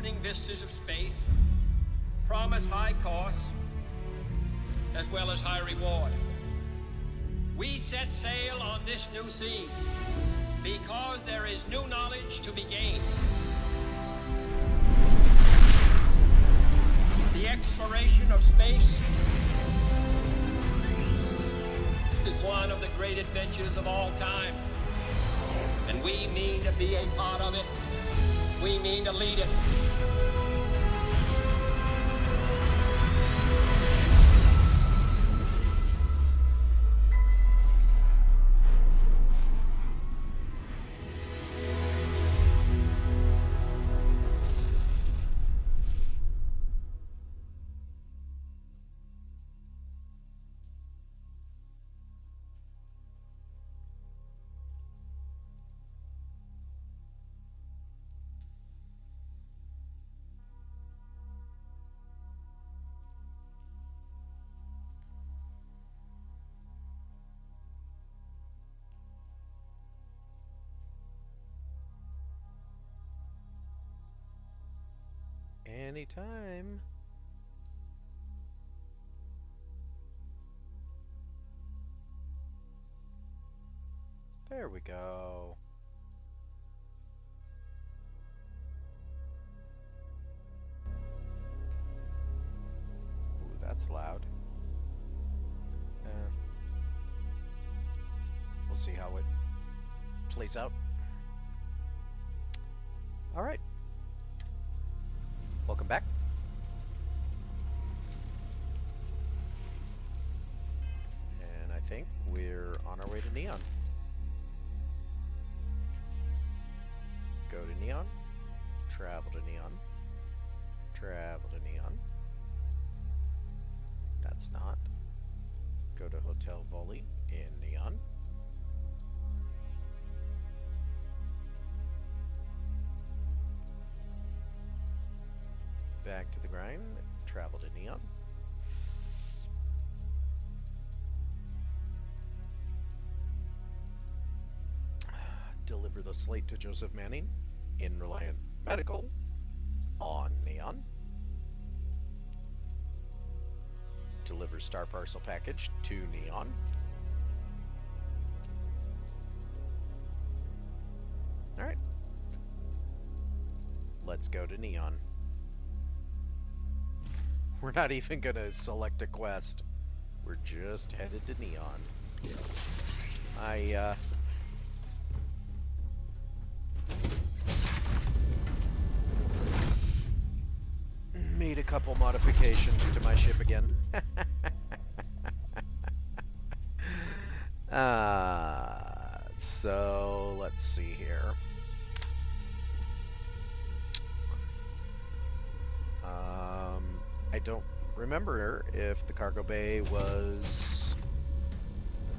threatening vistas of space promise high costs as well as high reward. We set sail on this new sea because there is new knowledge to be gained. The exploration of space is one of the great adventures of all time, and we mean to be a part of it. We mean to lead it. Anytime. There we go. Ooh, that's loud. We'll see how it plays out. All right. Welcome back. And I think we're on our way to Neon. Go to Neon, travel to Neon, travel to Neon. That's not. Go to Hotel Volley in Neon. Back to the grind, travel to Neon. Deliver the slate to Joseph Manning in Reliant Medical on Neon. Deliver Star Parcel package to Neon. Alright. Let's go to Neon. We're not even gonna select a quest. We're just headed to Neon. I made a couple modifications to my ship again. So let's see here. I don't remember if the cargo bay was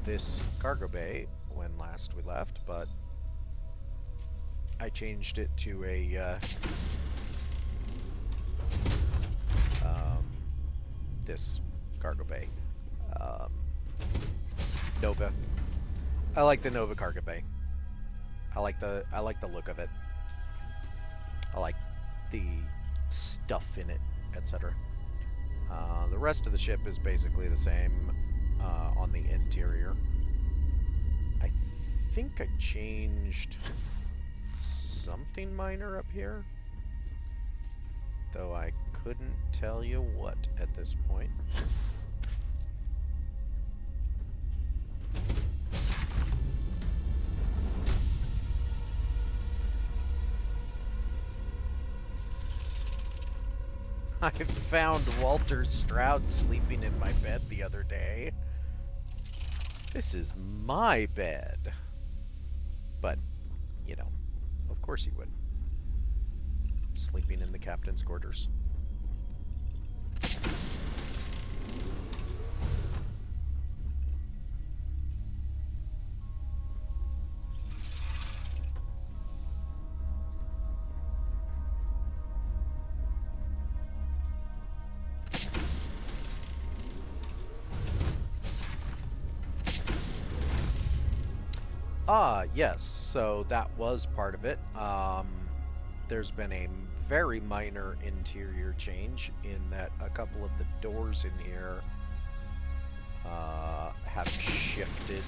this cargo bay when last we left, but I changed it to a this cargo bay. Nova. I like the Nova cargo bay. I like the look of it. I like the stuff in it, etc. The rest of the ship is basically the same on the interior. I think I changed something minor up here, though I couldn't tell you what at this point. I found Walter Stroud sleeping in my bed the other day. This is my bed. But, you know, of course he would. Sleeping in the captain's quarters. Yes, so that was part of it. There's been a very minor interior change in that a couple of the doors in here have shifted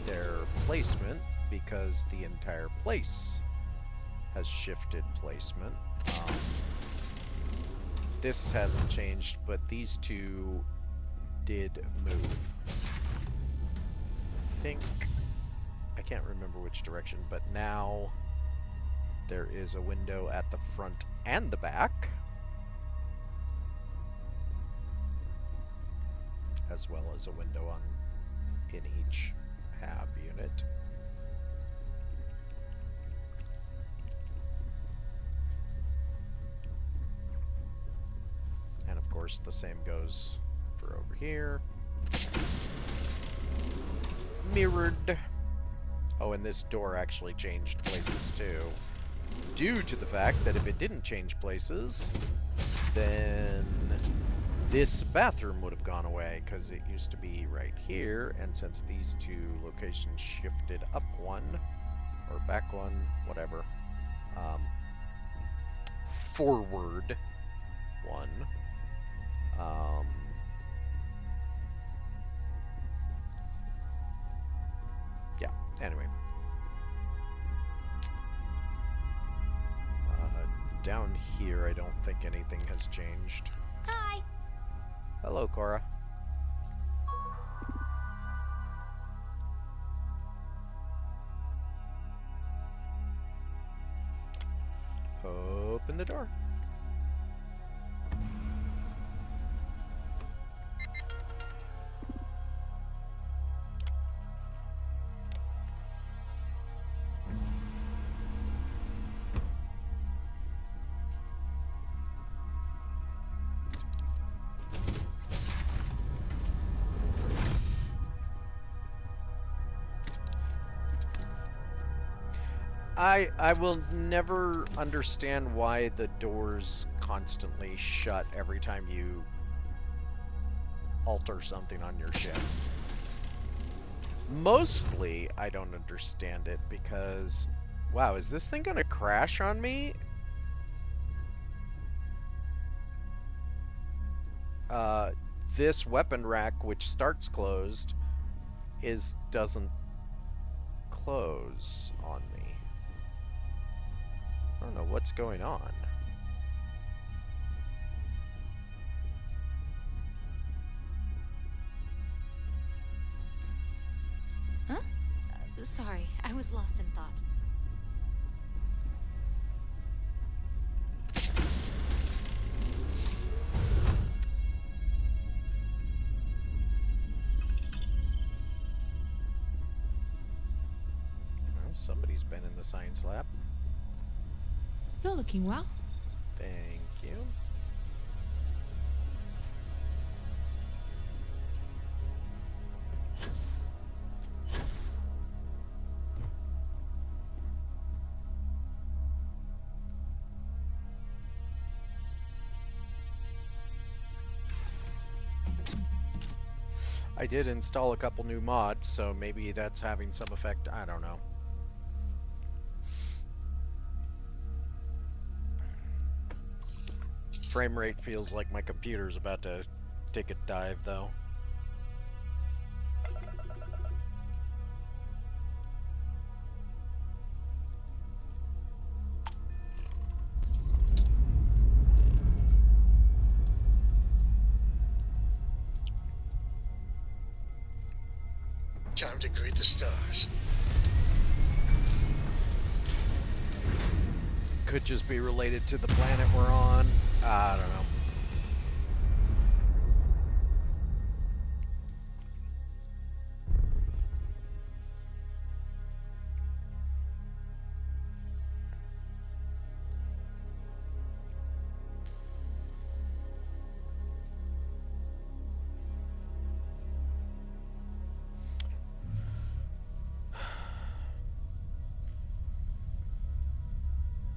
their placement because the entire place has shifted placement. This hasn't changed, but these two did move. I can't remember which direction, but now there is a window at the front and the back, as well as a window in each hab unit. And of course the same goes for over here. Mirrored. Oh, and this door actually changed places too, due to the fact that if it didn't change places, then this bathroom would have gone away, because it used to be right here, and since these two locations shifted up one, or back one, whatever, forward one, yeah, anyway. Down here, I don't think anything has changed. Hi. Hello, Cora. Open the door. I will never understand why the doors constantly shut every time you alter something on your ship. Mostly, I don't understand it because, wow, is this thing gonna crash on me? This weapon rack, which starts closed, doesn't close on me. I don't know what's going on. Huh? Sorry, I was lost in thought. Well, somebody's been in the science lab. You're looking well. Thank you. I did install a couple new mods, so maybe that's having some effect. I don't know. Frame rate feels like my computer's about to take a dive, though. Time to greet the stars. Could just be related to the planet we're on. I don't know.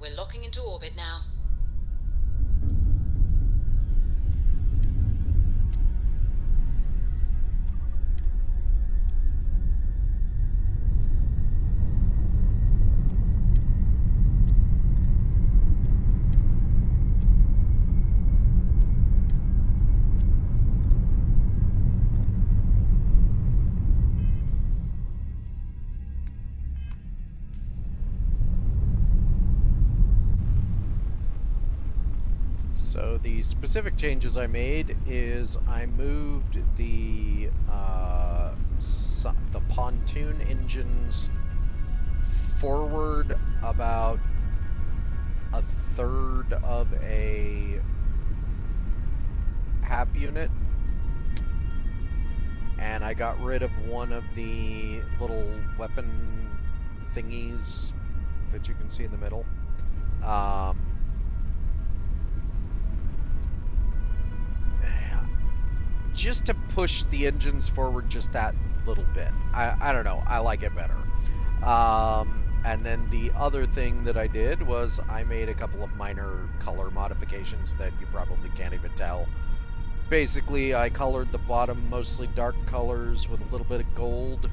We're locking into orbit now. the specific changes I made is I moved the pontoon engines forward about a third of a HAB unit, and I got rid of one of the little weapon thingies that you can see in the middle. Just to push the engines forward just that little bit. I don't know. I like it better. And then the other thing that I did was I made a couple of minor color modifications that you probably can't even tell. Basically, I colored the bottom mostly dark colors with a little bit of gold.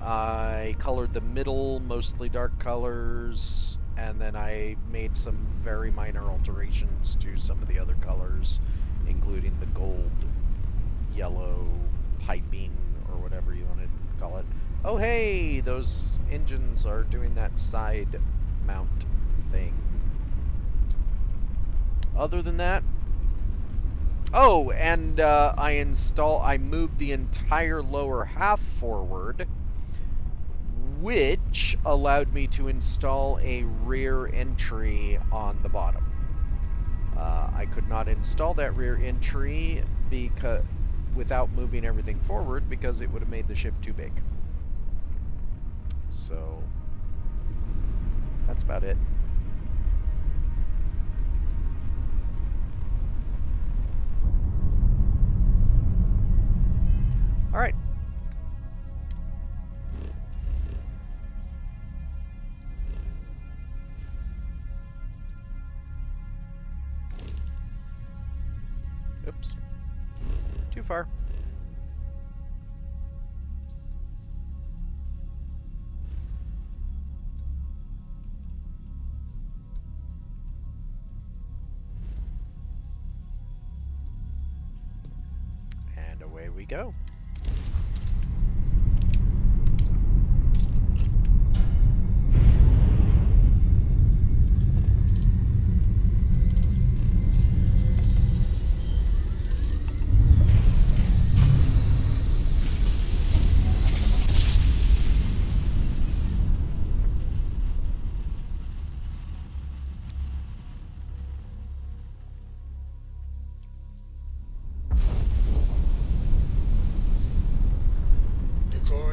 I colored the middle mostly dark colors, and then I made some very minor alterations to some of the other colors, including the gold, yellow piping, or whatever you want to call it. Oh hey, those engines are doing that side mount thing. Other than that, oh, and I moved the entire lower half forward, which allowed me to install a rear entry on the bottom. I could not install that rear entry without moving everything forward because it would have made the ship too big. So that's about it. All right. Oops. Too far. And away we go.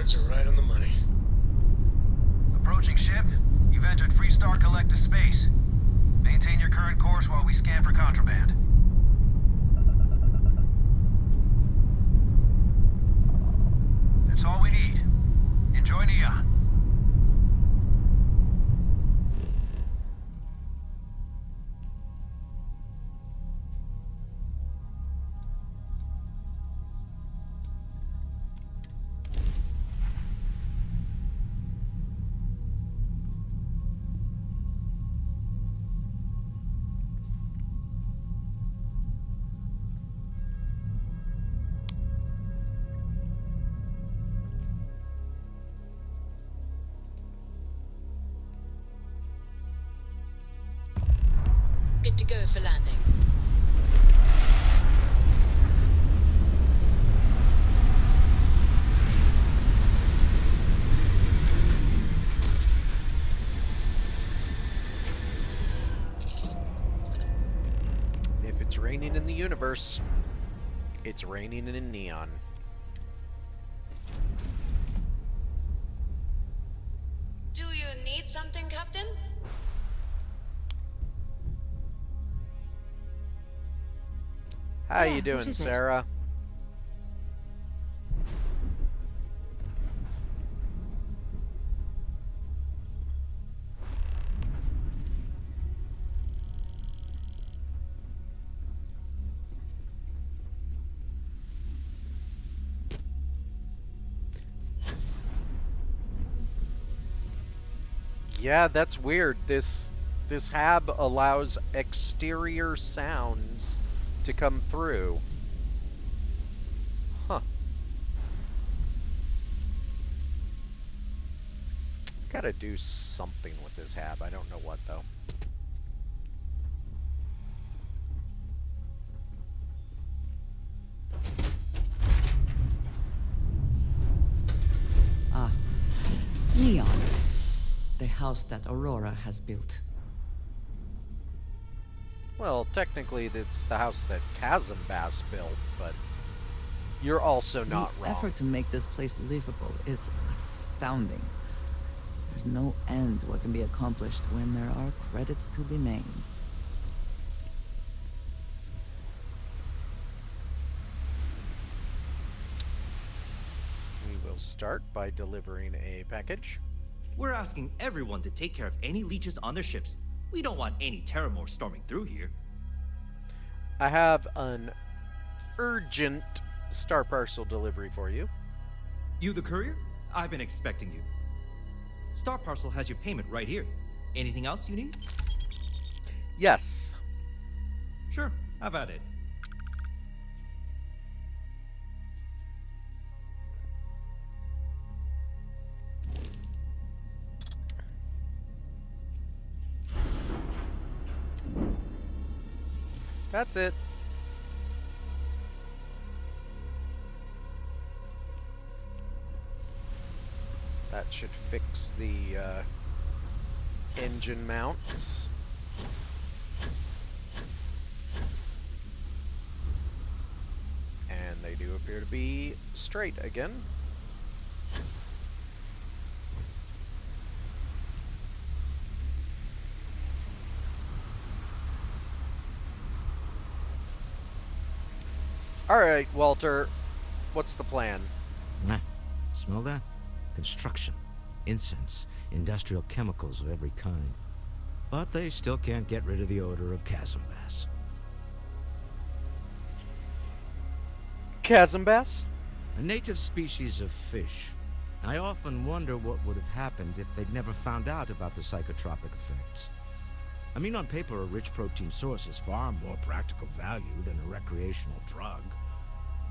Are right on the money. Approaching ship. You've entered Freestar Collective space. Maintain your current course while we scan for contraband. That's all we need. Enjoy Neon. Good to go for landing. If it's raining in the universe, it's raining in Neon. Do you need something, Captain? How Yeah, you what doing, is it? Sarah? Yeah, that's weird. This hab allows exterior sounds to come through. Huh. Gotta do something with this hab. I don't know what, though. house that Aurora has built. Well, technically, it's the house that Chasm Bass built, but you're also not The wrong. effort to make this place livable is astounding. There's no end to what can be accomplished when there are credits to be made. We will start by delivering a package. We're asking everyone to take care of any leeches on their ships. We don't want any Terramore storming through here. I have an urgent star parcel delivery for you. You the courier? I've been expecting you. Star Parcel has your payment right here. Anything else you need? Yes. Sure, have at it. That's it. That should fix the engine mounts. And they do appear to be straight again. Alright, Walter, what's the plan? Smell that? Construction, incense, industrial chemicals of every kind. But they still can't get rid of the odor of chasm bass. Chasm bass? A native species of fish. I often wonder what would have happened if they'd never found out about the psychotropic effects. I mean, on paper, a rich protein source is far more practical value than a recreational drug.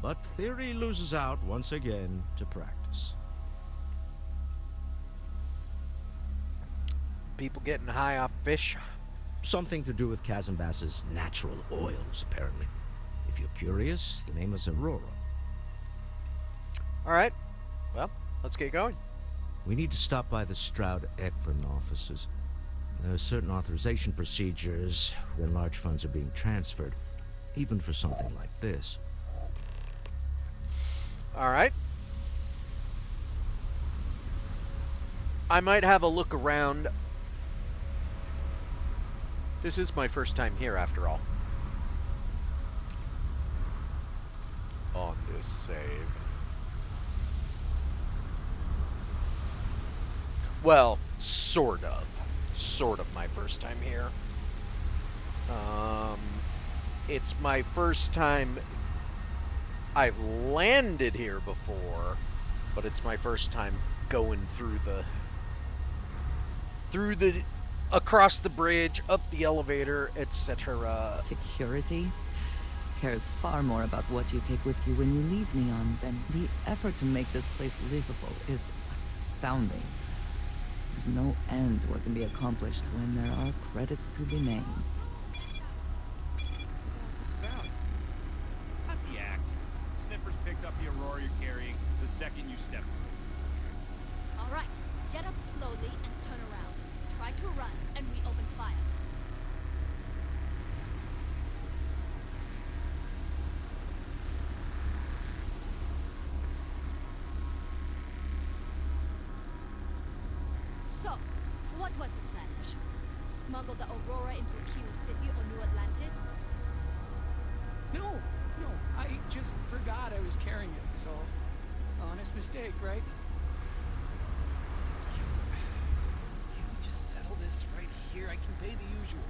But theory loses out once again to practice. People getting high off fish? Something to do with chasm bass's natural oils, apparently. If you're curious, the name is Aurora. Alright, well, let's get going. We need to stop by the Stroud-Ekman offices. There are certain authorization procedures when large funds are being transferred, even for something like this. Alright. I might have a look around. This is my first time here, after all. On this save. Well, sort of. Sort of my first time here. It's my first time I've landed here before, but it's my first time going across the bridge, up the elevator, etc. Security cares far more about what you take with you when you leave Neon than the effort to make this place livable is astounding. There's no end to what can be accomplished when there are credits to be made. What's this about? Cut the act. Sniffers picked up the Aurora you're carrying the second you stepped through. All right, get up slowly and turn around. Try to run, and we open fire. So, what was the plan, Misha? Smuggle the Aurora into Aquila City or New Atlantis? No, I just forgot I was carrying it, so honest mistake, right? Can we just settle this right here? I can pay the usual.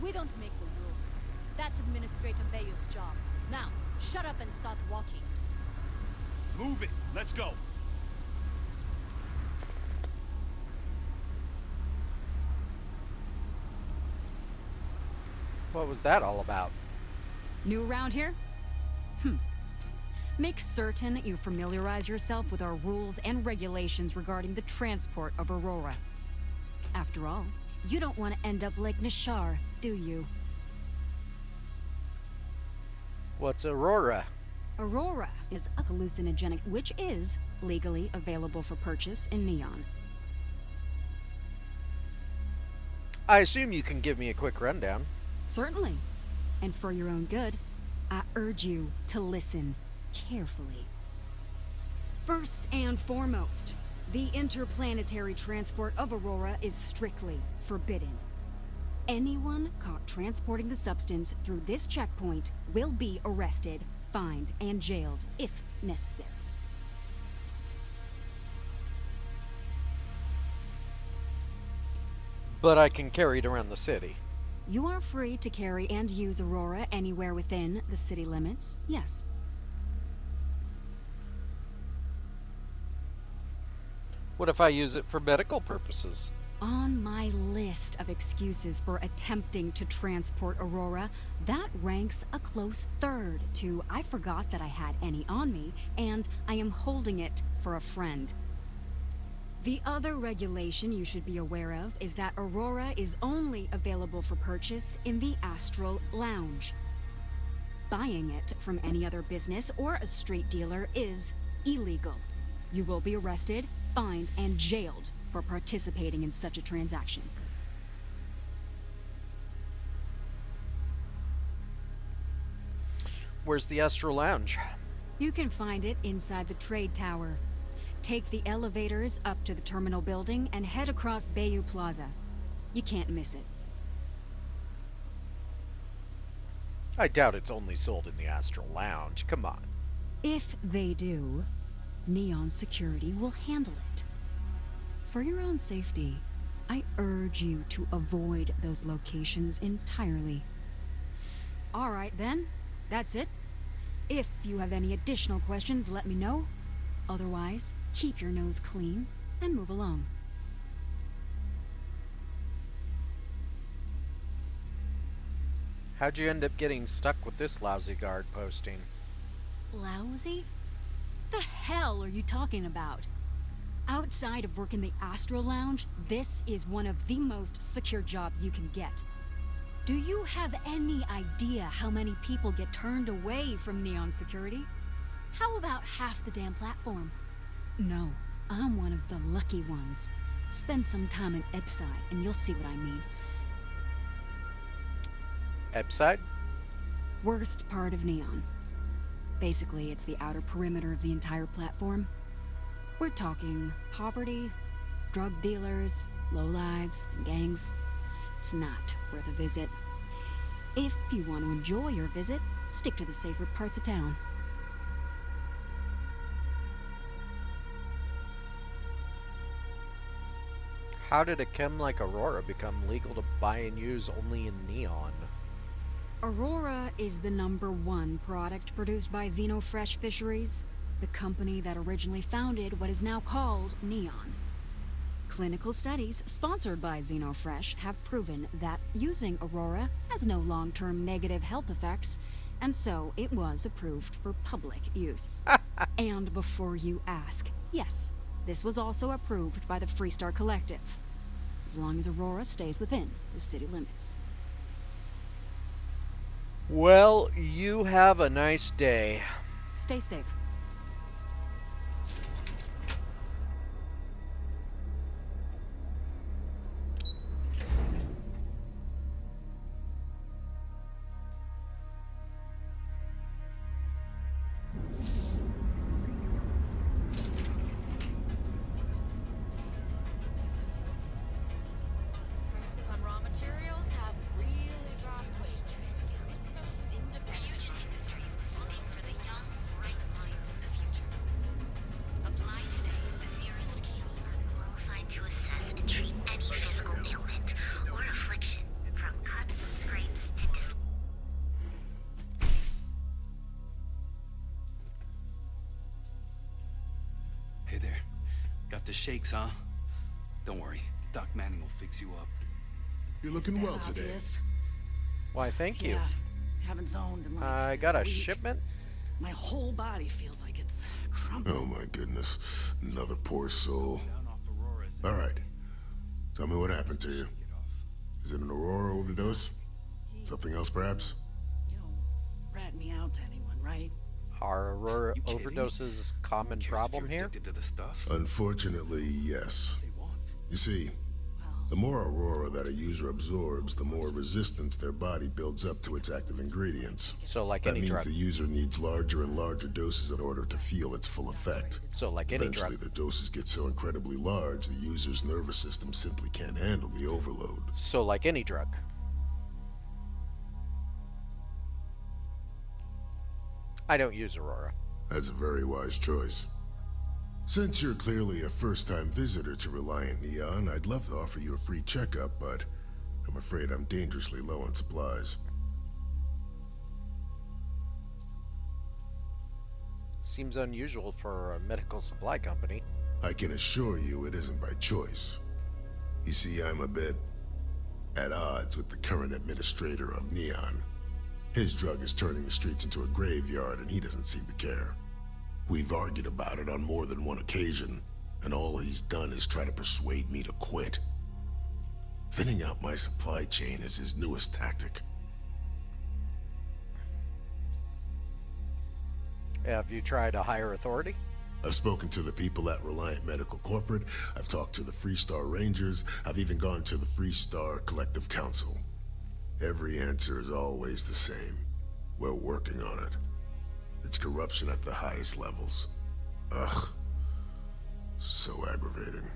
We don't make the rules. That's Administrator Bayou's job. Now, shut up and start walking. Move it. Let's go. What was that all about? New around here? Make certain you familiarize yourself with our rules and regulations regarding the transport of Aurora. After all, you don't want to end up like Nishar, do you? What's Aurora? Aurora is a hallucinogenic which is legally available for purchase in Neon. I assume you can give me a quick rundown. Certainly. And for your own good, I urge you to listen carefully. First and foremost, the interplanetary transport of Aurora is strictly forbidden. Anyone caught transporting the substance through this checkpoint will be arrested, fined, and jailed if necessary. But I can carry it around the city. You are free to carry and use Aurora anywhere within the city limits, yes. What if I use it for medical purposes? On my list of excuses for attempting to transport Aurora, that ranks a close third to I forgot that I had any on me, and I am holding it for a friend. The other regulation you should be aware of is that Aurora is only available for purchase in the Astral Lounge. Buying it from any other business or a street dealer is illegal. You will be arrested, fined, and jailed for participating in such a transaction. Where's the Astral Lounge? You can find it inside the trade tower. Take the elevators up to the terminal building and head across Bayou Plaza. You can't miss it. I doubt it's only sold in the Astral Lounge. Come on. If they do, Neon Security will handle it. For your own safety, I urge you to avoid those locations entirely. All right then, that's it. If you have any additional questions, let me know. Otherwise, keep your nose clean and move along. How'd you end up getting stuck with this lousy guard posting? Lousy? The hell are you talking about? Outside of working the Astro Lounge, this is one of the most secure jobs you can get. Do you have any idea how many people get turned away from Neon Security? How about half the damn platform? No, I'm one of the lucky ones. Spend some time in Ebside and you'll see what I mean. Ebside? Worst part of Neon. Basically, it's the outer perimeter of the entire platform. We're talking poverty, drug dealers, lowlives, and gangs. It's not worth a visit. If you want to enjoy your visit, stick to the safer parts of town. How did a chem like Aurora become legal to buy and use only in Neon? Aurora is the #1 product produced by Xenofresh Fisheries, the company that originally founded what is now called Neon. Clinical studies sponsored by Xenofresh have proven that using Aurora has no long-term negative health effects, and so it was approved for public use. And before you ask, yes, this was also approved by the Freestar Collective, as long as Aurora stays within the city limits. Well, you have a nice day. Stay safe. Prices on raw materials have really dropped lately. It's those independent... Fusion Industries is looking for the young, bright minds of the future. Apply today at the nearest kiosk. Qualified to assess and treat any physical ailment or affliction, from cuts, scrapes, to Hey there. Got the shakes, huh? Don't worry. Doc Manning will fix you up. You're looking well today. Why, thank you. Yeah, haven't zoned in like I got a week. shipment? My whole body feels like it's crumbling. Oh my goodness. Another poor soul. Alright. Tell me what happened to you. Is it an Aurora overdose? Something else, perhaps? You don't rat me out to anyone, right? Are Aurora overdoses a common problem here? Unfortunately, yes. You see, Well, The more Aurora that a user absorbs, the more resistance their body builds up to its active ingredients. So like that any means drug. the user needs larger and larger doses in order to feel its full effect. So like any drug. Eventually, the doses get so incredibly large, the user's nervous system simply can't handle the overload. So like any drug. I don't use Aurora. That's a very wise choice. Since you're clearly a first-time visitor to Reliant Neon, I'd love to offer you a free checkup, but I'm afraid I'm dangerously low on supplies. Seems unusual for a medical supply company. I can assure you it isn't by choice. You see, I'm a bit at odds with the current administrator of Neon. His drug is turning the streets into a graveyard, and he doesn't seem to care. We've argued about it on more than one occasion, and all he's done is try to persuade me to quit. Thinning out my supply chain is his newest tactic. Have you tried a higher authority? I've spoken to the people at Reliant Medical Corporate, I've talked to the Freestar Rangers, I've even gone to the Freestar Collective Council. Every answer is always the same. We're working on it. It's corruption at the highest levels. Ugh. So aggravating.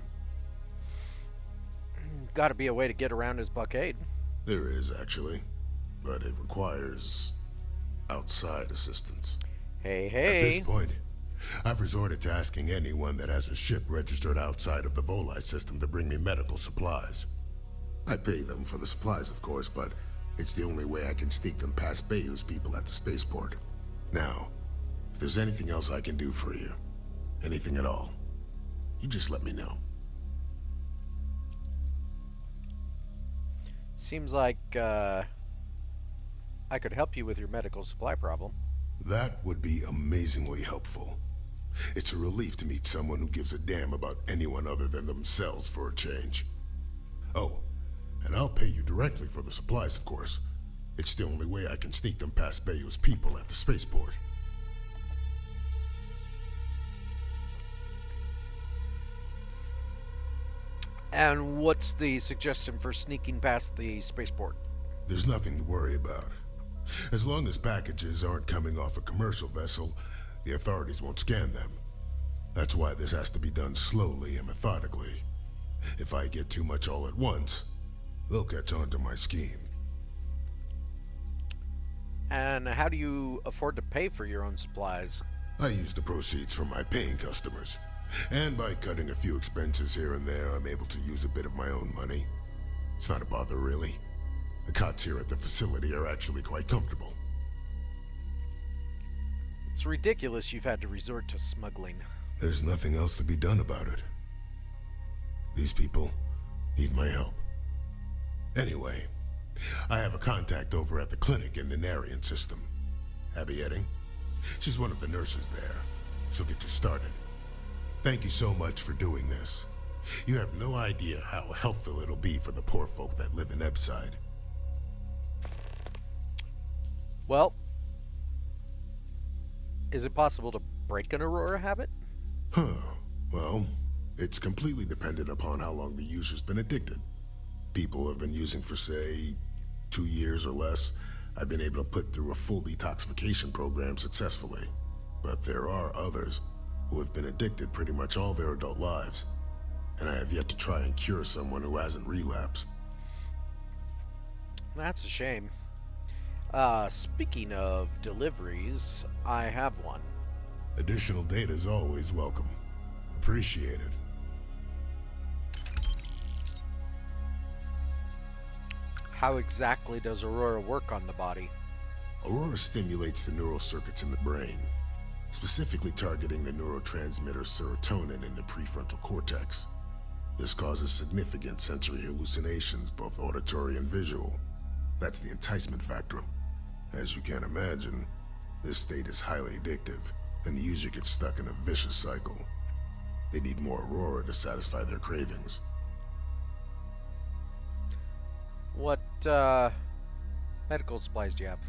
Gotta be a way to get around his blockade. There is, actually. But it requires outside assistance. Hey, At hey. this point, I've resorted to asking anyone that has a ship registered outside of the Voli system to bring me medical supplies. I pay them for the supplies, of course, but it's the only way I can sneak them past Bayou's people at the spaceport. Now, if there's anything else I can do for you, anything at all, you just let me know. Seems like, I could help you with your medical supply problem. That would be amazingly helpful. It's a relief to meet someone who gives a damn about anyone other than themselves for a change. Oh, and I'll pay you directly for the supplies, of course. It's the only way I can sneak them past Bayou's people at the spaceport. And what's the suggestion for sneaking past the spaceport? There's nothing to worry about. As long as packages aren't coming off a commercial vessel, the authorities won't scan them. That's why this has to be done slowly and methodically. If I get too much all at once, they'll catch on to my scheme. And how do you afford to pay for your own supplies? I use the proceeds from my paying customers. And by cutting a few expenses here and there, I'm able to use a bit of my own money. It's not a bother, really. The cots here at the facility are actually quite comfortable. It's ridiculous you've had to resort to smuggling. There's nothing else to be done about it. These people need my help. Anyway, I have a contact over at the clinic in the Narian system. Abby Edding. She's one of the nurses there. She'll get you started. Thank you so much for doing this. You have no idea how helpful it'll be for the poor folk that live in Ebside. Well, is it possible to break an Aurora habit? Well, it's completely dependent upon how long the user's been addicted. People have been using for, say, 2 years or less. I've been able to put through a full detoxification program successfully. But there are others who have been addicted pretty much all their adult lives. And I have yet to try and cure someone who hasn't relapsed. That's a shame. Speaking of deliveries, I have one. Additional data is always welcome. Appreciate it. How exactly does Aurora work on the body? Aurora stimulates the neural circuits in the brain, specifically targeting the neurotransmitter serotonin in the prefrontal cortex. This causes significant sensory hallucinations, both auditory and visual. That's the enticement factor. As you can imagine, this state is highly addictive, and the user gets stuck in a vicious cycle. They need more Aurora to satisfy their cravings. What, medical supplies do you have?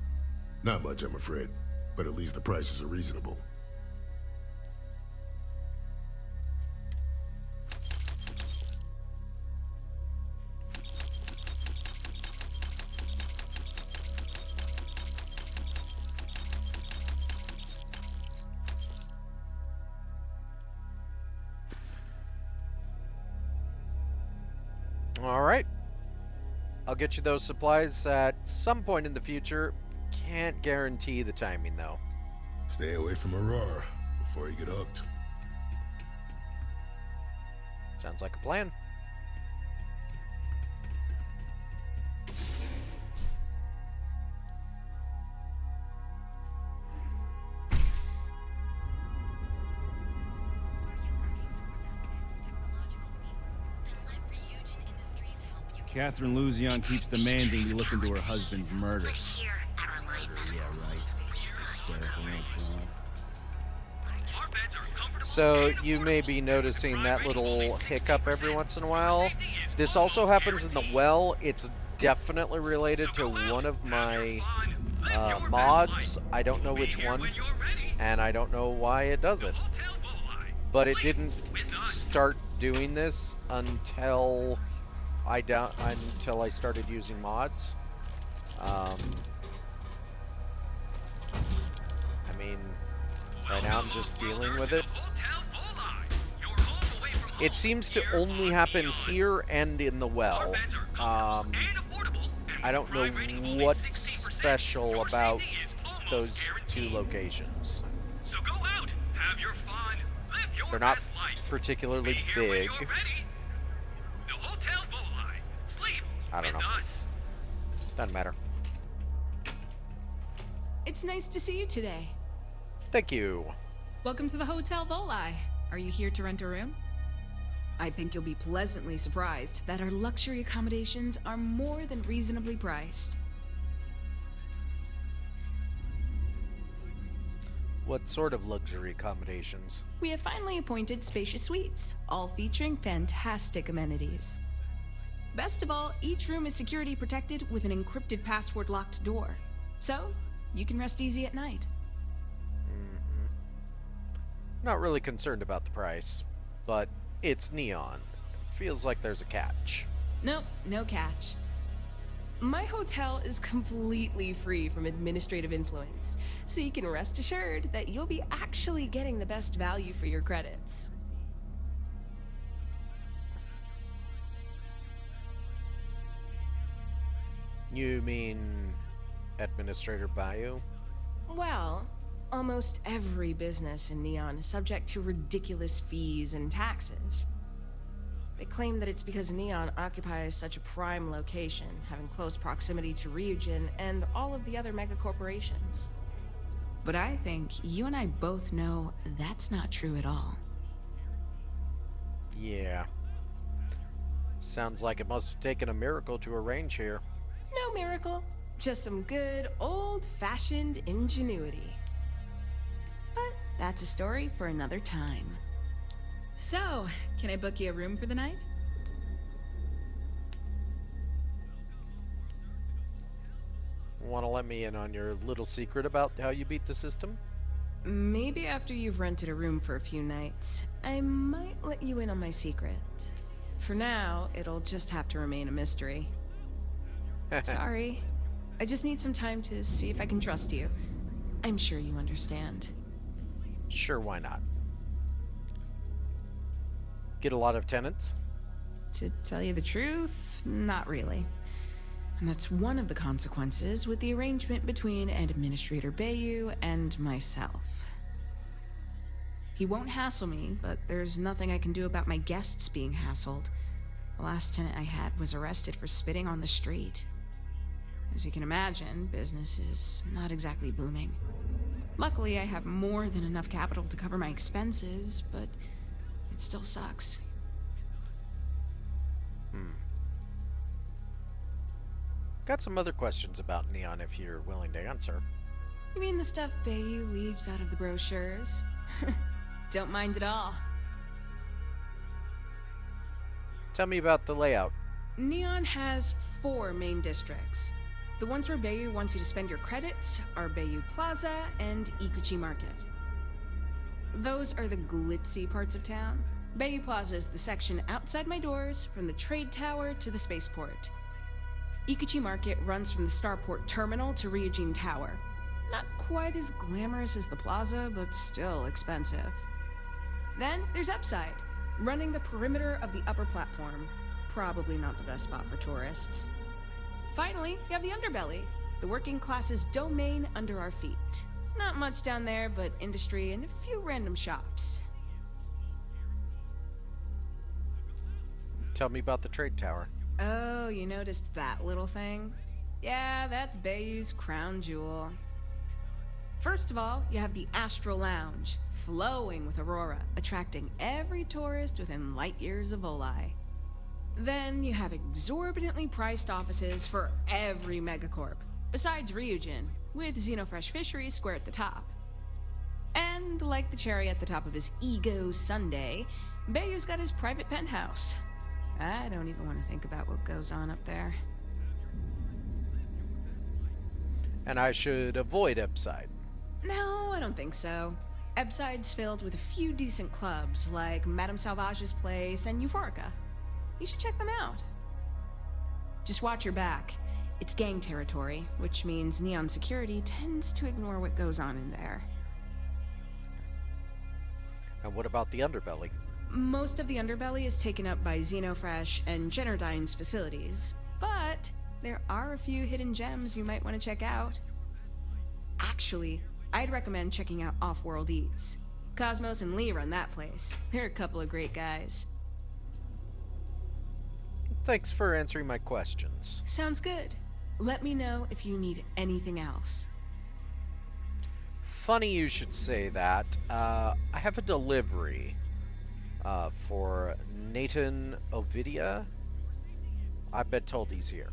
Not much, I'm afraid, but at least the prices are reasonable. Alright. I'll get you those supplies at some point in the future. Can't guarantee the timing, though. Stay away from Aurora before you get hooked. Sounds like a plan. Catherine Luzion keeps demanding we look into her husband's murder. Murder, yeah, right. Hysterical, oh God. So you may be noticing that little hiccup every once in a while. This also happens in the well. It's definitely related to one of my mods. I don't know which one, and I don't know why it does it. But it didn't start doing this until I started using mods. I mean, right now I'm just dealing with it. It seems to only happen here and in the well. I don't know what's special about those two locations. They're not particularly big. I don't know. Doesn't matter. It's nice to see you today. Thank you. Welcome to the Hotel Volai. Are you here to rent a room? I think you'll be pleasantly surprised that our luxury accommodations are more than reasonably priced. What sort of luxury accommodations? We have finally appointed spacious suites, all featuring fantastic amenities. Best of all, each room is security protected with an encrypted password-locked door. So, you can rest easy at night. Not really concerned about the price, but it's Neon. Feels like there's a catch. Nope, no catch. My hotel is completely free from administrative influence, so you can rest assured that you'll be actually getting the best value for your credits. You mean Administrator Bayou? Well, almost every business in Neon is subject to ridiculous fees and taxes. They claim that it's because Neon occupies such a prime location, having close proximity to Ryujin and all of the other megacorporations. But I think you and I both know that's not true at all. Yeah. Sounds like it must have taken a miracle to arrange here. No miracle, just some good old-fashioned ingenuity. But that's a story for another time. So, can I book you a room for the night? Want to let me in on your little secret about how you beat the system? Maybe after you've rented a room for a few nights, I might let you in on my secret. For now, it'll just have to remain a mystery. Sorry. I just need some time to see if I can trust you. I'm sure you understand. Sure, why not? Get a lot of tenants? To tell you the truth, not really. And that's one of the consequences with the arrangement between Administrator Bayou and myself. He won't hassle me, but there's nothing I can do about my guests being hassled. The last tenant I had was arrested for spitting on the street. As you can imagine, business is not exactly booming. Luckily, I have more than enough capital to cover my expenses, but it still sucks. Got some other questions about Neon if you're willing to answer. You mean the stuff Bayou leaves out of the brochures? Don't mind at all. Tell me about the layout. Neon has 4 main districts. The ones where Bayou wants you to spend your credits are Bayou Plaza and Ikuchi Market. Those are the glitzy parts of town. Bayou Plaza is the section outside my doors from the trade tower to the spaceport. Ikuchi Market runs from the Starport terminal to Ryujin Tower. Not quite as glamorous as the plaza, but still expensive. Then there's Upside, running the perimeter of the upper platform. probably not the best spot for tourists. Finally, you have the underbelly, the working class's domain under our feet. Not much down there, but industry and a few random shops. Tell me about the trade tower. Oh, you noticed that little thing? Yeah, that's Bayou's crown jewel. First of all, you have the Astral Lounge, flowing with Aurora, attracting every tourist within light years of Oli. Then you have exorbitantly priced offices for every megacorp, besides Ryujin, with Xenofresh Fisheries square at the top. And like the cherry at the top of his ego sundae, Bayou's got his private penthouse. I don't even want to think about what goes on up there. And I should avoid Epside. No, I don't think so. Epside's filled with a few decent clubs, like Madame Salvage's Place and Euphorica. You should check them out. Just watch your back. It's gang territory, which means Neon Security tends to ignore what goes on in there. And what about the underbelly? Most of the underbelly is taken up by Xenofresh and Generdyne's facilities, but there are a few hidden gems you might want to check out. Actually, I'd recommend checking out Off-World Eats. Cosmos and Lee run that place. They're a couple of great guys. Thanks for answering my questions. Sounds good. Let me know if you need anything else. Funny you should say that. I have a delivery for Nathan Ovidia. I've been told he's here.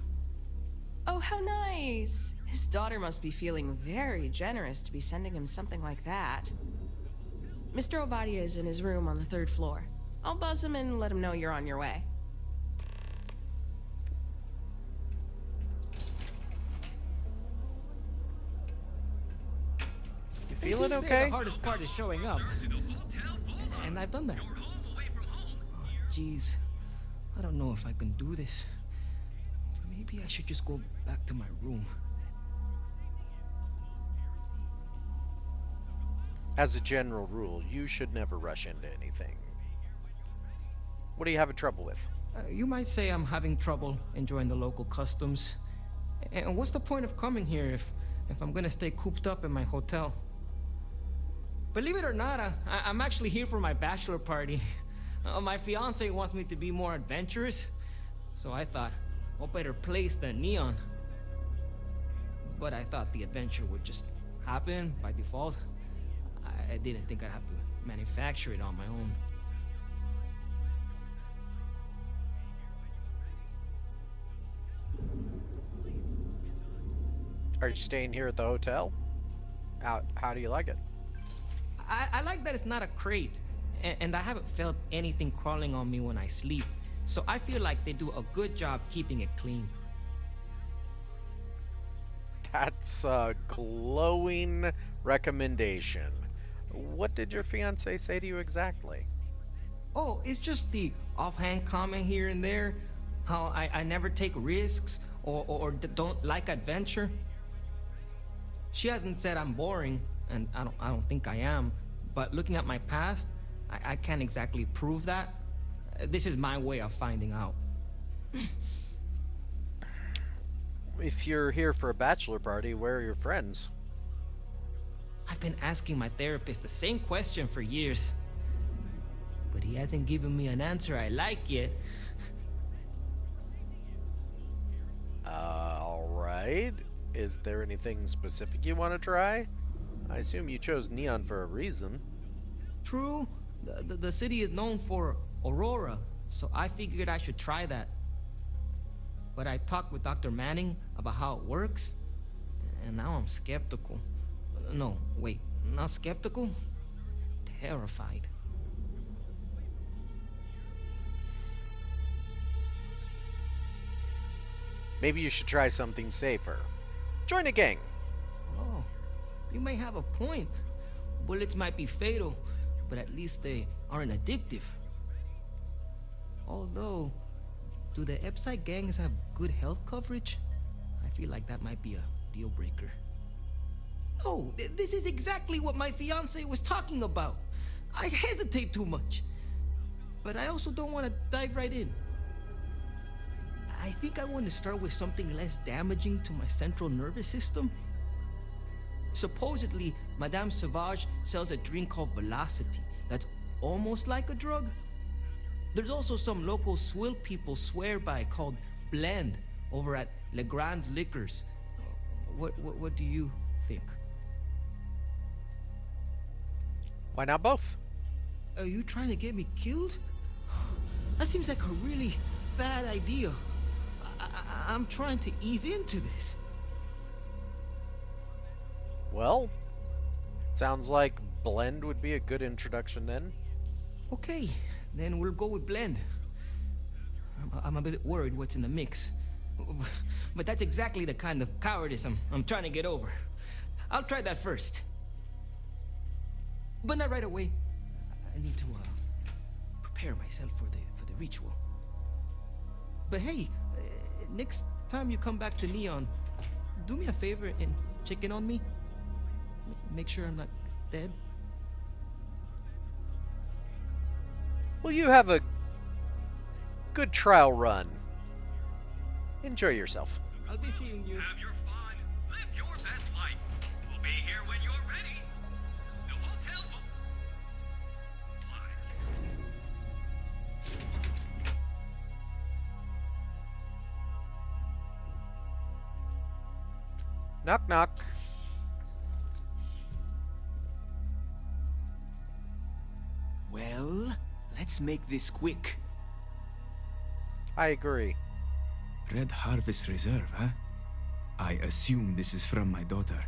Oh, how nice! His daughter must be feeling very generous to be sending him something like that. Mr. Ovadia is in his room on the 3rd floor. I'll buzz him and let him know you're on your way. You feeling They do okay? say the hardest part is showing up. And I've done that. Oh, jeez. I don't know if I can do this. Maybe I should just go back to my room. As a general rule, you should never rush into anything. What are you having trouble with? You might say I'm having trouble enjoying the local customs. And what's the point of coming here if I'm gonna stay cooped up in my hotel? Believe it or not, I'm actually here for my bachelor party. My fiance wants me to be more adventurous, so I thought, what better place than Neon? But I thought the adventure would just happen by default. I didn't think I'd have to manufacture it on my own. Are you staying here at the hotel? How do you like it? I like that it's not a crate, and I haven't felt anything crawling on me when I sleep. So I feel like they do a good job keeping it clean. That's a glowing recommendation. What did your fiance say to you exactly? Oh, it's just the offhand comment here and there. How I never take risks or don't like adventure. She hasn't said I'm boring, and I don't think I am. But looking at my past, I can't exactly prove that. This is my way of finding out. If you're here for a bachelor party, where are your friends? I've been asking my therapist the same question for years. But he hasn't given me an answer I like yet. Alright. Is there anything specific you want to try? I assume you chose Neon for a reason. True. The city is known for Aurora, so I figured I should try that. But I talked with Dr. Manning about how it works, and now I'm skeptical. No, wait, not skeptical? Terrified. Maybe you should try something safer. Join a gang. Oh, you may have a point. Bullets might be fatal, but at least they aren't addictive. Although, do the Epside gangs have good health coverage? I feel like that might be a deal breaker. No, this is exactly what my fiance was talking about. I hesitate too much. But I also don't want to dive right in. I think I want to start with something less damaging to my central nervous system. Supposedly, Madame Sauvage sells a drink called Velocity that's almost like a drug. There's also some local swill people swear by called Blend over at Legrand's Liquors. What do you think? Why not both? Are you trying to get me killed? That seems like a really bad idea. I'm trying to ease into this. Well, sounds like Blend would be a good introduction then. Okay, then we'll go with Blend. I'm a bit worried what's in the mix. But that's exactly the kind of cowardice I'm trying to get over. I'll try that first. But not right away. I need to prepare myself for the ritual. But hey, next time you come back to Neon, do me a favor and check in on me. Make sure I'm not dead. Well, you have a good trial run. Enjoy yourself. I'll be seeing you. Have your fun. Live your best life. We'll be here when you're ready. The hotel will... Knock, knock. Well, let's make this quick. I agree. Red Harvest Reserve, huh? I assume this is from my daughter.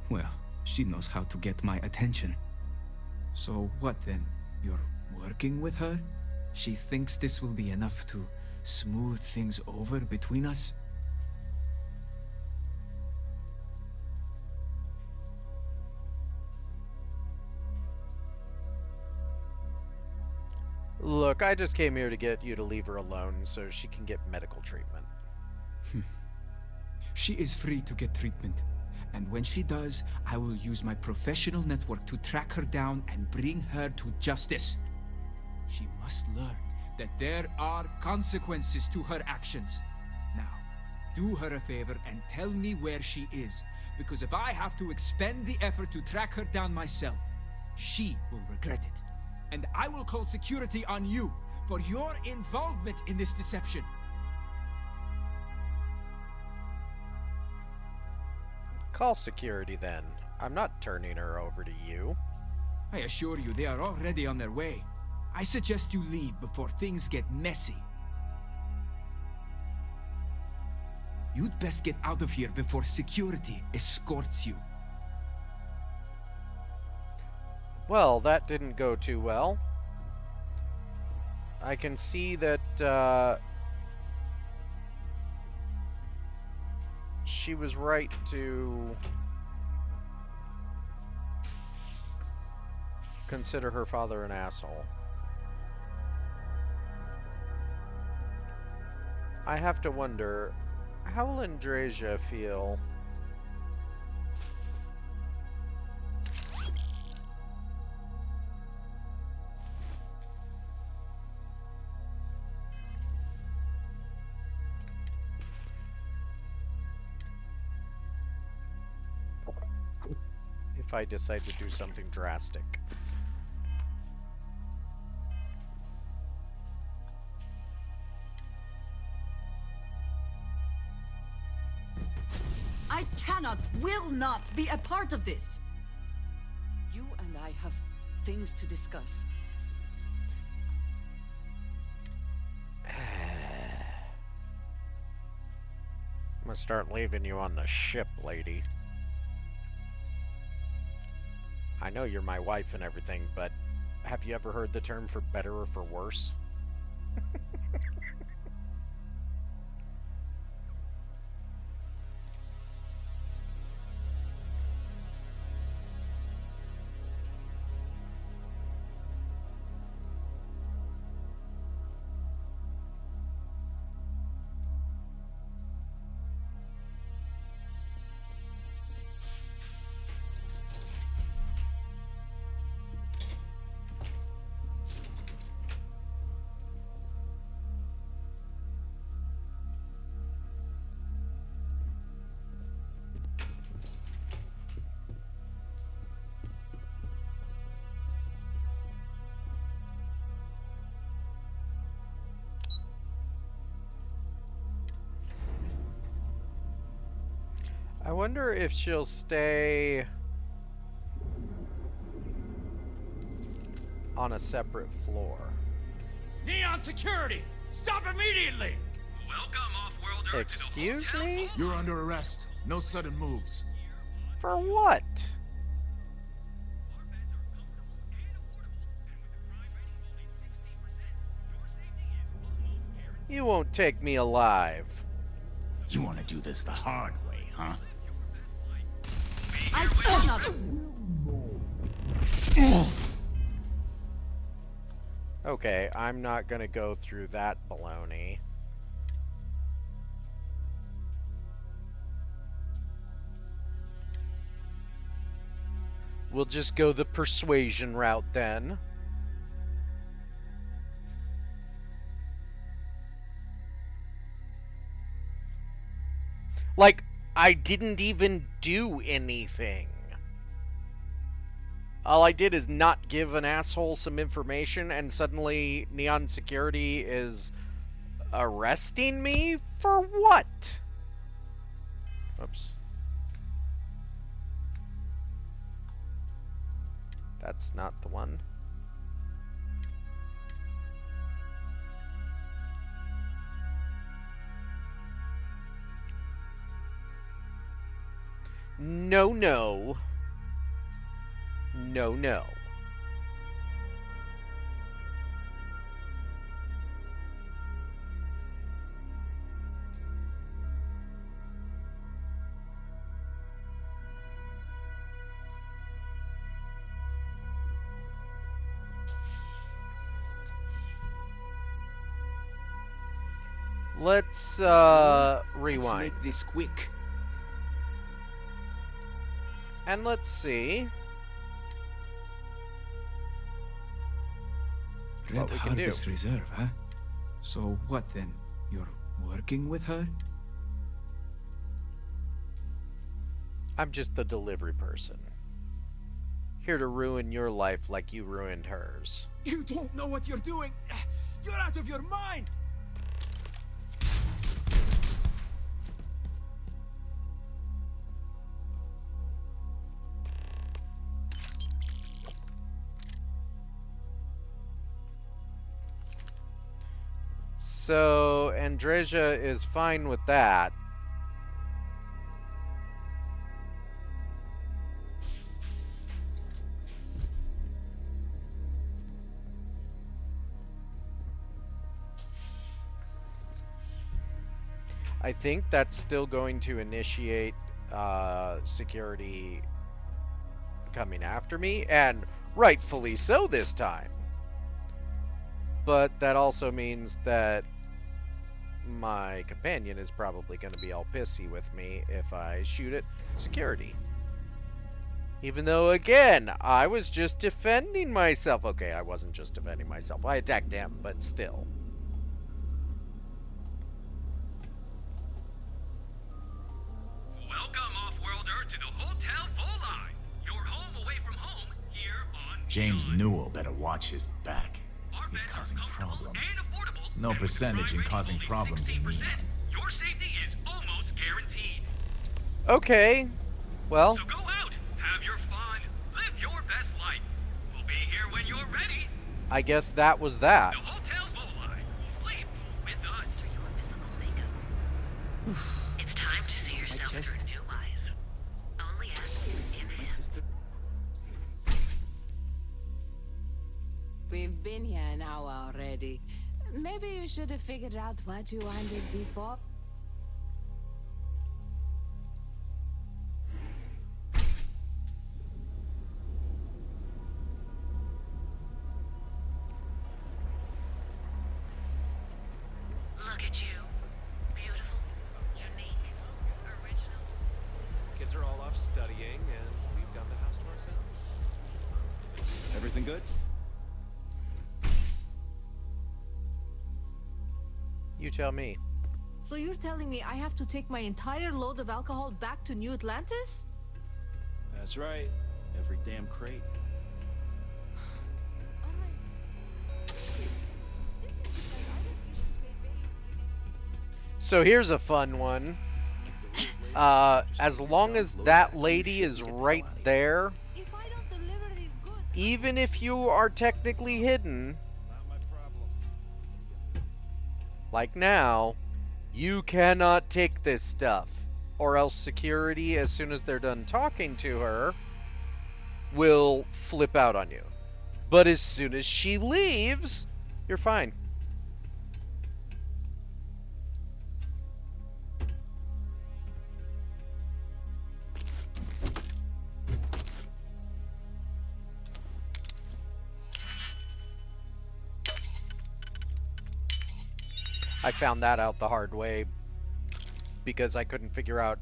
Well, she knows how to get my attention. So what then? You're working with her? She thinks this will be enough to smooth things over between us? Look, I just came here to get you to leave her alone so she can get medical treatment. She is free to get treatment. And when she does, I will use my professional network to track her down and bring her to justice. She must learn that there are consequences to her actions. Now, do her a favor and tell me where she is, because if I have to expend the effort to track her down myself, she will regret it. And I will call security on you for your involvement in this deception. Call security then. I'm not turning her over to you. I assure you, they are already on their way. I suggest you leave before things get messy. You'd best get out of here before security escorts you. Well, that didn't go too well. I can see that she was right to consider her father an asshole. I have to wonder, how will Andreja feel? If I decide to do something drastic. I cannot, will not be a part of this. You and I have things to discuss. I'm gonna start leaving you on the ship, lady. I know you're my wife and everything, but have you ever heard the term for better or for worse? wonder if she'll stay on a separate floor. Neon security! Stop immediately! Welcome, off-worlder. Excuse me? You're under arrest. No sudden moves. For what? You won't take me alive. You want to do this the hard way, huh? I cannot. Okay, I'm not gonna go through that baloney. We'll just go the persuasion route then. Like, I didn't even do anything. All I did is not give an asshole some information, and suddenly Neon Security is arresting me? For what? Oops. That's not the one. No, no. No, no. Let's rewind. Let's make this quick. And let's see Red what we can do. Harvest Reserve, huh? So what then? You're working with her? I'm just the delivery person. Here to ruin your life like you ruined hers. You don't know what you're doing! You're out of your mind! So, Andreja is fine with that. I think that's still going to initiate security coming after me, and rightfully so this time. But that also means that my companion is probably going to be all pissy with me if I shoot at security. Even though, again, I was just defending myself. Okay, I wasn't just defending myself. I attacked him, but still. Welcome, off-worlder, to the Hotel Volai. Your home away from home here on James Newell better watch his back. He's causing problems. No percentage in causing problems in Neon. Your safety is almost guaranteed. Okay, well. So go out, have your fun, live your best life. We'll be here when you're ready. I guess that was that. The Hotel Volai. Sleep with us. It's time to see yourself through new eyes. Only us in him. We've been here an hour already. Maybe you should have figured out what you wanted before. Look at you. Beautiful, unique, original. Kids are all off studying, and we've got the house to ourselves. Everything good? You tell me. So you're telling me I have to take my entire load of alcohol back to New Atlantis? That's right. Every damn crate. So here's a fun one. As long as that lady is right there, even if you are technically hidden, like now, you cannot take this stuff. Or else security, as soon as they're done talking to her, will flip out on you. But as soon as she leaves, you're fine. I found that out the hard way because I couldn't figure out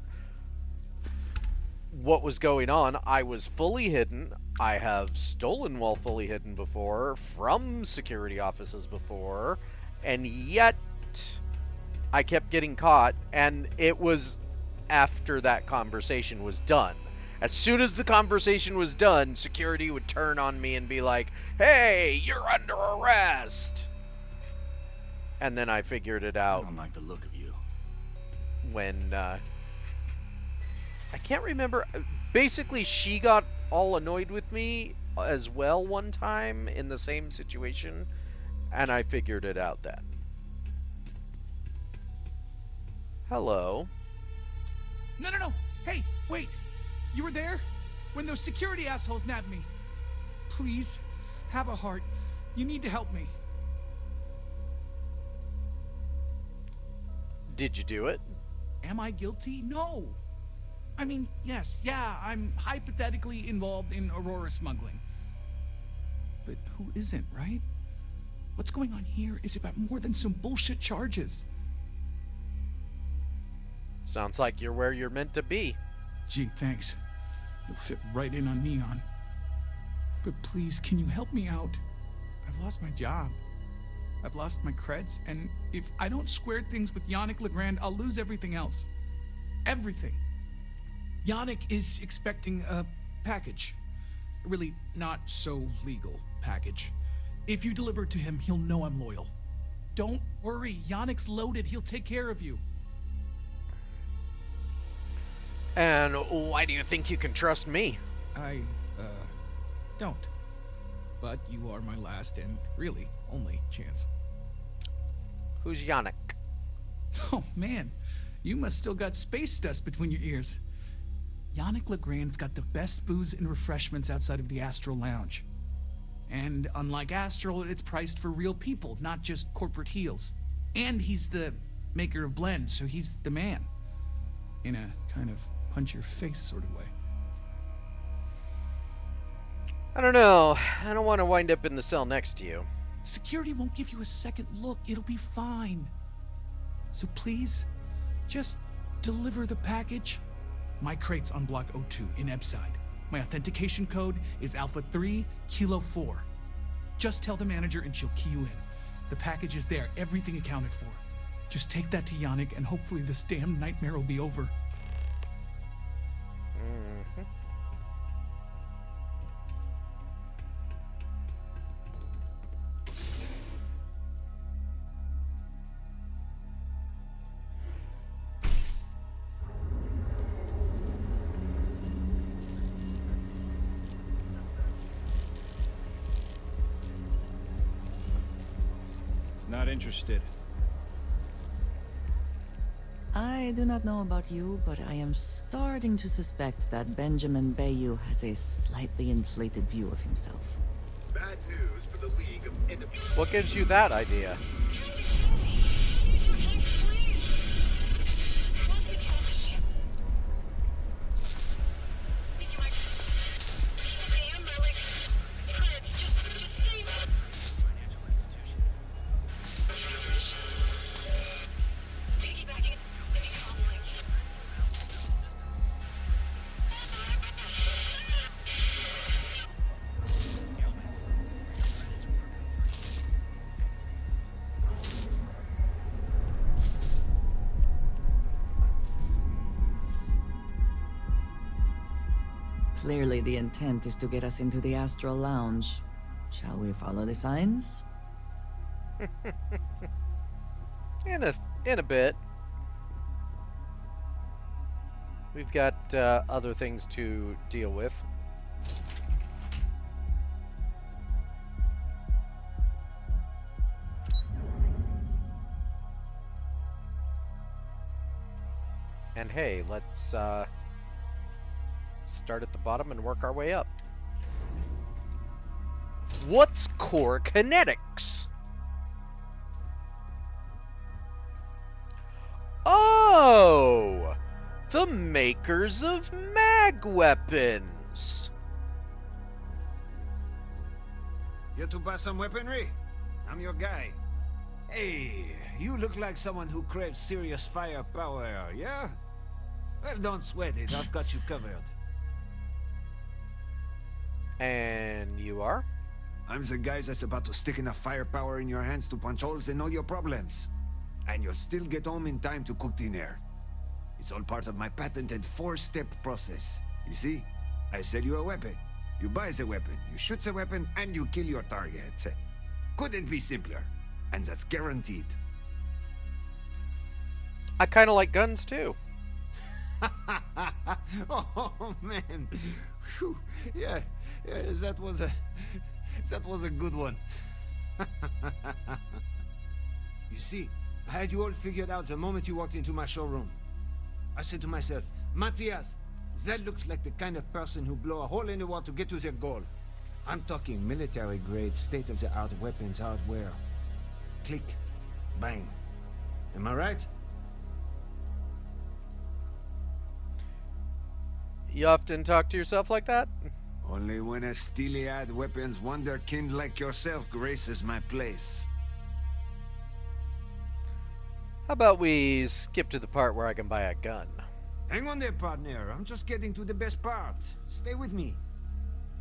what was going on. I was fully hidden. I have stolen while fully hidden before, from security offices before, and yet I kept getting caught, and it was after that conversation was done. As soon as the conversation was done, security would turn on me and be like, "Hey, you're under arrest!" And then I figured it out. I don't like the look of you. When, I can't remember. Basically, she got all annoyed with me as well one time in the same situation, and I figured it out then. Hello. No. Hey, wait. You were there? When those security assholes nabbed me. Please, have a heart. You need to help me. Did you do it? Am I guilty? No. I mean, yes, I'm hypothetically involved in Aurora smuggling. But who isn't, right? What's going on here is about more than some bullshit charges. Sounds like you're where you're meant to be. Gee, thanks. You'll fit right in on Neon. But please, can you help me out? I've lost my job. I've lost my creds, and if I don't square things with Yannick Legrand, I'll lose everything else. Everything. Yannick is expecting a package. A really not so legal package. If you deliver it to him, he'll know I'm loyal. Don't worry, Yannick's loaded. He'll take care of you. And why do you think you can trust me? I, don't. But you are my last and really only chance. Who's Yannick? Oh man, you must still got space dust between your ears. Yannick Legrand's got the best booze and refreshments outside of the Astral Lounge. And unlike Astral, it's priced for real people, not just corporate heels. And he's the maker of blends, so he's the man. In a kind of punch-your-face sort of way. I don't know. I don't want to wind up in the cell next to you. Security won't give you a second look. It'll be fine. So please, just deliver the package. My crate's on Block 02 in Ebside. My authentication code is Alpha 3 Kilo 4. Just tell the manager and she'll key you in. The package is there, everything accounted for. Just take that to Yannick and hopefully this damn nightmare will be over. Not interested. I do not know about you, but I am starting to suspect that Benjamin Bayou has a slightly inflated view of himself. Bad news for the League of Independent. What gives you that idea? Clearly the intent is to get us into the Astral Lounge. Shall we follow the signs? In a bit. We've got other things to deal with. And hey, let's start at the bottom and work our way up. What's core kinetics? Oh! The makers of mag weapons! Here to buy some weaponry? I'm your guy. Hey, you look like someone who craves serious firepower, yeah? Well, don't sweat it. I've got you covered. And you are? I'm the guy that's about to stick enough firepower in your hands to punch holes in all your problems. And you'll still get home in time to cook dinner. It's all part of my patented 4-step process. You see? I sell you a weapon. You buy the weapon, you shoot the weapon, and you kill your target. Couldn't be simpler. And that's guaranteed. I kind of like guns too. Oh man. Whew. Yeah, that was a good one. You see, I had you all figured out the moment you walked into my showroom. I said to myself, Matthias, that looks like the kind of person who blow a hole in the wall to get to their goal. I'm talking military-grade, state-of-the-art weapons hardware. Click, bang. Am I right? You often talk to yourself like that? Only when a steely-eyed weapons wonderkind like yourself graces my place. How about we skip to the part where I can buy a gun? Hang on there, partner. I'm just getting to the best part. Stay with me.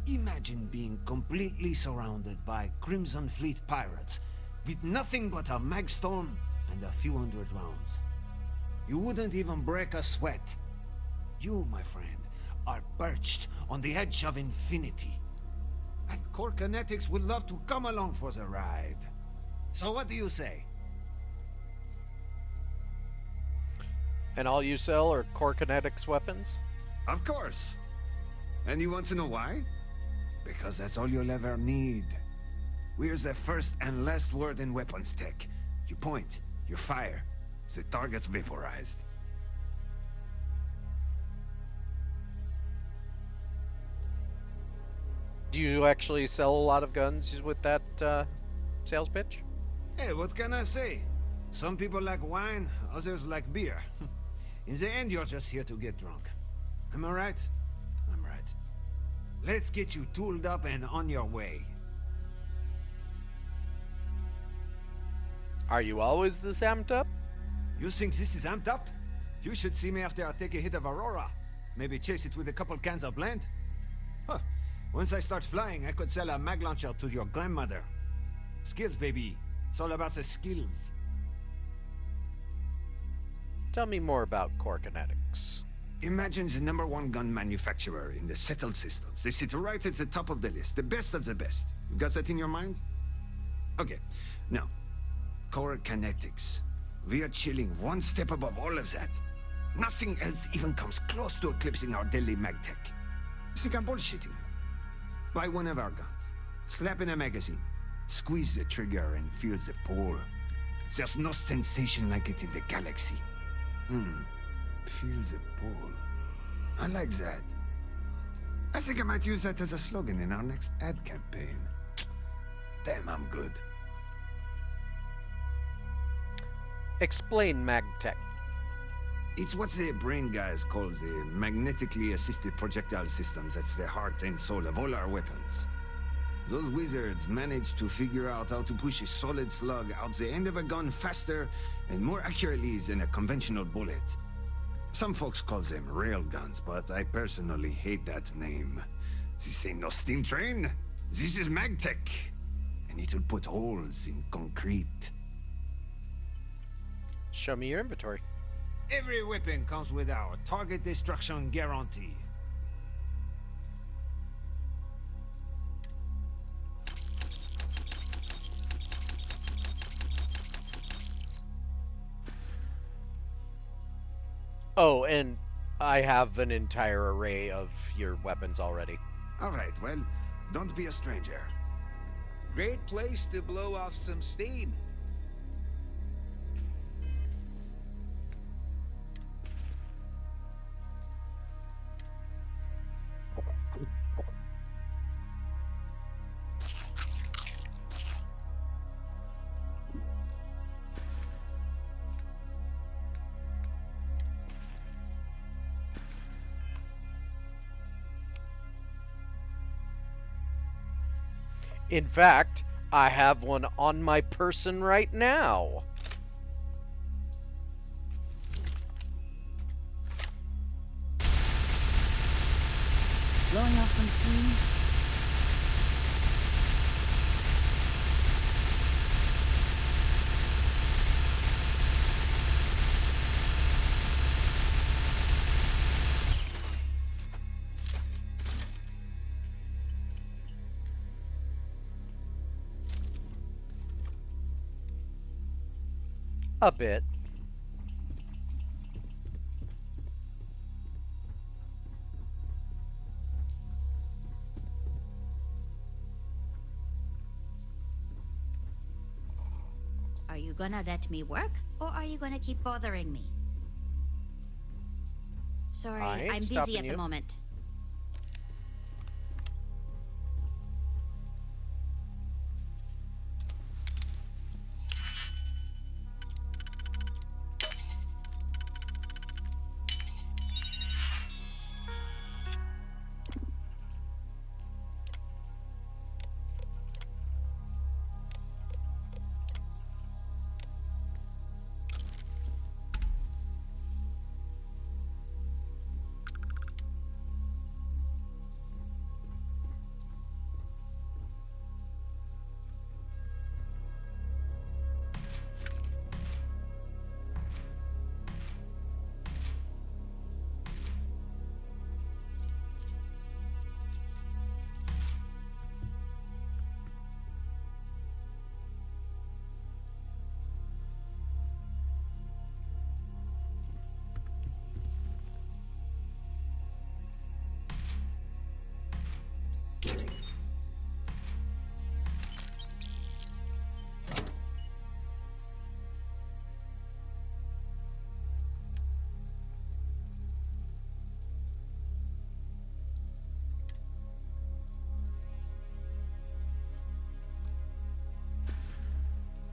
Imagine being completely surrounded by Crimson Fleet pirates with nothing but a mag storm and a few hundred rounds. You wouldn't even break a sweat. You, my friend, are perched on the edge of infinity. And Core Kinetics would love to come along for the ride. So what do you say? And all you sell are core kinetics weapons? Of course. And you want to know why? Because that's all you'll ever need. We're the first and last word in weapons tech. You point, you fire, the target's vaporized. Do you actually sell a lot of guns with that sales pitch? Hey, what can I say? Some people like wine, others like beer. In the end, you're just here to get drunk. Am I right? I'm right. Let's get you tooled up and on your way. Are you always this amped up? You think this is amped up? You should see me after I take a hit of Aurora. Maybe chase it with a couple cans of blend. Huh. Once I start flying, I could sell a mag launcher to your grandmother. Skills, baby. It's all about the skills. Tell me more about core kinetics. Imagine the #1 gun manufacturer in the settled systems. They sit right at the top of the list, the best of the best. You got that in your mind? Okay, now, core kinetics. We are chilling one step above all of that. Nothing else even comes close to eclipsing our deadly mag tech. You think I'm bullshitting you? Buy one of our guns, slap in a magazine, squeeze the trigger and feel the pull. There's no sensation like it in the galaxy. Feel the pull. I like that. I think I might use that as a slogan in our next ad campaign. Damn, I'm good. Explain MagTech. It's what the brain guys call the magnetically assisted projectile systems. That's the heart and soul of all our weapons. Those wizards managed to figure out how to push a solid slug out the end of a gun faster and more accurately than a conventional bullet. Some folks call them railguns, but I personally hate that name. This ain't no steam train. This is MagTech. And it'll put holes in concrete. Show me your inventory. Every weapon comes with our target destruction guarantee. Oh, and I have an entire array of your weapons already. All right, well, don't be a stranger. Great place to blow off some steam. In fact, I have one on my person right now. Blowing off some steam? A bit. Are you gonna let me work, or are you gonna keep bothering me? Sorry, I'm busy at the moment.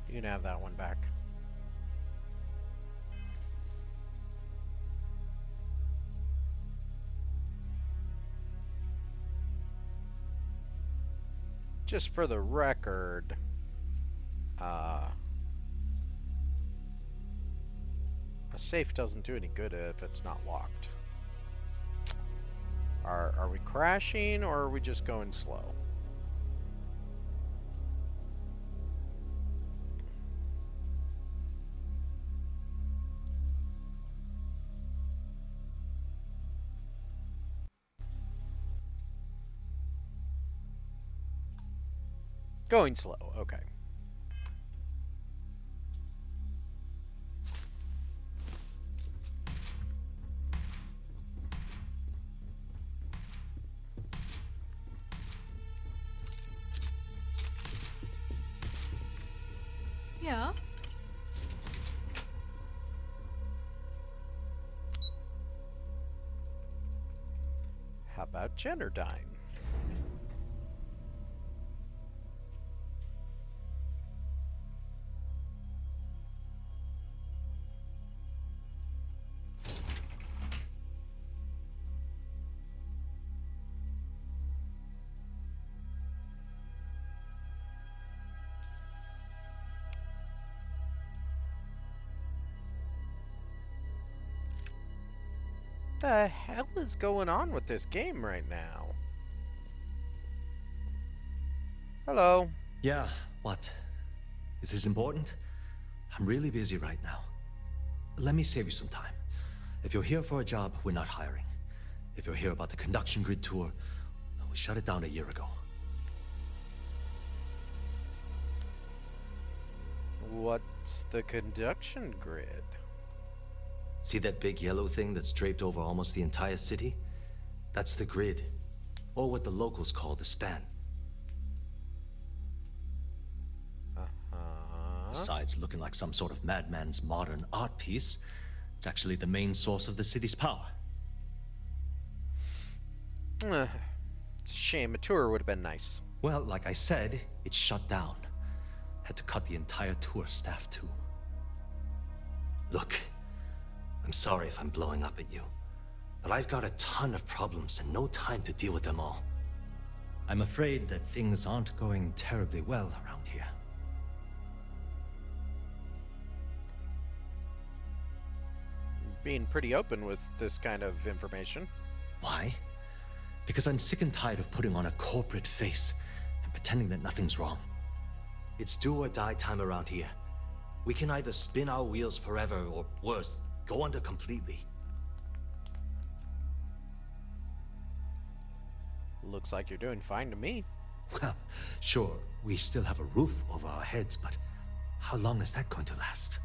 You can have that one back. Just for the record, a safe doesn't do any good if it's not locked. Are we crashing, or are we just going slow? Going slow, okay. Yeah. How about Generdyne? The hell is going on with this game right now? Hello. Yeah, what? Is this important? I'm really busy right now. Let me save you some time. If you're here for a job, we're not hiring. If you're here about the conduction grid tour, we shut it down a year ago. What's the conduction grid? See that big yellow thing that's draped over almost the entire city? That's the grid, or what the locals call the span. Besides looking like some sort of madman's modern art piece, it's actually the main source of the city's power. It's a shame. A tour would have been nice. Well, like I said, it's shut down. Had to cut the entire tour staff too. Look, I'm sorry if I'm blowing up at you, but I've got a ton of problems and no time to deal with them all. I'm afraid that things aren't going terribly well around here. Being pretty open with this kind of information. Why? Because I'm sick and tired of putting on a corporate face and pretending that nothing's wrong. It's do or die time around here. We can either spin our wheels forever or worse, go under completely. Looks like you're doing fine to me. Well, sure, we still have a roof over our heads, but how long is that going to last?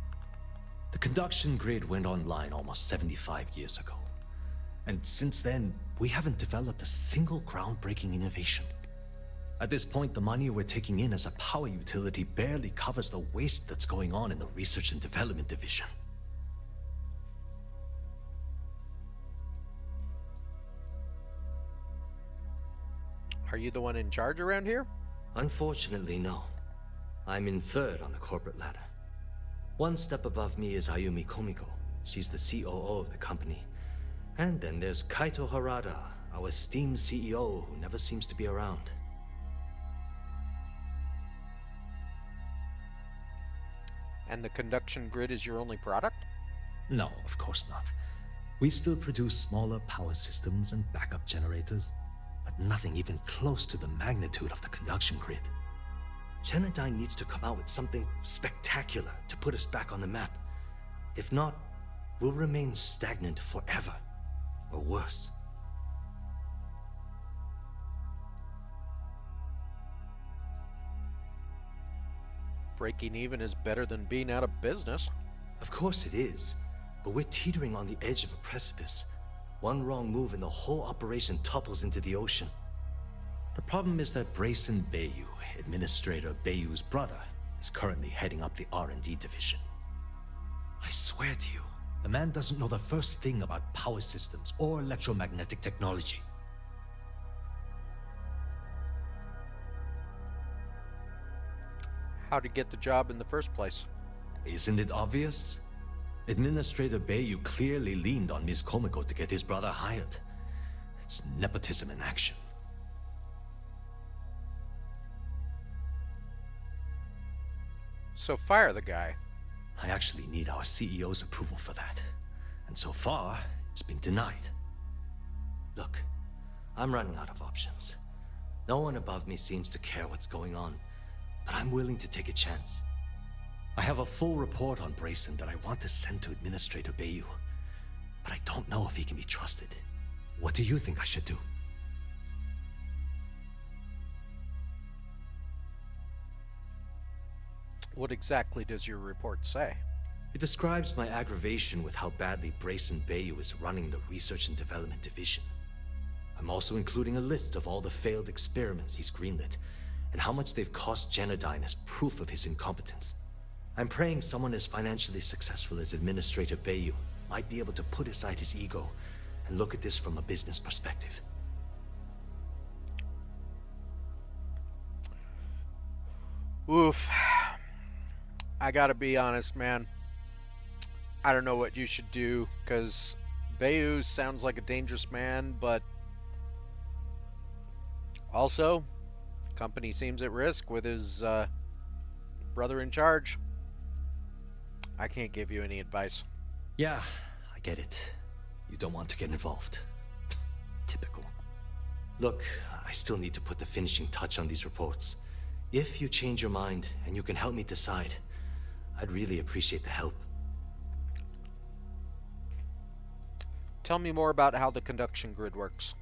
The conduction grid went online almost 75 years ago. And since then, we haven't developed a single groundbreaking innovation. At this point, the money we're taking in as a power utility barely covers the waste that's going on in the research and development division. Are you the one in charge around here? Unfortunately, no. I'm in third on the corporate ladder. One step above me is Ayumi Komiko. She's the COO of the company. And then there's Kaito Harada, our esteemed CEO who never seems to be around. And the conduction grid is your only product? No, of course not. We still produce smaller power systems and backup generators, but nothing even close to the magnitude of the conduction grid. Genodyne needs to come out with something spectacular to put us back on the map. If not, we'll remain stagnant forever, or worse. Breaking even is better than being out of business. Of course it is, but we're teetering on the edge of a precipice. One wrong move and the whole operation topples into the ocean. The problem is that Brayson Bayou, Administrator Bayou's brother, is currently heading up the R&D division. I swear to you, the man doesn't know the first thing about power systems or electromagnetic technology. How to get the job in the first place? Isn't it obvious? Administrator Bayou clearly leaned on Ms. Komiko to get his brother hired. It's nepotism in action. So fire the guy. I actually need our CEO's approval for that. And so far, it's been denied. Look, I'm running out of options. No one above me seems to care what's going on, but I'm willing to take a chance. I have a full report on Brayson that I want to send to Administrator Bayou, but I don't know if he can be trusted. What do you think I should do? What exactly does your report say? It describes my aggravation with how badly Brayson Bayou is running the Research and Development Division. I'm also including a list of all the failed experiments he's greenlit, and how much they've cost Genodyne as proof of his incompetence. I'm praying someone as financially successful as Administrator Bayou might be able to put aside his ego and look at this from a business perspective. Oof. I gotta be honest, man. I don't know what you should do, because Bayou sounds like a dangerous man, but also, company seems at risk with his brother in charge. I can't give you any advice. Yeah, I get it. You don't want to get involved. Typical. Look, I still need to put the finishing touch on these reports. If you change your mind and you can help me decide, I'd really appreciate the help. Tell me more about how the conduction grid works.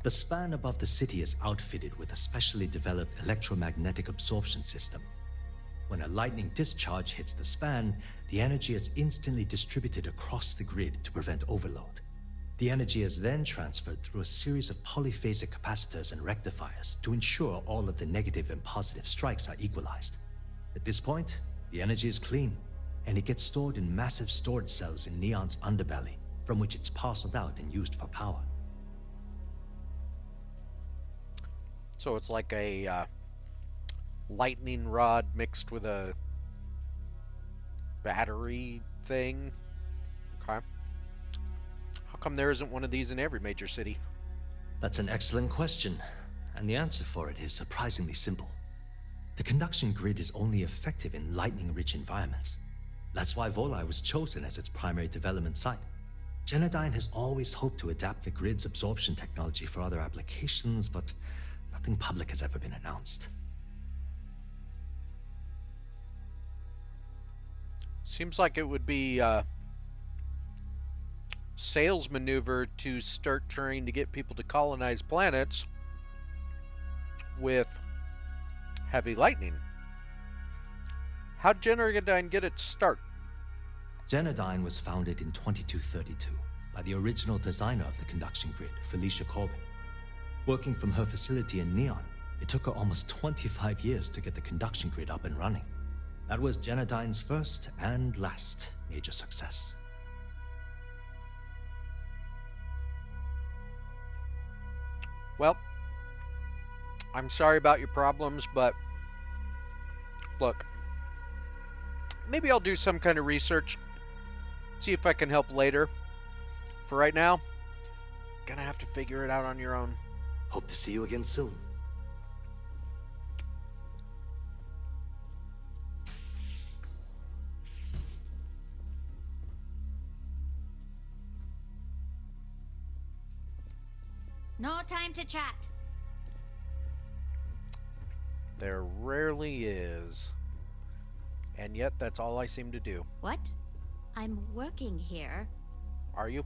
The span above the city is outfitted with a specially developed electromagnetic absorption system. When a lightning discharge hits the span, the energy is instantly distributed across the grid to prevent overload. The energy is then transferred through a series of polyphasic capacitors and rectifiers to ensure all of the negative and positive strikes are equalized. At this point, the energy is clean, and it gets stored in massive storage cells in Neon's underbelly, from which it's parceled out and used for power. So it's like a lightning rod mixed with a battery thing. Okay. How come there isn't one of these in every major city? That's an excellent question, and the answer for it is surprisingly simple. The conduction grid is only effective in lightning-rich environments. That's why Volai was chosen as its primary development site. Genodyne has always hoped to adapt the grid's absorption technology for other applications, but nothing public has ever been announced. Seems like it would be a sales maneuver to start trying to get people to colonize planets with heavy lightning. How'd Genodyne get its start? Genodyne was founded in 2232 by the original designer of the conduction grid, Felicia Corbin. Working from her facility in Neon, it took her almost 25 years to get the conduction grid up and running. That was Genodyne's first and last major success. Well, I'm sorry about your problems, but look, maybe I'll do some kind of research, see if I can help later. For right now, gonna have to figure it out on your own. Hope to see you again soon. No time to chat. There rarely is. And yet, that's all I seem to do. What? I'm working here. Are you?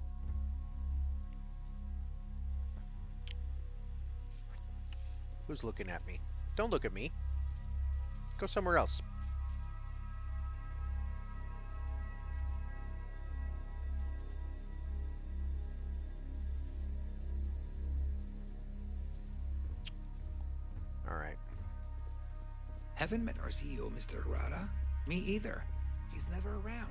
Who's looking at me? Don't look at me. Go somewhere else. All right. Haven't met our CEO, Mr. Harada. Me either. He's never around.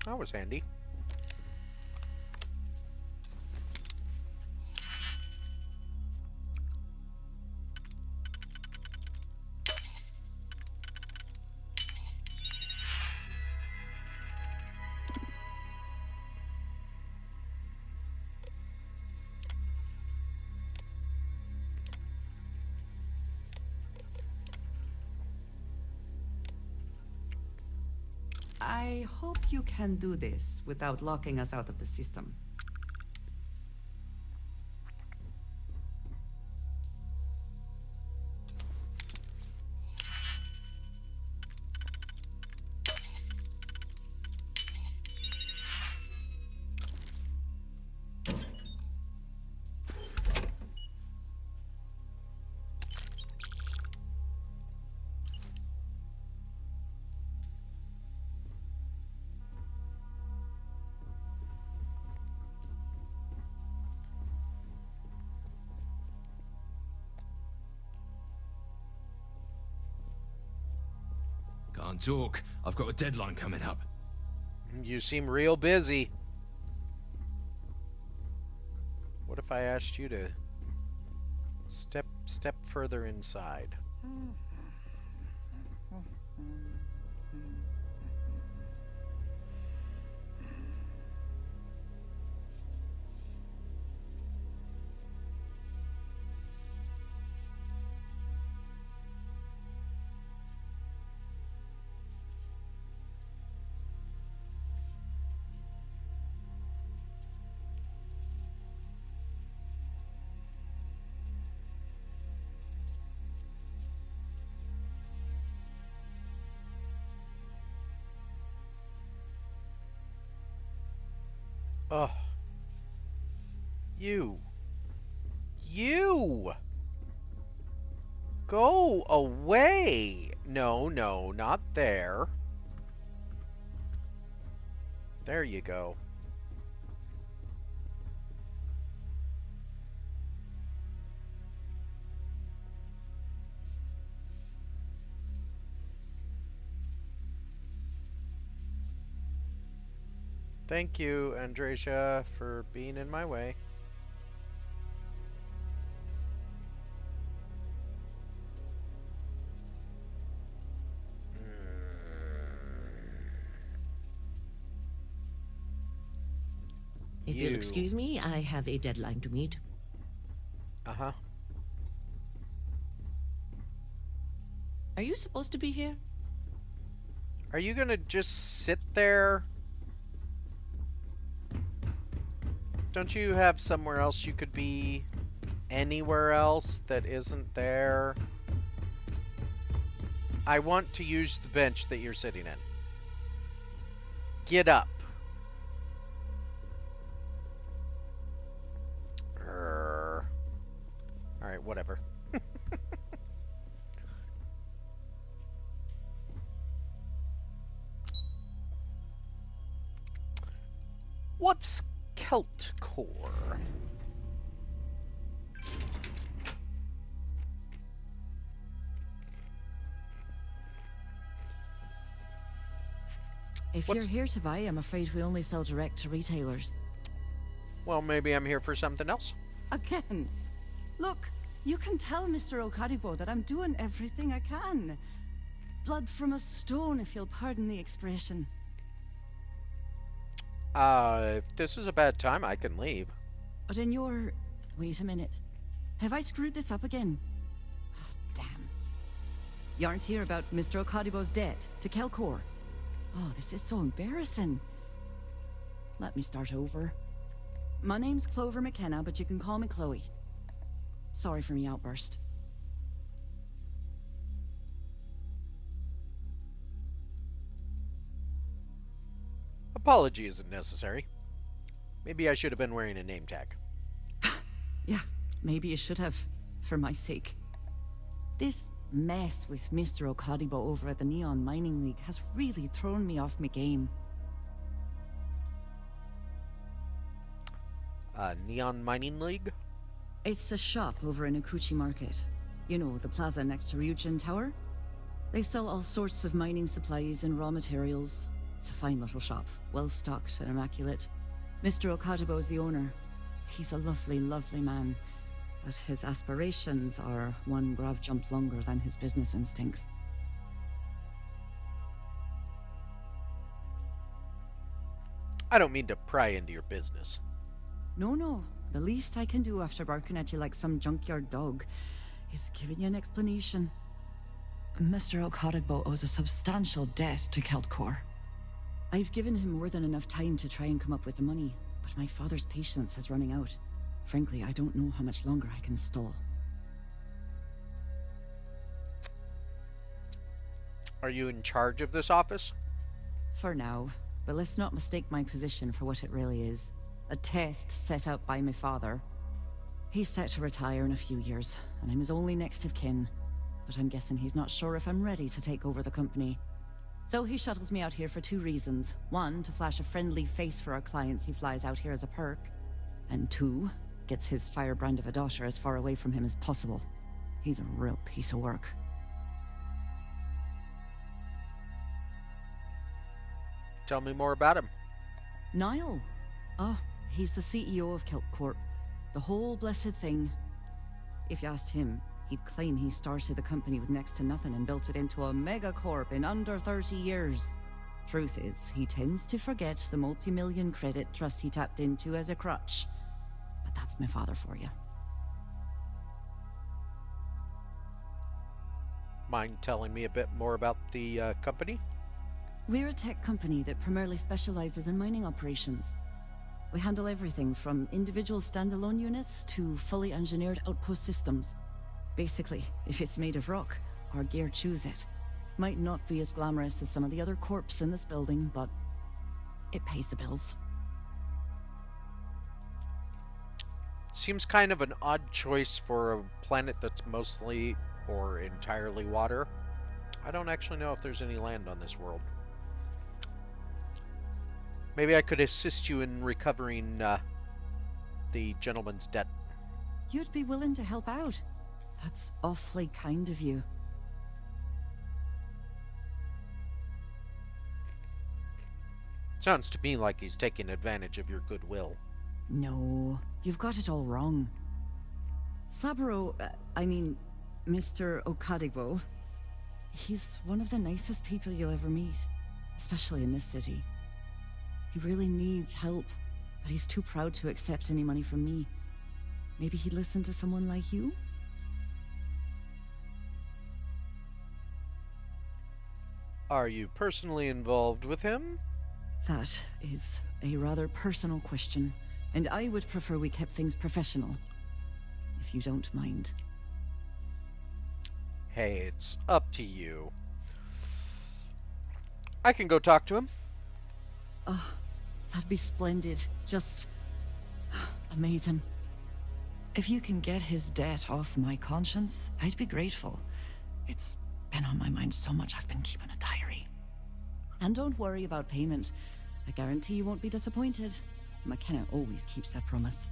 That was handy. I hope you can do this without locking us out of the system. Can't talk. I've got a deadline coming up. You seem real busy. What if I asked you to step further inside? Ugh. You. Go away. No, not there. There you go. Thank you, Andresia, for being in my way. If you'll excuse me, I have a deadline to meet. Uh-huh. Are you supposed to be here? Are you gonna just sit there? Don't you have somewhere else you could be? Anywhere else that isn't there? I want to use the bench that you're sitting in. Get up. Alright, whatever. What's Celt Core? If you're here to buy, I'm afraid we only sell direct to retailers. Well, maybe I'm here for something else. Again. Look, you can tell Mr. Okadibo that I'm doing everything I can. Blood from a stone, if you'll pardon the expression. If this is a bad time, I can leave. But in your... Wait a minute. Have I screwed this up again? Oh, damn. You aren't here about Mr. Okadibo's debt to Kelcor. Oh, this is so embarrassing. Let me start over. My name's Clover McKenna, but you can call me Chloe. Sorry for me outburst. Apology isn't necessary. Maybe I should have been wearing a name tag. Yeah, maybe you should have, for my sake. This mess with Mr. Okadibo over at the Neon Mining League has really thrown me off my game. Neon Mining League? It's a shop over in Akuchi Market. You know, the plaza next to Ryujin Tower? They sell all sorts of mining supplies and raw materials. It's a fine little shop, well stocked and immaculate. Mr. Okadibo is the owner. He's a lovely, lovely man, but his aspirations are one grav jump longer than his business instincts. I don't mean to pry into your business. No. The least I can do after barking at you like some junkyard dog is giving you an explanation. Mr. Okadibo owes a substantial debt to Keltcor. I've given him more than enough time to try and come up with the money, but my father's patience is running out. Frankly, I don't know how much longer I can stall. Are you in charge of this office? For now, but let's not mistake my position for what it really is. A test set out by my father. He's set to retire in a few years, and I'm his only next of kin. But I'm guessing he's not sure if I'm ready to take over the company. So he shuttles me out here for two reasons. One, to flash a friendly face for our clients he flies out here as a perk. And two, gets his firebrand of a daughter as far away from him as possible. He's a real piece of work. Tell me more about him. Niall. Oh, he's the CEO of Kelp Corp. The whole blessed thing. If you asked him, he'd claim he started the company with next to nothing and built it into a megacorp in under 30 years. Truth is, he tends to forget the multi-million credit trust he tapped into as a crutch. But that's my father for you. Mind telling me a bit more about the company? We're a tech company that primarily specializes in mining operations. We handle everything from individual standalone units to fully engineered outpost systems. Basically, if it's made of rock, our gear chews it. Might not be as glamorous as some of the other corps in this building, but it pays the bills. Seems kind of an odd choice for a planet that's mostly or entirely water. I don't actually know if there's any land on this world. Maybe I could assist you in recovering the gentleman's debt. You'd be willing to help out. That's awfully kind of you. Sounds to me like he's taking advantage of your goodwill. No, you've got it all wrong. Saburo, Mr. Okadigbo, he's one of the nicest people you'll ever meet, especially in this city. He really needs help, but he's too proud to accept any money from me. Maybe he'd listen to someone like you? Are you personally involved with him? That is a rather personal question, and I would prefer we kept things professional, if you don't mind. Hey, it's up to you. I can go talk to him. Oh, that'd be splendid. Just amazing. If you can get his debt off my conscience, I'd be grateful. It's been on my mind so much I've been keeping a diary. And don't worry about payment. I guarantee you won't be disappointed. McKenna always keeps that promise.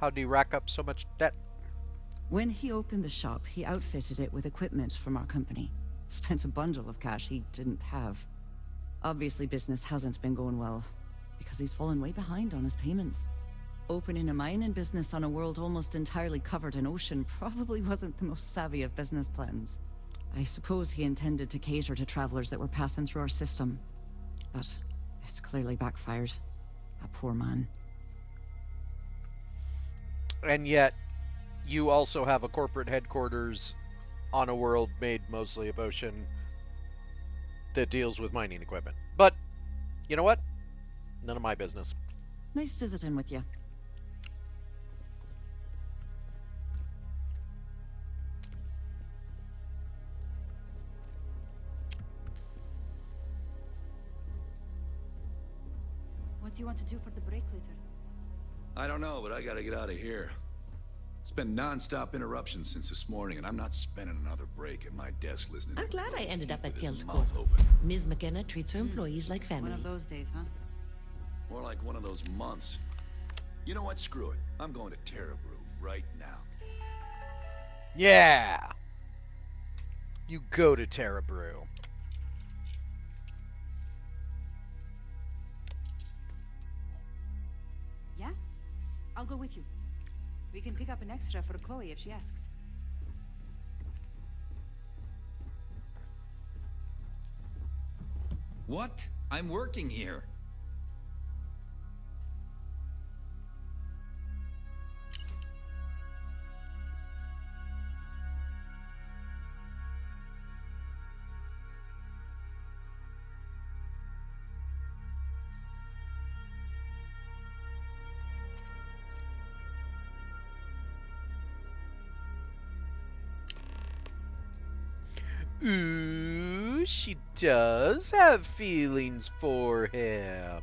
How'd he rack up so much debt? When he opened the shop, he outfitted it with equipment from our company. Spent a bundle of cash he didn't have. Obviously, business hasn't been going well, because he's fallen way behind on his payments. Opening a mining business on a world almost entirely covered in ocean probably wasn't the most savvy of business plans. I suppose he intended to cater to travelers that were passing through our system. But it's clearly backfired. A poor man. And yet, you also have a corporate headquarters on a world made mostly of ocean that deals with mining equipment. But, you know what? None of my business. Nice visiting with you. What do you want to do for the break later? I don't know, but I gotta get out of here. It's been non-stop interruptions since this morning, and I'm not spending another break at my desk listening to I'm glad I ended up at with his Guild mouth Court. open. Ms. McKenna treats her employees like family. One of those days, huh? More like one of those months. You know what? Screw it. I'm going to Terrabrew right now. Yeah! You go to Terrabrew. Yeah? I'll go with you. We can pick up an extra for Chloe if she asks. What? I'm working here. Ooh, she does have feelings for him.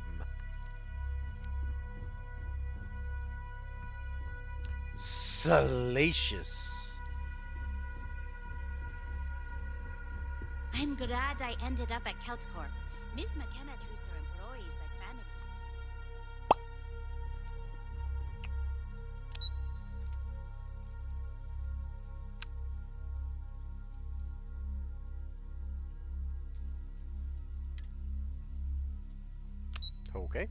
Salacious. I'm glad I ended up at Keltcorp. Miss McKenna treats her employees like family. Okay.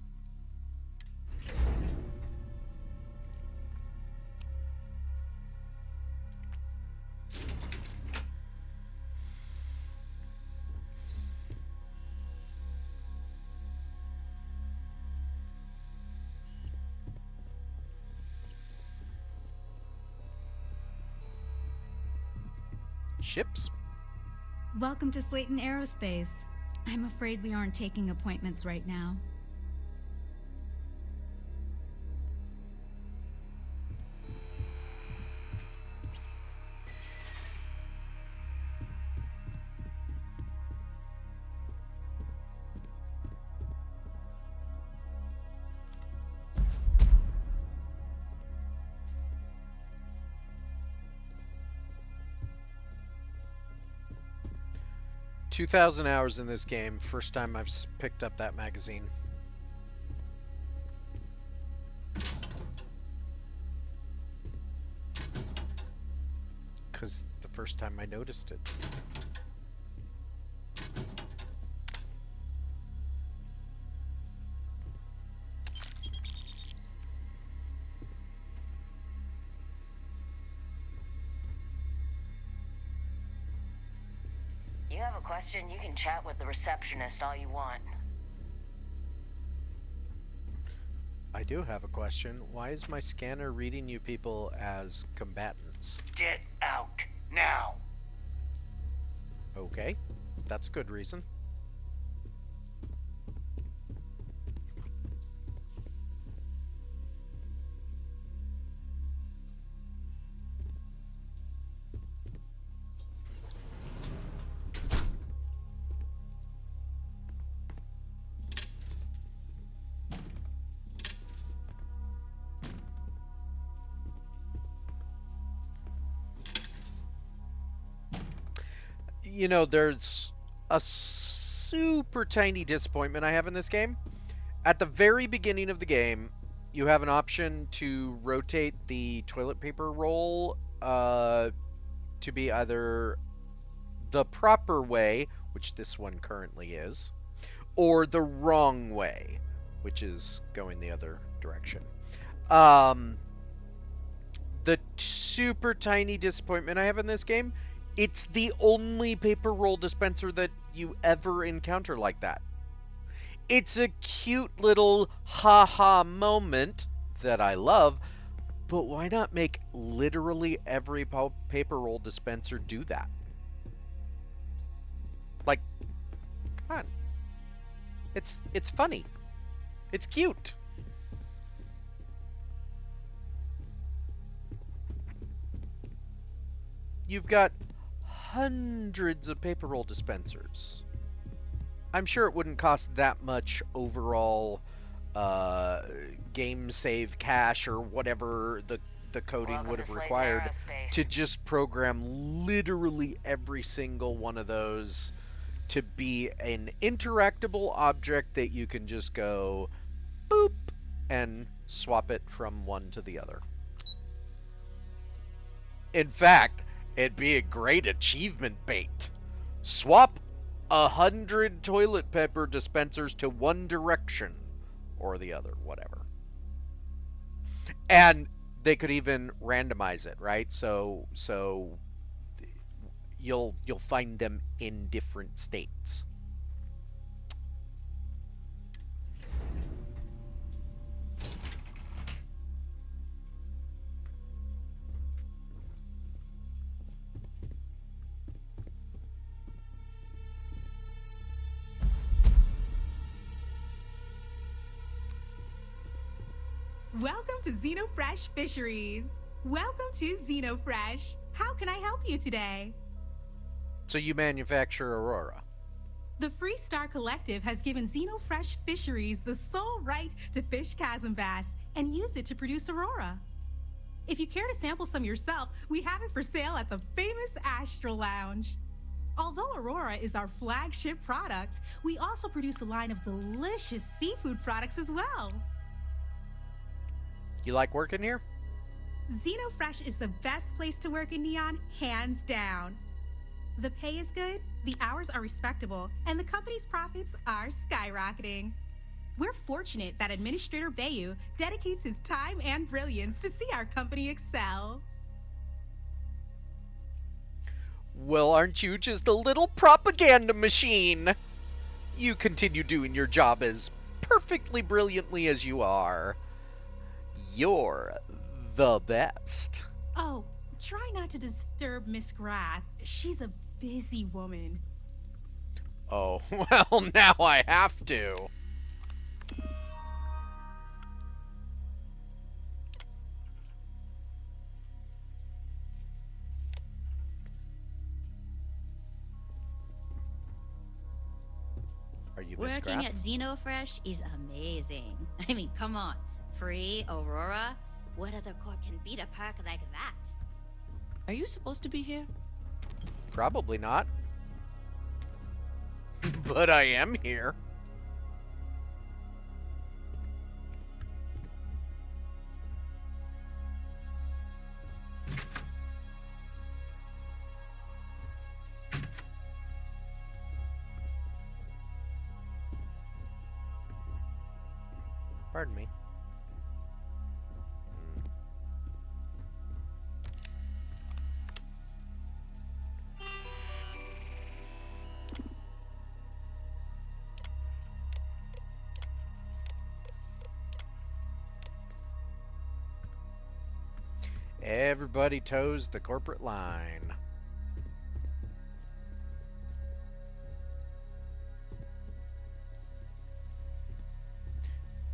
Ships? Welcome to Slayton Aerospace. I'm afraid we aren't taking appointments right now. 2,000 hours in this game. First time I've picked up that magazine. Because the first time I noticed it. You have a question, you can chat with the receptionist all you want. I do have a question. Why is my scanner reading you people as combatants? Get out, now! Okay, that's a good reason. You know, there's a super tiny disappointment I have in this game. At the very beginning of the game, you have an option to rotate the toilet paper roll to be either the proper way, which this one currently is, or the wrong way, which is going the other direction. The super tiny disappointment I have in this game, it's the only paper roll dispenser that you ever encounter like that. It's a cute little ha-ha moment that I love, but why not make literally every paper roll dispenser do that? Like, come on. It's funny. It's cute. You've got hundreds of paper roll dispensers. I'm sure it wouldn't cost that much overall game save cache or whatever the coding would have required to just program literally every single one of those to be an interactable object that you can just go boop and swap it from one to the other. In fact, it'd be a great achievement bait. Swap 100 toilet paper dispensers to one direction or the other, whatever. And they could even randomize it, right? So you'll find them in different states. Welcome to Xenofresh Fisheries. Welcome to Xenofresh. How can I help you today? So you manufacture Aurora. The Freestar Collective has given Xenofresh Fisheries the sole right to fish chasm bass and use it to produce Aurora. If you care to sample some yourself, we have it for sale at the famous Astral Lounge. Although Aurora is our flagship product, we also produce a line of delicious seafood products as well. You like working here? Xenofresh is the best place to work in Neon, hands down. The pay is good, the hours are respectable, and the company's profits are skyrocketing. We're fortunate that Administrator Bayu dedicates his time and brilliance to see our company excel. Well, aren't you just a little propaganda machine? You continue doing your job as perfectly brilliantly as you are. You're the best. Oh, try not to disturb Miss Grath. She's a busy woman. Oh, well, now I have to. Are you Miss Working Grath? at Xenofresh is amazing. I mean, come on. Free Aurora? What other corp can beat a perk like that? Are you supposed to be here? Probably not. but I am here. Pardon me. Everybody toes the corporate line.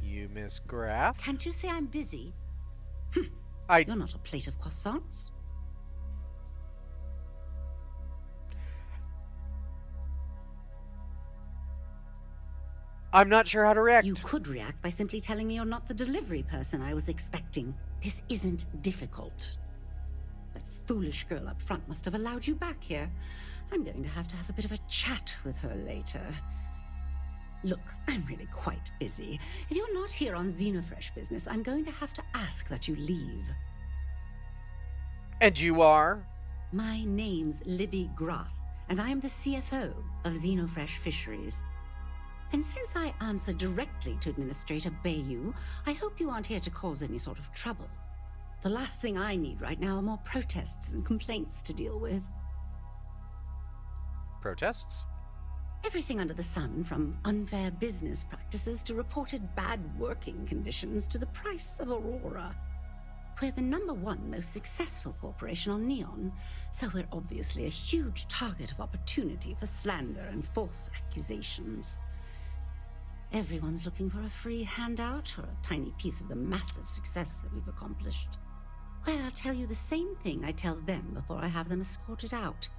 You Miss Graff? Can't you say I'm busy? You're not a plate of croissants. I'm not sure how to react. You could react by simply telling me you're not the delivery person I was expecting. This isn't difficult. That foolish girl up front must have allowed you back here. I'm going to have a bit of a chat with her later. Look, I'm really quite busy. If you're not here on Xenofresh business, I'm going to have to ask that you leave. And you are? My name's Libby Groth, and I am the CFO of Xenofresh Fisheries. And since I answer directly to Administrator Bayou, I hope you aren't here to cause any sort of trouble. The last thing I need right now are more protests and complaints to deal with. Protests? Everything under the sun, from unfair business practices to reported bad working conditions to the price of Aurora. We're the #1 most successful corporation on Neon, so we're obviously a huge target of opportunity for slander and false accusations. Everyone's looking for a free handout or a tiny piece of the massive success that we've accomplished. Well, I'll tell you the same thing I tell them before I have them escorted out.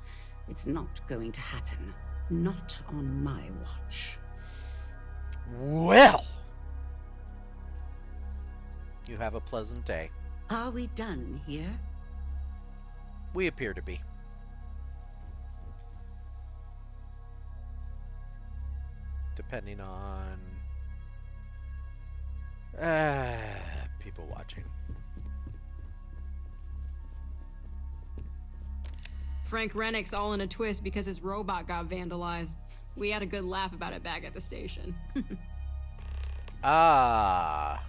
It's not going to happen. Not on my watch. Well, you have a pleasant day. Are we done here? We appear to be. Depending on people watching. Frank Rennick's all in a twist because his robot got vandalized. We had a good laugh about it back at the station. Ah.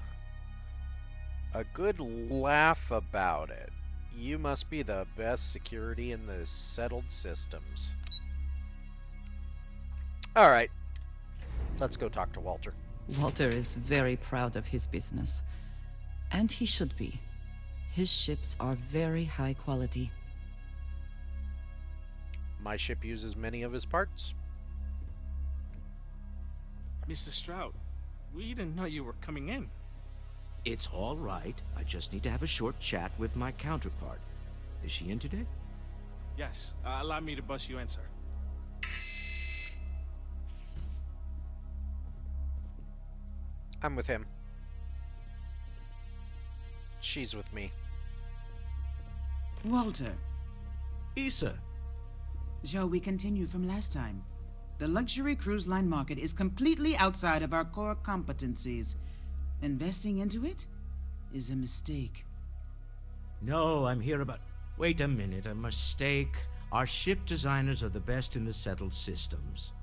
A good laugh about it. You must be the best security in the settled systems. Alright. Let's go talk to Walter. Walter is very proud of his business. And he should be. His ships are very high quality. My ship uses many of his parts. Mr. Stroud, we didn't know you were coming in. It's all right. I just need to have a short chat with my counterpart. Is she in today? Yes, allow me to bust you in, sir. I'm with him. She's with me. Walter. Issa. Shall we continue from last time? The luxury cruise line market is completely outside of our core competencies. Investing into it is a mistake. No, I'm here about... Wait a minute, a mistake. Our ship designers are the best in the settled systems.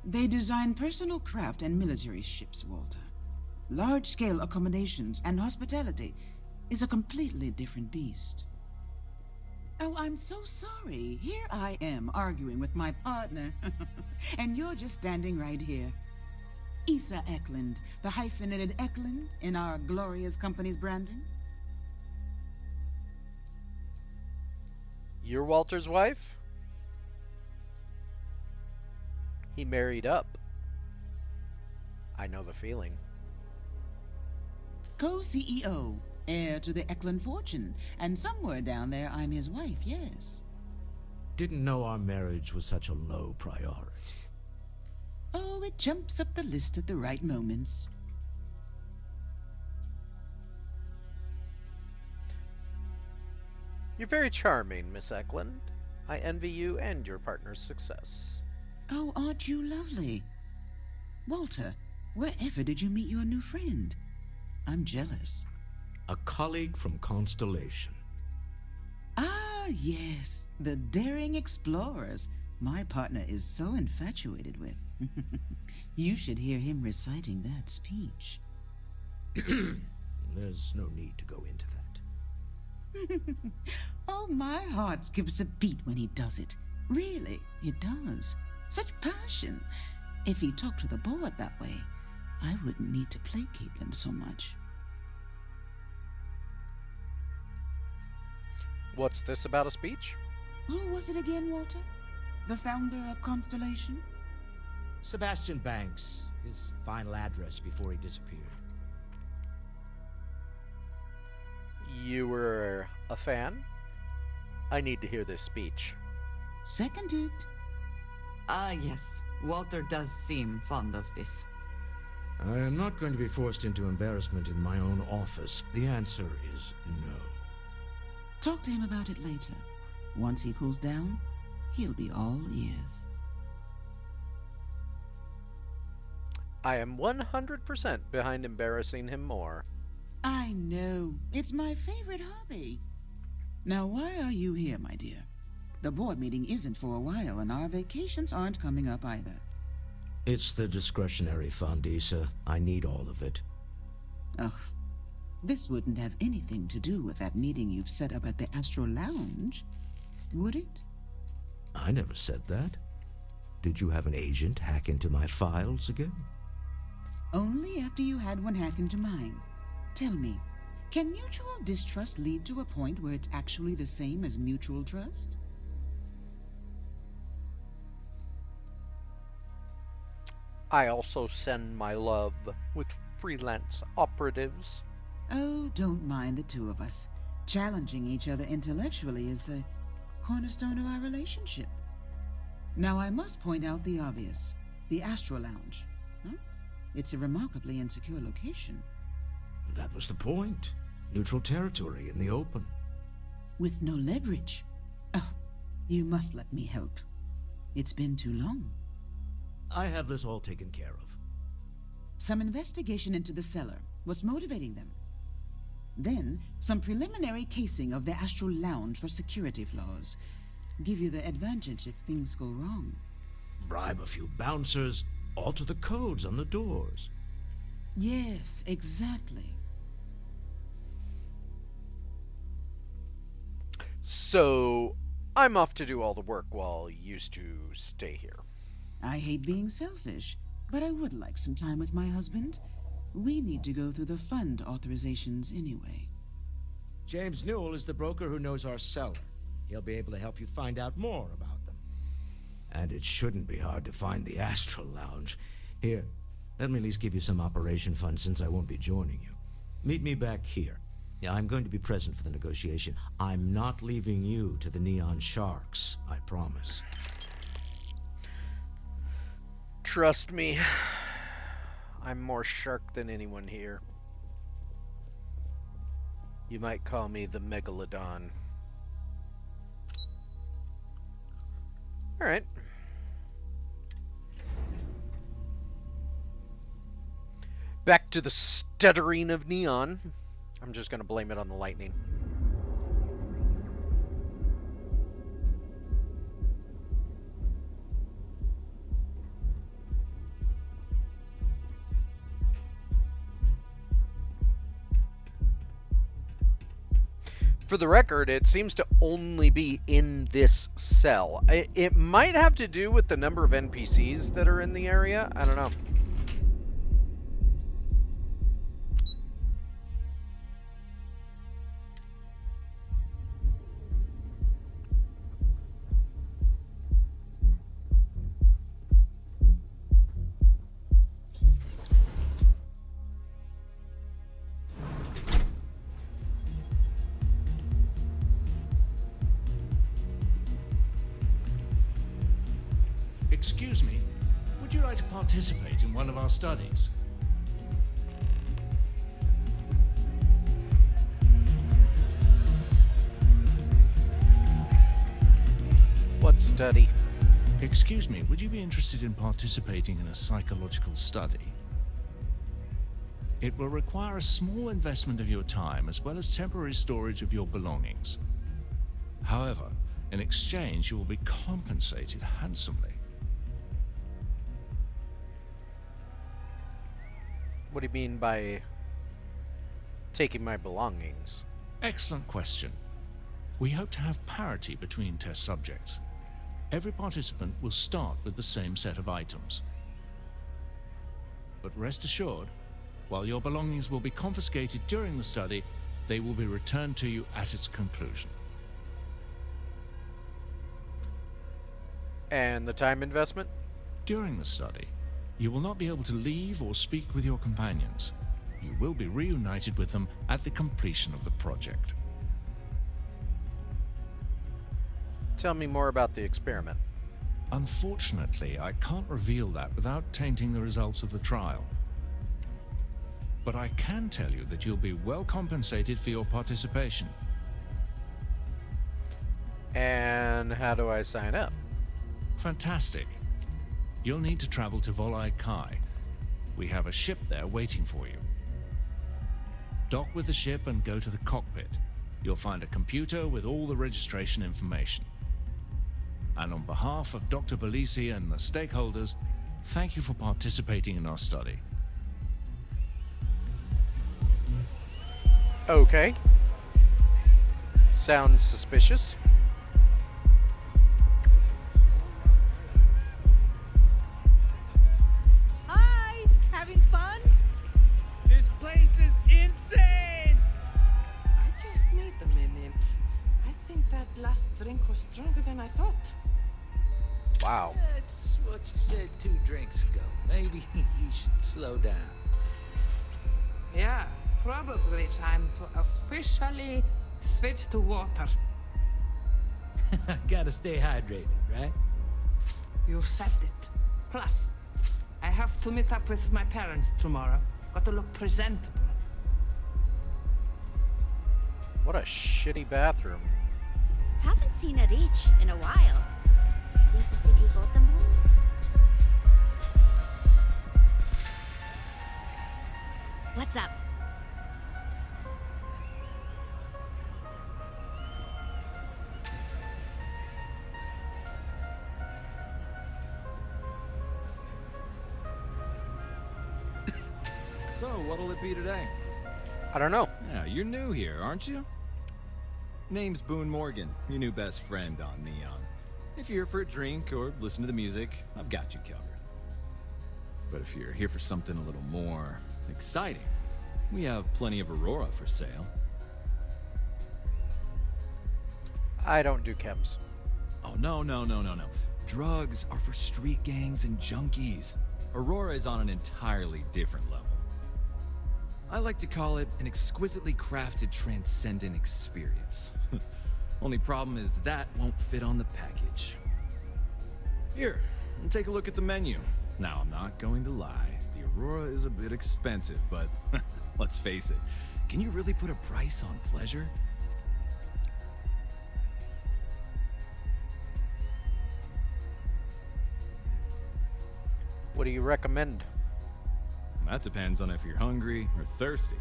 They design personal craft and military ships, Walter. Large-scale accommodations and hospitality is a completely different beast. Oh, I'm so sorry. Here I am arguing with my partner. And you're just standing right here. Issa Eklund, the hyphenated Eklund in our glorious company's branding. You're Walter's wife? He married up. I know the feeling. Co-CEO, heir to the Eklund fortune, and somewhere down there I'm his wife, yes. Didn't know our marriage was such a low priority. Oh, it jumps up the list at the right moments. You're very charming, Miss Eklund. I envy you and your partner's success. Oh, aren't you lovely? Walter, wherever did you meet your new friend? I'm jealous. A colleague from Constellation. Ah, yes, the daring explorers my partner is so infatuated with. You should hear him reciting that speech. There's no need to go into that. Oh, my heart skips a beat when he does it. Really, it does. Such passion. If he talked to the board that way, I wouldn't need to placate them so much. What's this about a speech? Who was it again, Walter? The founder of Constellation? Sebastian Banks, his final address before he disappeared. You were a fan? I need to hear this speech. Seconded. Ah, yes. Walter does seem fond of this. I am not going to be forced into embarrassment in my own office. The answer is no. Talk to him about it later. Once he cools down, he'll be all ears. I am 100% behind embarrassing him more. I know. It's my favorite hobby. Now, why are you here, my dear? The board meeting isn't for a while, and our vacations aren't coming up either. It's the discretionary fund, Issa. I need all of it. Ugh. This wouldn't have anything to do with that meeting you've set up at the Astro Lounge, would it? I never said that. Did you have an agent hack into my files again? Only after you had one hack into mine. Tell me, can mutual distrust lead to a point where it's actually the same as mutual trust? I also send my love with freelance operatives. Oh, don't mind the two of us. Challenging each other intellectually is a cornerstone of our relationship. Now, I must point out the obvious. The Astro Lounge. Huh? It's a remarkably insecure location. That was the point. Neutral territory in the open. With no leverage. Oh, you must let me help. It's been too long. I have this all taken care of. Some investigation into the cellar. What's motivating them? Then, some preliminary casing of the Astral Lounge for security flaws. Give you the advantage if things go wrong. Bribe a few bouncers, alter the codes on the doors. Yes, exactly. So, I'm off to do all the work while you used to stay here. I hate being selfish, but I would like some time with my husband. We need to go through the fund authorizations anyway. James Newell is the broker who knows our cellar. He'll be able to help you find out more about them. And it shouldn't be hard to find the Astral Lounge. Here, let me at least give you some operation funds since I won't be joining you. Meet me back here. Yeah, I'm going to be present for the negotiation. I'm not leaving you to the Neon Sharks, I promise. Trust me, I'm more shark than anyone here. You might call me the Megalodon. Alright. Back to the stuttering of neon. I'm just gonna blame it on the lightning. For the record, it seems to only be in this cell. It might have to do with the number of NPCs that are in the area. I don't know. Excuse me, would you like to participate in one of our studies? What study? Excuse me, would you be interested in participating in a psychological study? It will require a small investment of your time as well as temporary storage of your belongings. However, in exchange, you will be compensated handsomely. What do you mean by taking my belongings? Excellent question. We hope to have parity between test subjects. Every participant will start with the same set of items. But rest assured, while your belongings will be confiscated during the study, they will be returned to you at its conclusion. And the time investment? During the study, you will not be able to leave or speak with your companions. You will be reunited with them at the completion of the project. Tell me more about the experiment. Unfortunately, I can't reveal that without tainting the results of the trial. But I can tell you that you'll be well compensated for your participation. And how do I sign up? Fantastic. You'll need to travel to Volai Kai. We have a ship there waiting for you. Dock with the ship and go to the cockpit. You'll find a computer with all the registration information. And on behalf of Dr. Belisi and the stakeholders, thank you for participating in our study. Okay. Sounds suspicious. Hi! Having fun? This place is insane! I just need a minute. I think that last drink was stronger than I thought. Wow. That's what you said 2 drinks ago. Maybe you should slow down. Yeah, probably time to officially switch to water. Gotta stay hydrated, right? You said it. Plus, I have to meet up with my parents tomorrow. Got to look presentable. What a shitty bathroom. Haven't seen a Reach in a while. You think the city got them all? What's up? So, what'll it be today? I don't know. Yeah, you're new here, aren't you? Name's Boone Morgan, your new best friend on Neon. If you're here for a drink or listen to the music, I've got you covered. But if you're here for something a little more exciting, we have plenty of Aurora for sale. I don't do chems. Oh, no. Drugs are for street gangs and junkies. Aurora is on an entirely different level. I like to call it an exquisitely crafted transcendent experience. Only problem is that won't fit on the package. Here, take a look at the menu. Now, I'm not going to lie, the Aurora is a bit expensive, but let's face it, can you really put a price on pleasure? What do you recommend? That depends on if you're hungry or thirsty.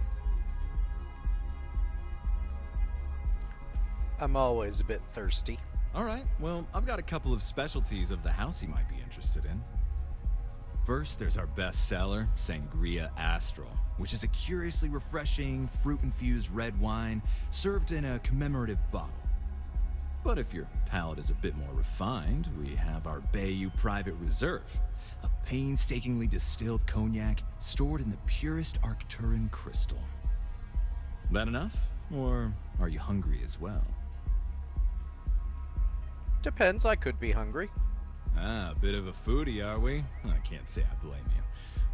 I'm always a bit thirsty. All right, well, I've got a couple of specialties of the house you might be interested in. First, there's our best seller, Sangria Astral, which is a curiously refreshing, fruit-infused red wine served in a commemorative bottle. But if your palate is a bit more refined, we have our Bayou Private Reserve, a painstakingly distilled cognac stored in the purest Arcturan crystal. That enough? Or are you hungry as well? Depends, I could be hungry. Ah, a bit of a foodie, are we? I can't say I blame you.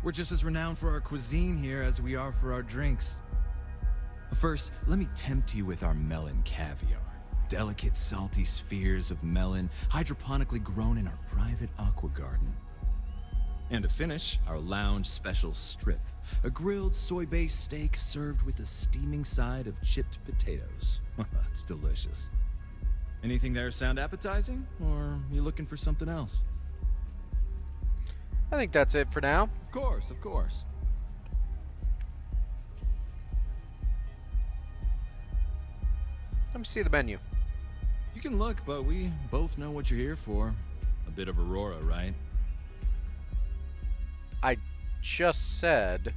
We're just as renowned for our cuisine here as we are for our drinks. First, let me tempt you with our melon caviar. Delicate, salty spheres of melon, hydroponically grown in our private aqua garden. And to finish, our lounge special strip, a grilled soy-based steak served with a steaming side of chipped potatoes. That's delicious. Anything there sound appetizing, or you looking for something else? I think that's it for now. Of course, of course. Let me see the menu. You can look, but we both know what you're here for. A bit of Aurora, right? I just said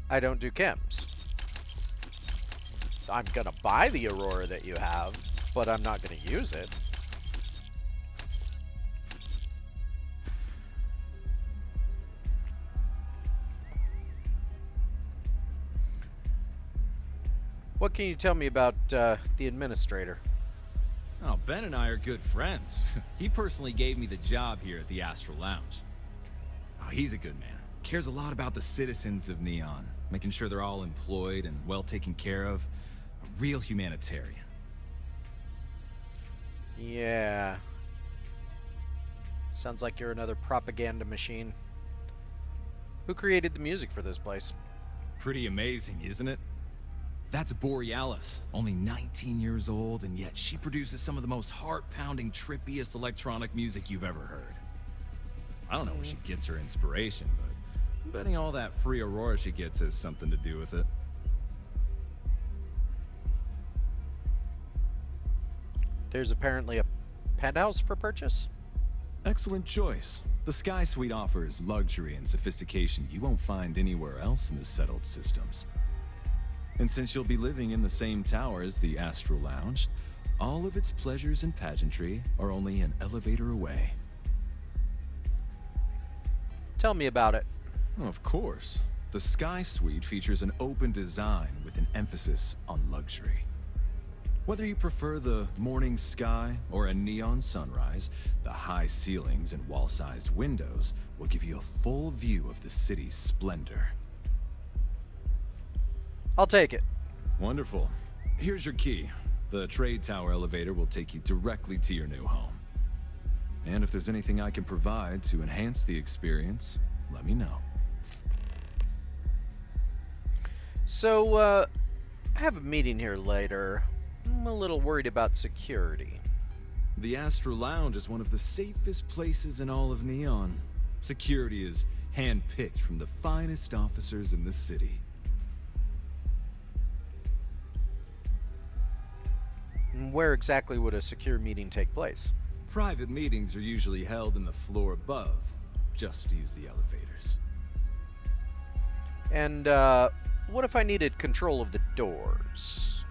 I don't do chems. I'm gonna buy the Aurora that you have, but I'm not gonna use it. What can you tell me about the administrator? Oh, Ben and I are good friends. He personally gave me the job here at the Astral Lounge. Oh, he's a good man. Cares a lot about the citizens of Neon, making sure they're all employed and well taken care of. A real humanitarian. Yeah. Sounds like you're another propaganda machine. Who created the music for this place? Pretty amazing, isn't it? That's Borealis, only 19 years old, and yet she produces some of the most heart-pounding, trippiest electronic music you've ever heard. I don't know where she gets her inspiration, but I'm betting all that free Aurora she gets has something to do with it. There's apparently a penthouse for purchase? Excellent choice. The Sky Suite offers luxury and sophistication you won't find anywhere else in the settled systems. And since you'll be living in the same tower as the Astral Lounge, all of its pleasures and pageantry are only an elevator away. Tell me about it. Of course. The Sky Suite features an open design with an emphasis on luxury. Whether you prefer the morning sky or a neon sunrise, the high ceilings and wall-sized windows will give you a full view of the city's splendor. I'll take it. Wonderful. Here's your key. The trade tower elevator will take you directly to your new home. And if there's anything I can provide to enhance the experience, let me know. So, I have a meeting here later. I'm a little worried about security. The Astral Lounge is one of the safest places in all of Neon. Security is hand-picked from the finest officers in the city. Where exactly would a secure meeting take place? Private meetings are usually held in the floor above. Just use the elevators. And, what if I needed control of the doors?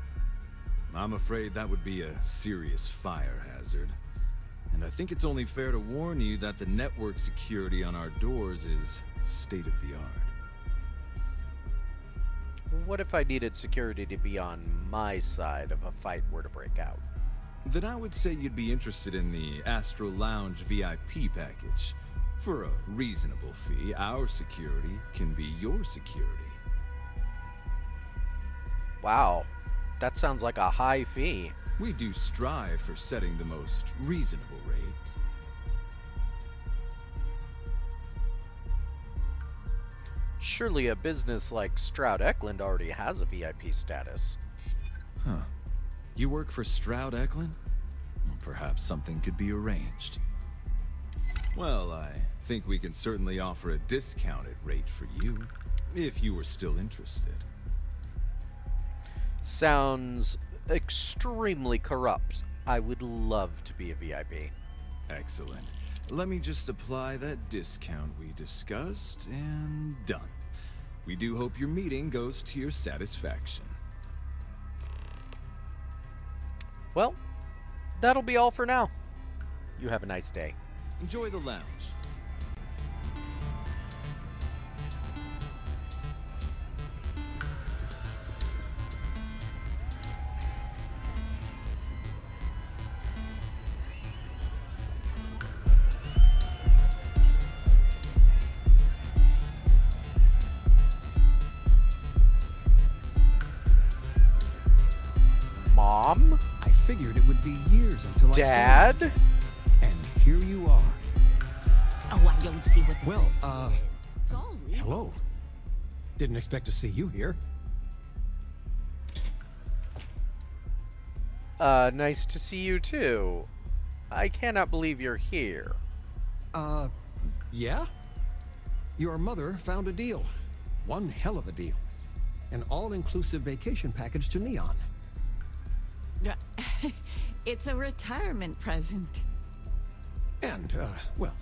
I'm afraid that would be a serious fire hazard. And I think it's only fair to warn you that the network security on our doors is state-of-the-art. What if I needed security to be on my side if a fight were to break out? Then I would say you'd be interested in the Astral Lounge VIP package. For a reasonable fee, our security can be your security. Wow, that sounds like a high fee. We do strive for setting the most reasonable rate. Surely a business like Stroud Eklund already has a VIP status. Huh. You work for Stroud Eklund? Well, perhaps something could be arranged. Well, I think we can certainly offer a discounted rate for you, if you were still interested. Sounds extremely corrupt. I would love to be a VIP. Excellent. Let me just apply that discount we discussed, and done. We do hope your meeting goes to your satisfaction. Well, that'll be all for now. You have a nice day. Enjoy the lounge. Mom? I figured it would be years until Dad? I saw you. And here you are. Oh, I don't see what Well, It's all legal. hello. Didn't expect to see you here. Nice to see you too. I cannot believe you're here. Yeah? Your mother found a deal. One hell of a deal. An all-inclusive vacation package to Neon. It's a retirement present. And, well,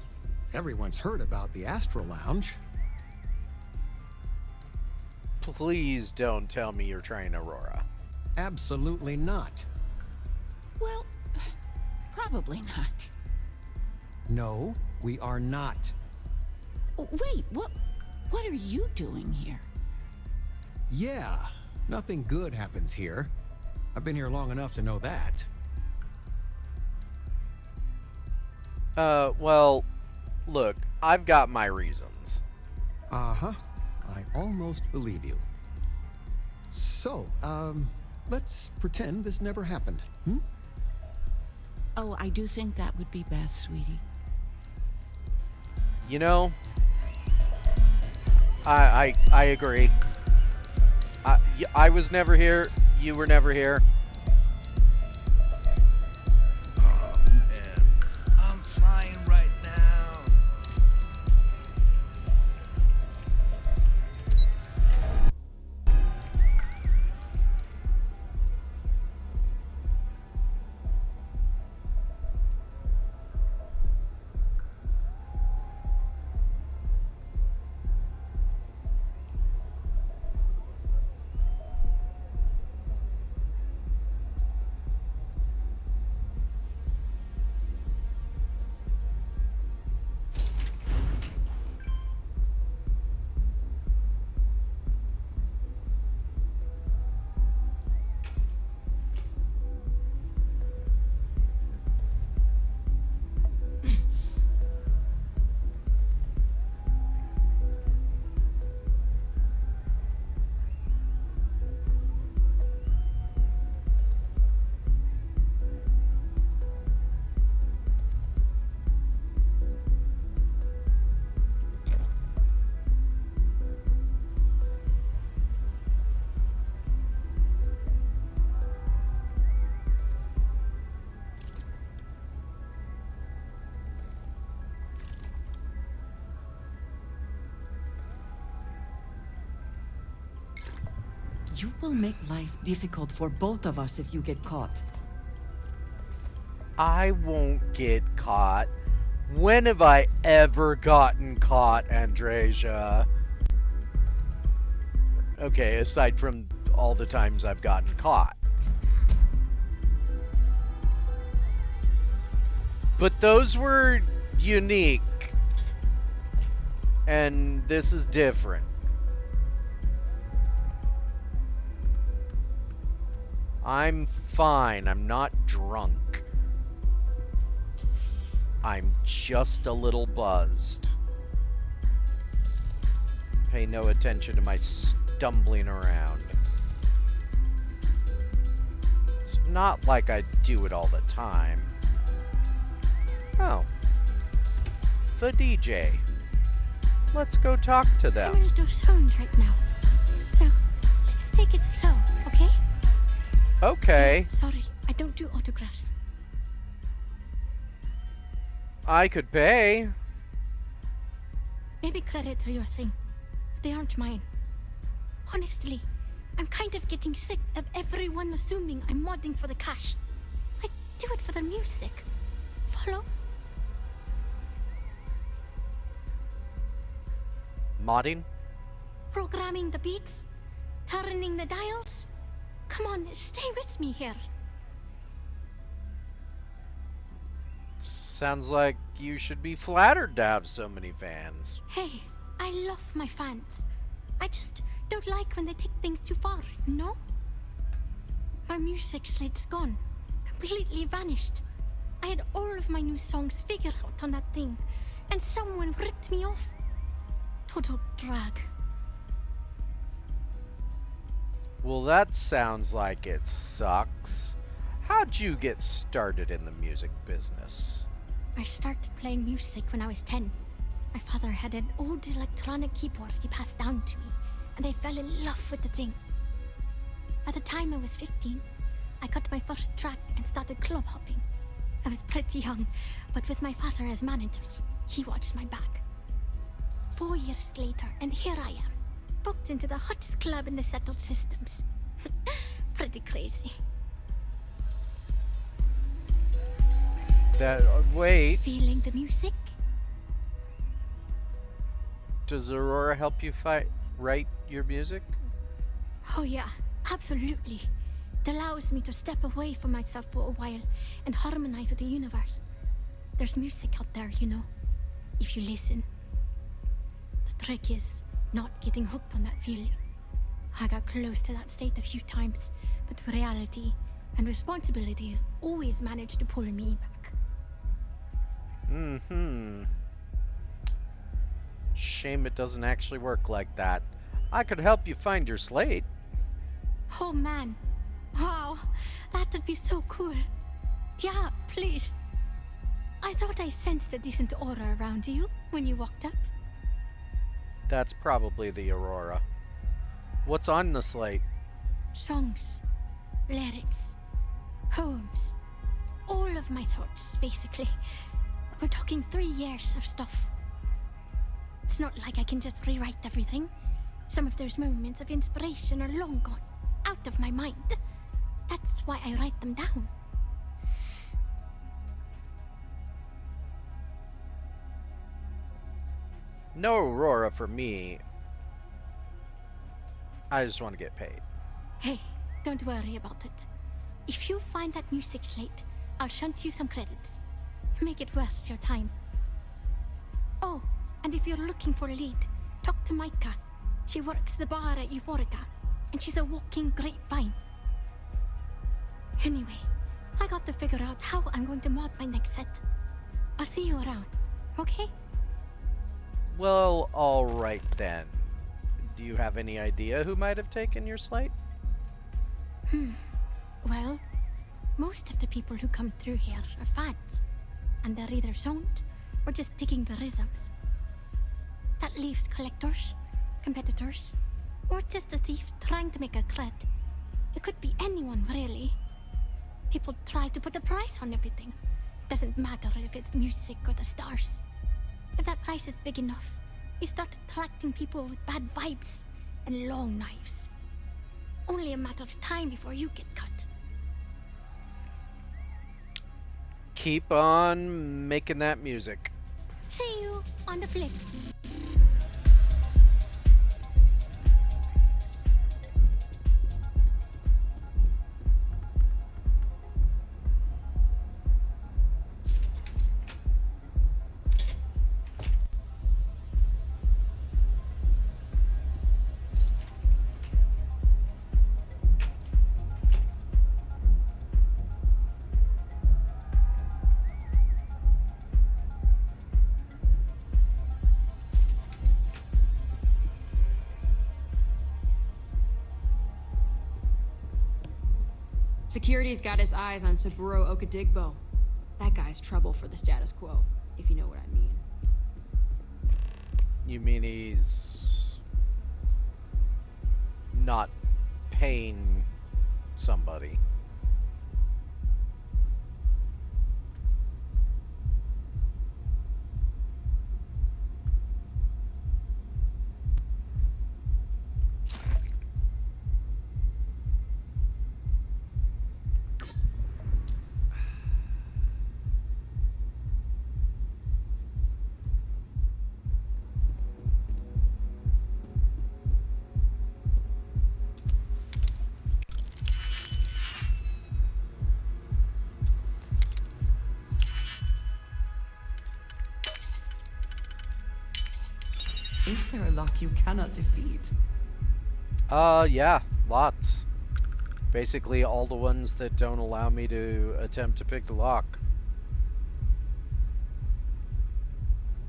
everyone's heard about the Astral Lounge. Please don't tell me you're trying Aurora. Absolutely not. Well, probably not. No, we are not. Wait, what are you doing here? Yeah, nothing good happens here. I've been here long enough to know that. Well, look, I've got my reasons. Uh-huh. I almost believe you. So, let's pretend this never happened, hmm? Oh, I do think that would be best, sweetie. You know, I agree. I was never here. You were never here. Oh, man. I'm flying right now. You will make life difficult for both of us if you get caught. I won't get caught. When have I ever gotten caught, Andreja? Okay, aside from all the times I've gotten caught. But those were unique. And this is different. I'm fine. I'm not drunk. I'm just a little buzzed. Pay no attention to my stumbling around. It's not like I do it all the time. Oh. The DJ. Let's go talk to them. I'm a little stoned right now. So, let's take it slow, okay? Okay. Sorry, I don't do autographs. I could pay. Maybe credits are your thing, but they aren't mine. Honestly, I'm kind of getting sick of everyone assuming I'm modding for the cash. I do it for the music. Follow? Modding? Programming the beats? Turning the dials? Come on, stay with me here. Sounds like you should be flattered to have so many fans. Hey, I love my fans. I just don't like when they take things too far, you know? My music slate's gone. Completely vanished. I had all of my new songs figured out on that thing, and someone ripped me off. Total drag. Well, that sounds like it sucks. How'd you get started in the music business? I started playing music when I was 10. My father had an old electronic keyboard he passed down to me, and I fell in love with the thing. By the time I was 15, I got my first track and started club hopping. I was pretty young, but with my father as manager, he watched my back. 4 years later, and here I am, booked into the hottest club in the settled systems. Pretty crazy. Wait. Feeling the music? Does Aurora help you write your music? Oh yeah, absolutely. It allows me to step away from myself for a while and harmonize with the universe. There's music out there, you know, if you listen. The trick is not getting hooked on that feeling. I got close to that state a few times, but reality and responsibilities always managed to pull me back. Shame it doesn't actually work like that. I could help you find your slate. Oh man. Wow, that would be so cool. Yeah, please. I thought I sensed a decent aura around you when you walked up. That's probably the Aurora. What's on the slate? Songs, lyrics, poems. All of my thoughts, basically. We're talking 3 years of stuff. It's not like I can just rewrite everything. Some of those moments of inspiration are long gone, out of my mind. That's why I write them down. No Aurora for me. I just want to get paid. Hey, don't worry about it. If you find that music slate, I'll shunt you some credits. Make it worth your time. Oh, and if you're looking for a lead, talk to Micah. She works the bar at Euphorica, and she's a walking grapevine. Anyway, I got to figure out how I'm going to mod my next set. I'll see you around, okay? Well, alright then. Do you have any idea who might have taken your slate? Well, most of the people who come through here are fans, and they're either zoned or just digging the rhythms. That leaves collectors, competitors, or just a thief trying to make a cred. It could be anyone, really. People try to put a price on everything. Doesn't matter if it's music or the stars. If that price is big enough, you start attracting people with bad vibes and long knives. Only a matter of time before you get cut. Keep on making that music. See you on the flip. Security's got his eyes on Saburo Okadigbo. That guy's trouble for the status quo, if you know what I mean. You mean he's not paying somebody? Is there a lock you cannot defeat? Yeah, lots. Basically all the ones that don't allow me to attempt to pick the lock.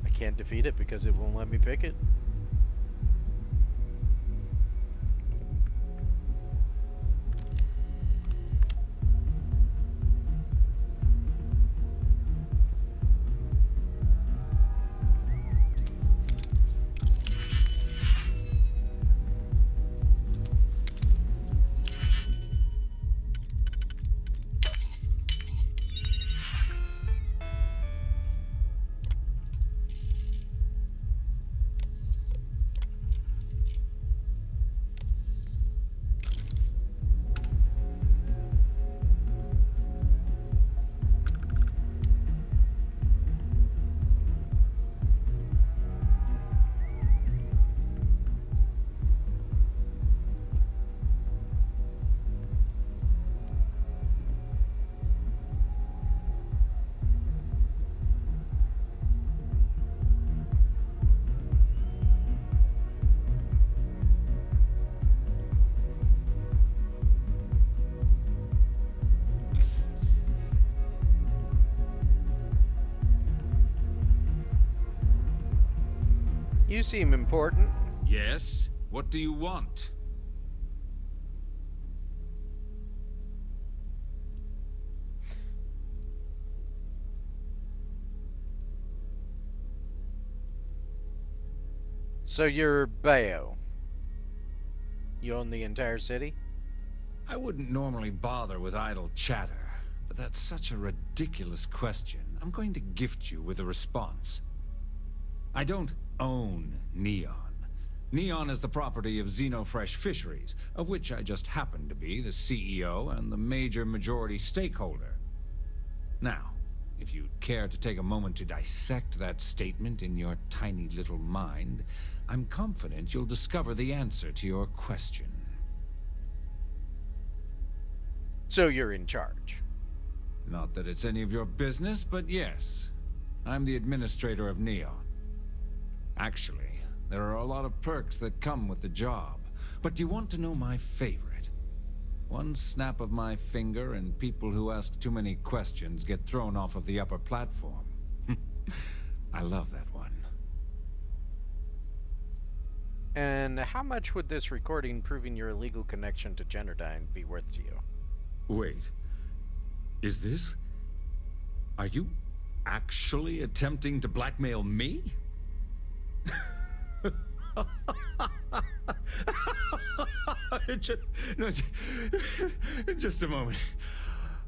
I can't defeat it because it won't let me pick it. You seem important. Yes? What do you want? So you're Bayo. You own the entire city? I wouldn't normally bother with idle chatter, but that's such a ridiculous question. I'm going to gift you with a response. I don't own Neon. Neon is the property of Xenofresh Fisheries, of which I just happen to be the CEO and the major majority stakeholder. Now, if you'd care to take a moment to dissect that statement in your tiny little mind, I'm confident you'll discover the answer to your question. So you're in charge. Not that it's any of your business, but yes. I'm the administrator of Neon. Actually, there are a lot of perks that come with the job. But do you want to know my favorite? One snap of my finger and people who ask too many questions get thrown off of the upper platform. I love that one. And how much would this recording proving your illegal connection to Generdyne be worth to you? Wait. Is this... Are you actually attempting to blackmail me? Just a moment.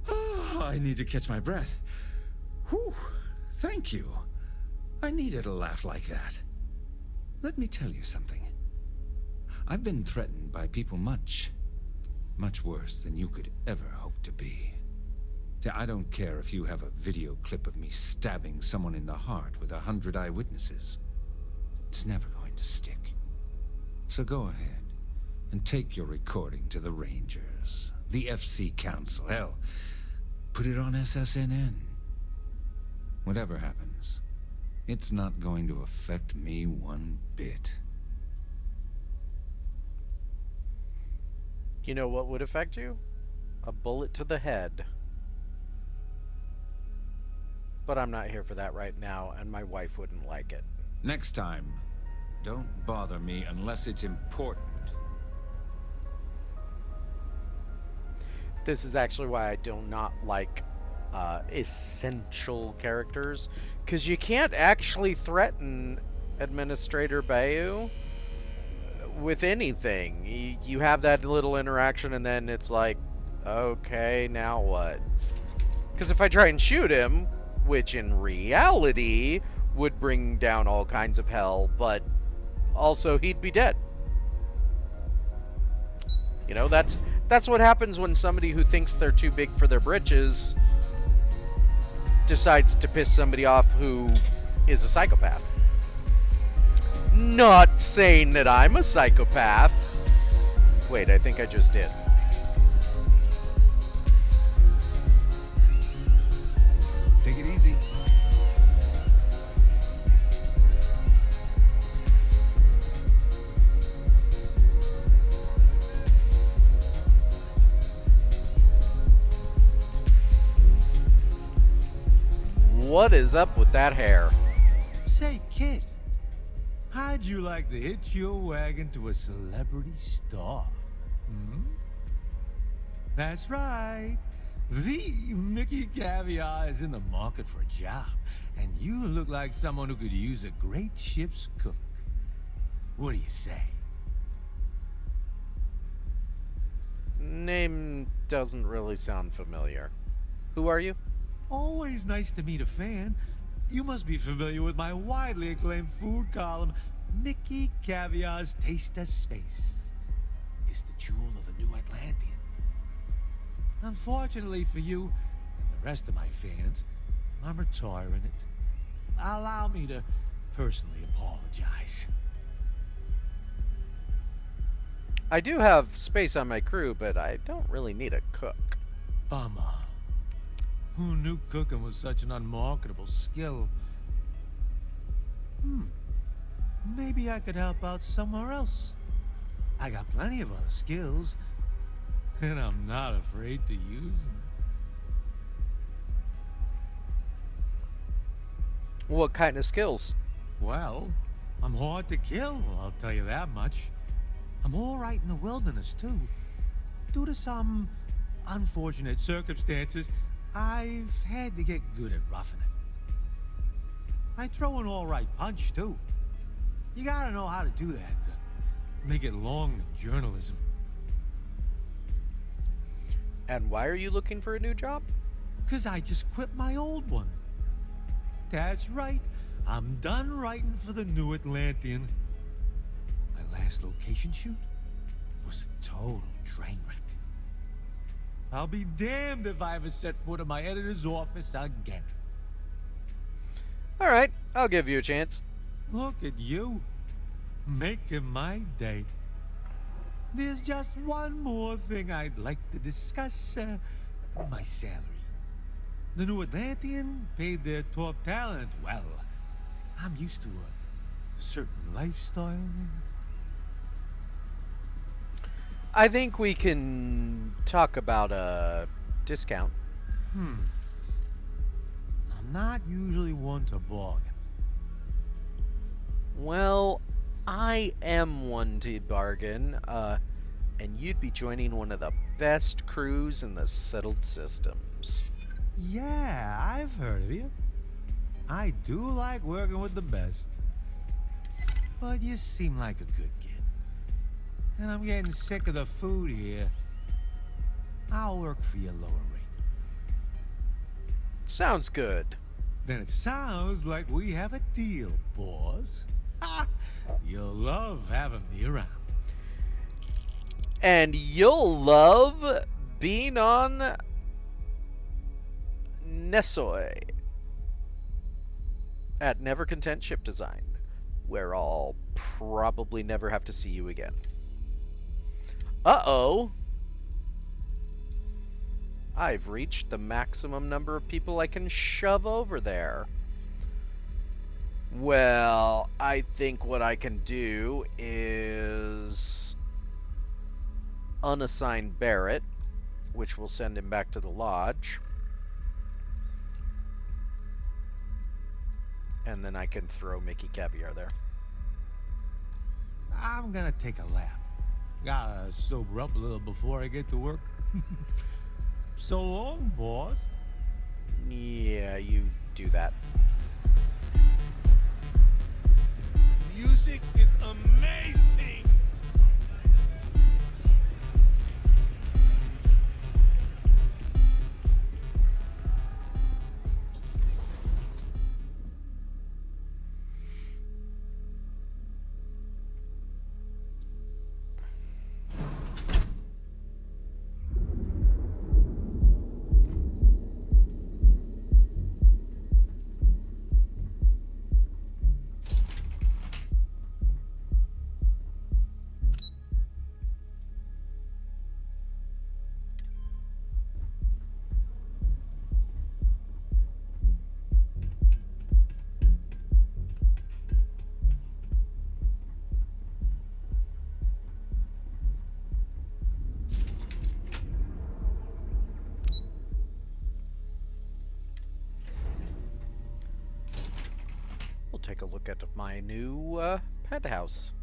Oh, I need to catch my breath. Whew, thank you. I needed a laugh like that. Let me tell you something. I've been threatened by people much worse than you could ever hope to be. I don't care if you have a video clip of me stabbing someone in the heart with 100 eyewitnesses. It's never going to stick. So go ahead and take your recording to the Rangers, the FC Council, hell, put it on SSNN. Whatever happens, it's not going to affect me one bit. You know what would affect you? A bullet to the head. But I'm not here for that right now, and my wife wouldn't like it. Next time, don't bother me unless it's important. This is actually why I do not like essential characters, because you can't actually threaten Administrator Bayu with anything. You have that little interaction and then it's like, okay, now what? Because if I try and shoot him, which in reality would bring down all kinds of hell, but also he'd be dead. You know, that's what happens when somebody who thinks they're too big for their britches decides to piss somebody off who is a psychopath. Not saying that I'm a psychopath. Wait, I think I just did. Take it easy. What is up with that hair? Say, kid, how'd you like to hitch your wagon to a celebrity star? Hmm? That's right. The Mickey Caviar is in the market for a job, and you look like someone who could use a great ship's cook. What do you say? Name doesn't really sound familiar. Who are you? Always nice to meet a fan. You must be familiar with my widely acclaimed food column, Mickey Caviar's Taste of Space. It's the jewel of the New Atlantean. Unfortunately for you and the rest of my fans, I'm retiring it. Allow me to personally apologize. I do have space on my crew, but I don't really need a cook. Bummer. Who knew cooking was such an unmarketable skill? Maybe I could help out somewhere else. I got plenty of other skills, and I'm not afraid to use them. What kind of skills? Well, I'm hard to kill, I'll tell you that much. I'm all right in the wilderness, too. Due to some unfortunate circumstances, I've had to get good at roughing it. I throw an all right punch, too. You gotta know how to do that to make it long in journalism. And why are you looking for a new job? 'Cause I just quit my old one. That's right. I'm done writing for the New Atlantean. My last location shoot was a total train wreck. I'll be damned if I ever set foot in my editor's office again. Alright, I'll give you a chance. Look at you, making my day. There's just one more thing I'd like to discuss, my salary. The New Atlantean paid their top talent well. I'm used to a certain lifestyle. I think we can talk about a discount. I'm not usually one to bargain. Well, I am one to bargain, and you'd be joining one of the best crews in the settled systems. Yeah, I've heard of you. I do like working with the best. But you seem like a good kid. And I'm getting sick of the food here. I'll work for your lower rate. Sounds good. Then it sounds like we have a deal, boss. Ha! You'll love having me around. And you'll love being on Nesoi at Never Content Ship Design, where I'll probably never have to see you again. Uh-oh! I've reached the maximum number of people I can shove over there. Well, I think what I can do is unassign Barrett, which will send him back to the lodge. And then I can throw Mickey Caviar there. I'm gonna take a lap. Gotta sober up a little before I get to work. So long, boss. Yeah, you do that. Music is amazing! We'll take a look at my new pet house.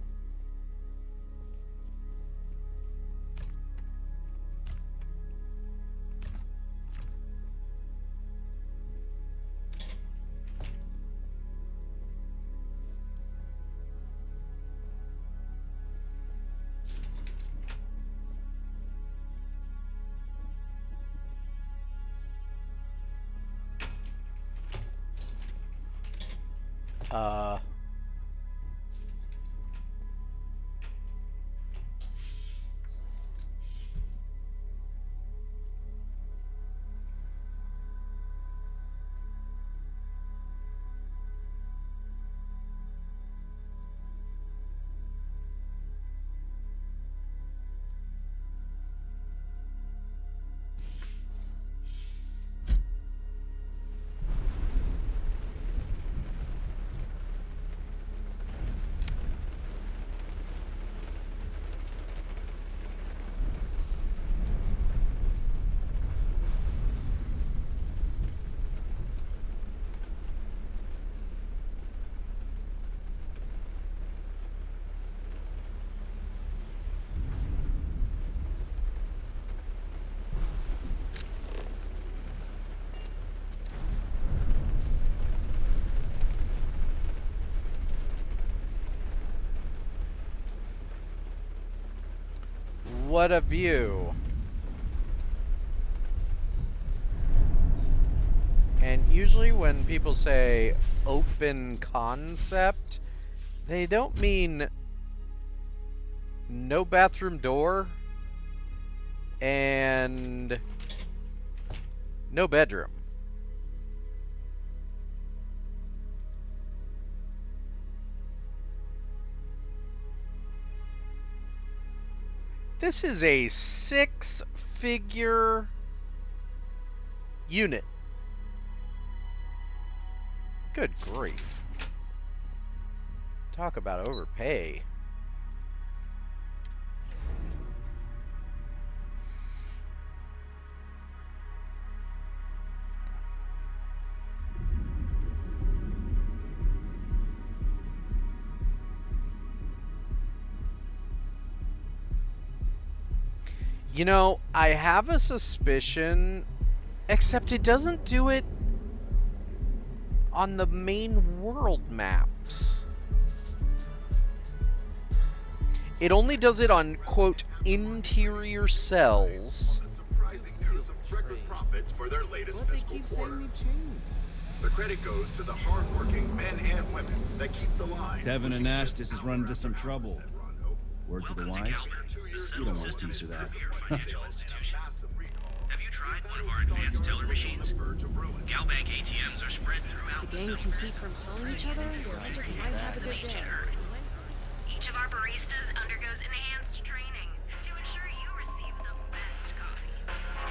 what a view. And usually when people say open concept, they don't mean no bathroom door and no bedroom. This is a 6-figure unit. Good grief. Talk about overpay. You know, I have a suspicion, except it doesn't do it on the main world maps. It only does it on, quote, interior cells. But they keep saying they've changed. The credit goes to the hard-working men and women that keep the line. Devin and Astis has run into some trouble. Word to the wise? You don't want a piece of that. Have you tried one of our advanced teller machines? Galbank ATMs are spread throughout The gangs can keep from calling each other, or I just might have a good day. Each of our baristas undergoes enhanced training to ensure you receive the best coffee.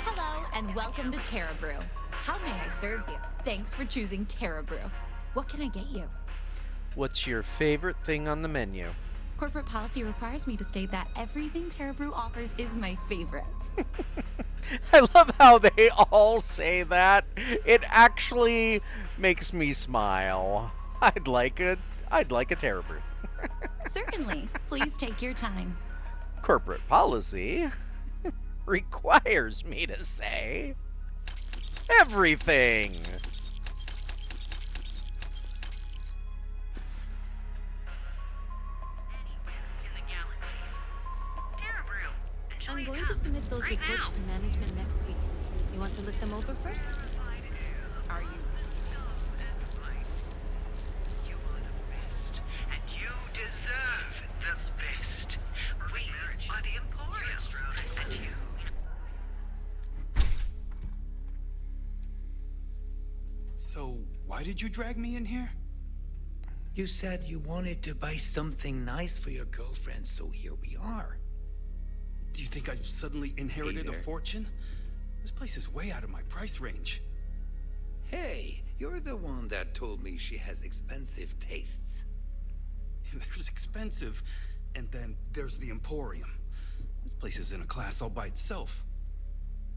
Hello, and welcome to Terra Brew. How may I serve you? Thanks for choosing Terra Brew. What can I get you? What's your favorite thing on the menu? Corporate policy requires me to state that everything Terra Brew offers is my favorite. I love how they all say that. It actually makes me smile. I'd like a Terra Brew. Certainly. Please take your time. Corporate policy requires me to say everything. I'm going to submit those reports to management next week. You want to look them over first? Are you? And you deserve the best. We are the Emporium. And you... So, why did you drag me in here? You said you wanted to buy something nice for your girlfriend, so here we are. Do you think I've suddenly inherited a fortune? This place is way out of my price range. Hey, you're the one that told me she has expensive tastes. There's expensive, and then there's the Emporium. This place is in a class all by itself.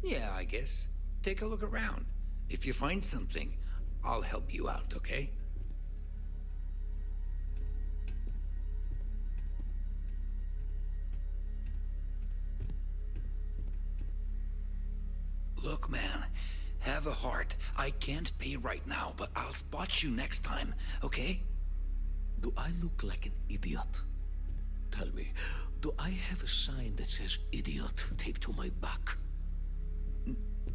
Yeah, I guess. Take a look around. If you find something, I'll help you out, okay? Look, man, have a heart. I can't pay right now, but I'll spot you next time, okay? Do I look like an idiot? Tell me, do I have a sign that says idiot taped to my back?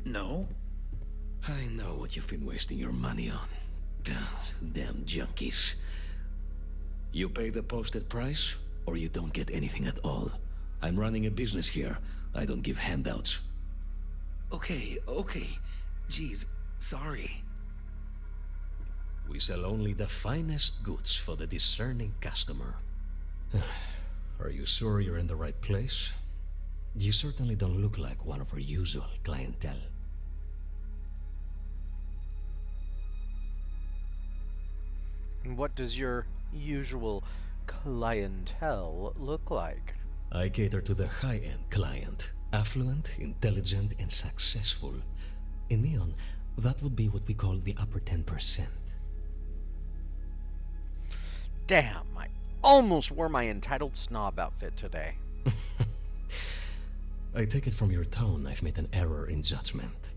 No. I know what you've been wasting your money on. Damn junkies. You pay the posted price, or you don't get anything at all. I'm running a business here. I don't give handouts. Okay. Jeez, sorry. We sell only the finest goods for the discerning customer. Are you sure you're in the right place? You certainly don't look like one of our usual clientele. And what does your usual clientele look like? I cater to the high-end client. Affluent, intelligent, and successful. In Neon, that would be what we call the upper 10%. Damn, I almost wore my entitled snob outfit today. I take it from your tone I've made an error in judgment.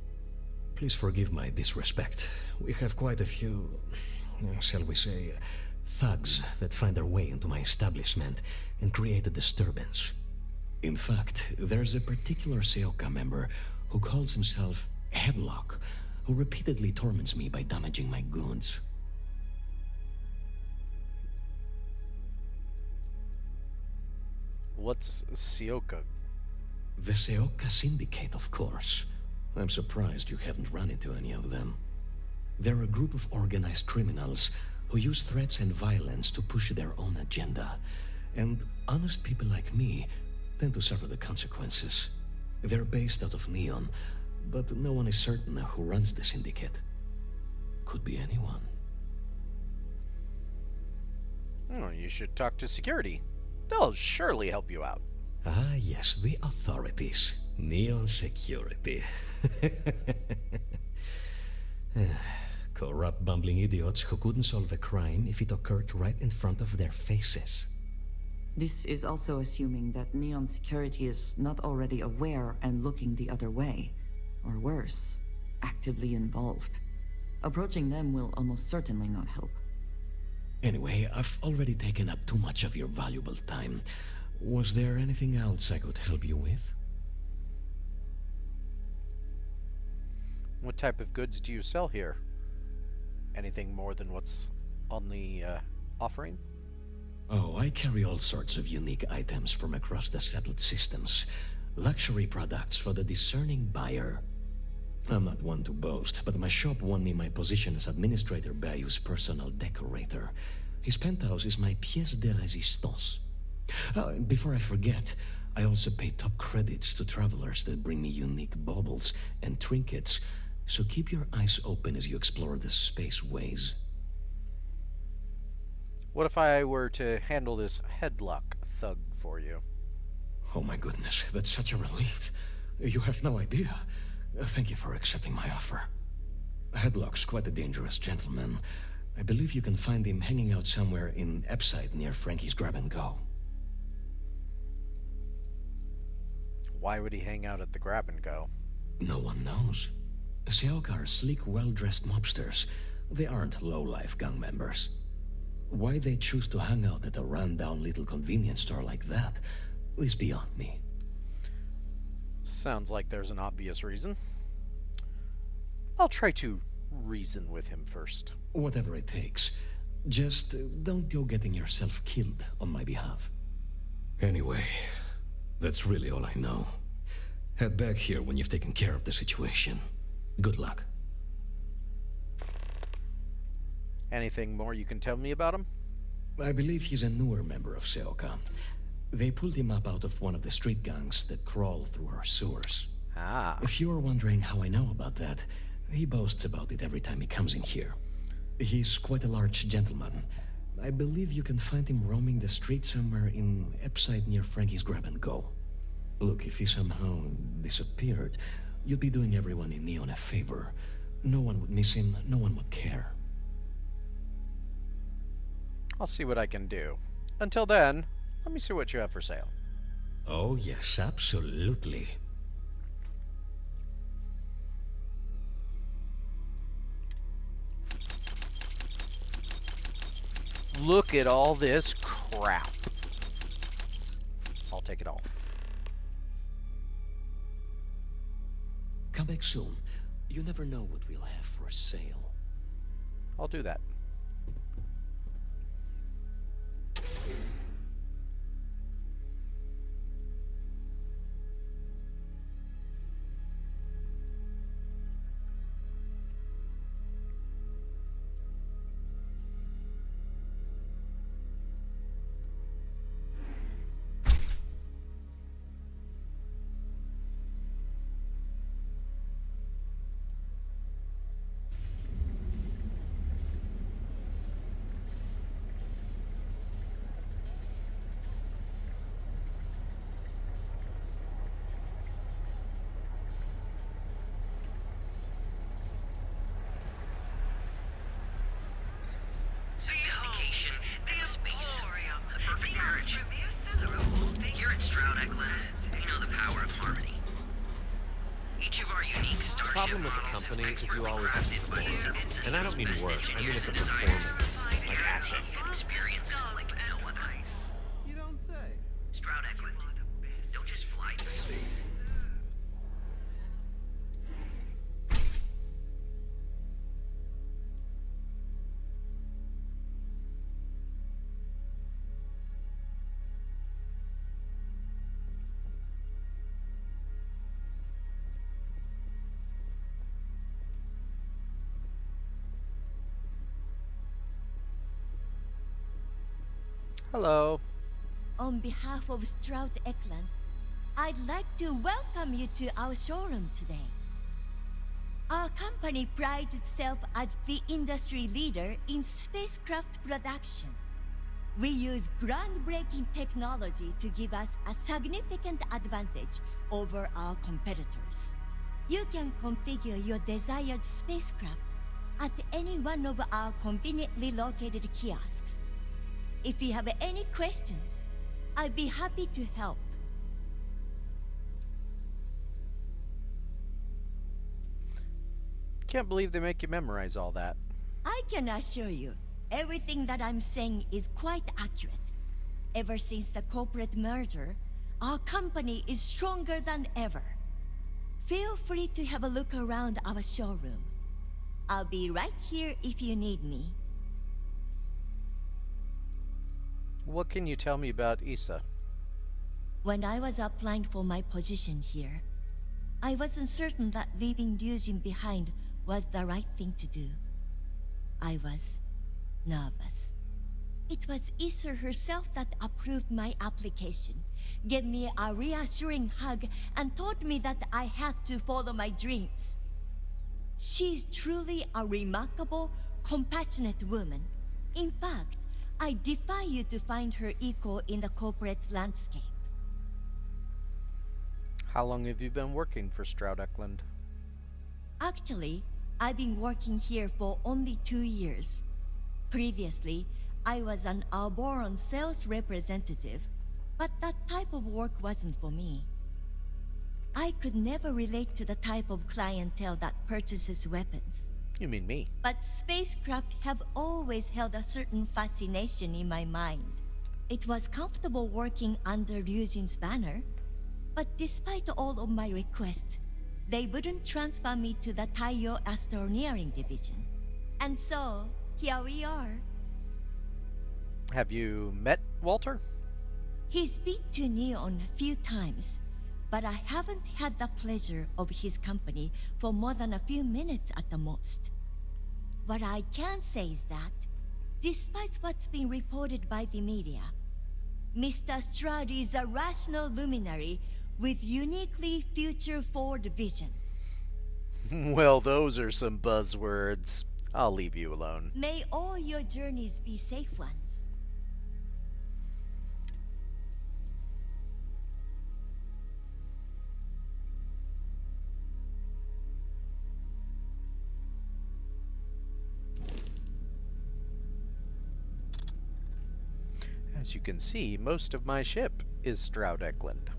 Please forgive my disrespect. We have quite a few, shall we say, thugs that find their way into my establishment and create a disturbance. In fact, there's a particular Seoka member who calls himself Headlock, who repeatedly torments me by damaging my goods. What's Seoka? The Seoka Syndicate, of course. I'm surprised you haven't run into any of them. They're a group of organized criminals who use threats and violence to push their own agenda. And honest people like me tend to suffer the consequences. They're based out of Neon, but no one is certain who runs the syndicate. Could be anyone. Oh, you should talk to security. They'll surely help you out. Ah, yes, the authorities. Neon security. Corrupt, bumbling idiots who couldn't solve a crime if it occurred right in front of their faces. This is also assuming that Neon Security is not already aware and looking the other way. Or worse, actively involved. Approaching them will almost certainly not help. Anyway, I've already taken up too much of your valuable time. Was there anything else I could help you with? What type of goods do you sell here? Anything more than what's on the offering? Oh, I carry all sorts of unique items from across the settled systems. Luxury products for the discerning buyer. I'm not one to boast, but my shop won me my position as Administrator Bayou's personal decorator. His penthouse is my pièce de résistance. Before I forget, I also pay top credits to travelers that bring me unique baubles and trinkets, so keep your eyes open as you explore the spaceways. What if I were to handle this Headlock thug for you? Oh my goodness, that's such a relief. You have no idea. Thank you for accepting my offer. Headlock's quite a dangerous gentleman. I believe you can find him hanging out somewhere in Epside near Frankie's Grab and Go. Why would he hang out at the Grab and Go? No one knows. Seoka are sleek, well-dressed mobsters. They aren't low-life gang members. Why they choose to hang out at a run-down little convenience store like that is beyond me. Sounds like there's an obvious reason. I'll try to reason with him first. Whatever it takes. Just don't go getting yourself killed on my behalf. Anyway, that's really all I know. Head back here when you've taken care of the situation. Good luck. Anything more you can tell me about him? I believe he's a newer member of Seoka. They pulled him up out of one of the street gangs that crawl through our sewers. Ah. If you're wondering how I know about that, he boasts about it every time he comes in here. He's quite a large gentleman. I believe you can find him roaming the street somewhere in Epside near Frankie's Grab and Go. Look, if he somehow disappeared, you'd be doing everyone in Neon a favor. No one would miss him, no one would care. I'll see what I can do. Until then, let me see what you have for sale. Oh yes, absolutely. Look at all this crap. I'll take it all. Come back soon. You never know what we'll have for sale. I'll do that. Sophistication and space. The perfect marriage. Here at Stroud-Eklund, we know the power of harmony. Each of our unique Starship Problem with the company is you always have to perform. And I don't mean work, I mean it's a performance. Like acting. Experience like no other. You don't say. Stroud-Eklund. Don't just Hello. On behalf of Stroud Eklund, I'd like to welcome you to our showroom today. Our company prides itself as the industry leader in spacecraft production. We use groundbreaking technology to give us a significant advantage over our competitors. You can configure your desired spacecraft at any one of our conveniently located kiosks. If you have any questions, I'd be happy to help. Can't believe they make you memorize all that. I can assure you, everything that I'm saying is quite accurate. Ever since the corporate merger, our company is stronger than ever. Feel free to have a look around our showroom. I'll be right here if you need me. What can you tell me about Issa? When I was applying for my position here, I wasn't certain that leaving Ryujin behind was the right thing to do. I was nervous. It was Issa herself that approved my application, gave me a reassuring hug, and told me that I had to follow my dreams. She's truly a remarkable, compassionate woman. In fact, I defy you to find her equal in the corporate landscape. How long have you been working for Stroud Eklund? Actually, I've been working here for only 2 years. Previously, I was an Arboron sales representative, but that type of work wasn't for me. I could never relate to the type of clientele that purchases weapons. You mean me? But spacecraft have always held a certain fascination in my mind. It was comfortable working under Ryujin's banner, but despite all of my requests, they wouldn't transfer me to the Taiyo Astroneering Division. And so, here we are. Have you met Walter? He's been to Neon a few times, but I haven't had the pleasure of his company for more than a few minutes at the most. What I can say is that, despite what's been reported by the media, Mr. Stroud is a rational luminary with uniquely future-forward vision. Well, those are some buzzwords. I'll leave you alone. May all your journeys be safe ones. As you can see, most of my ship is Stroud Eklund.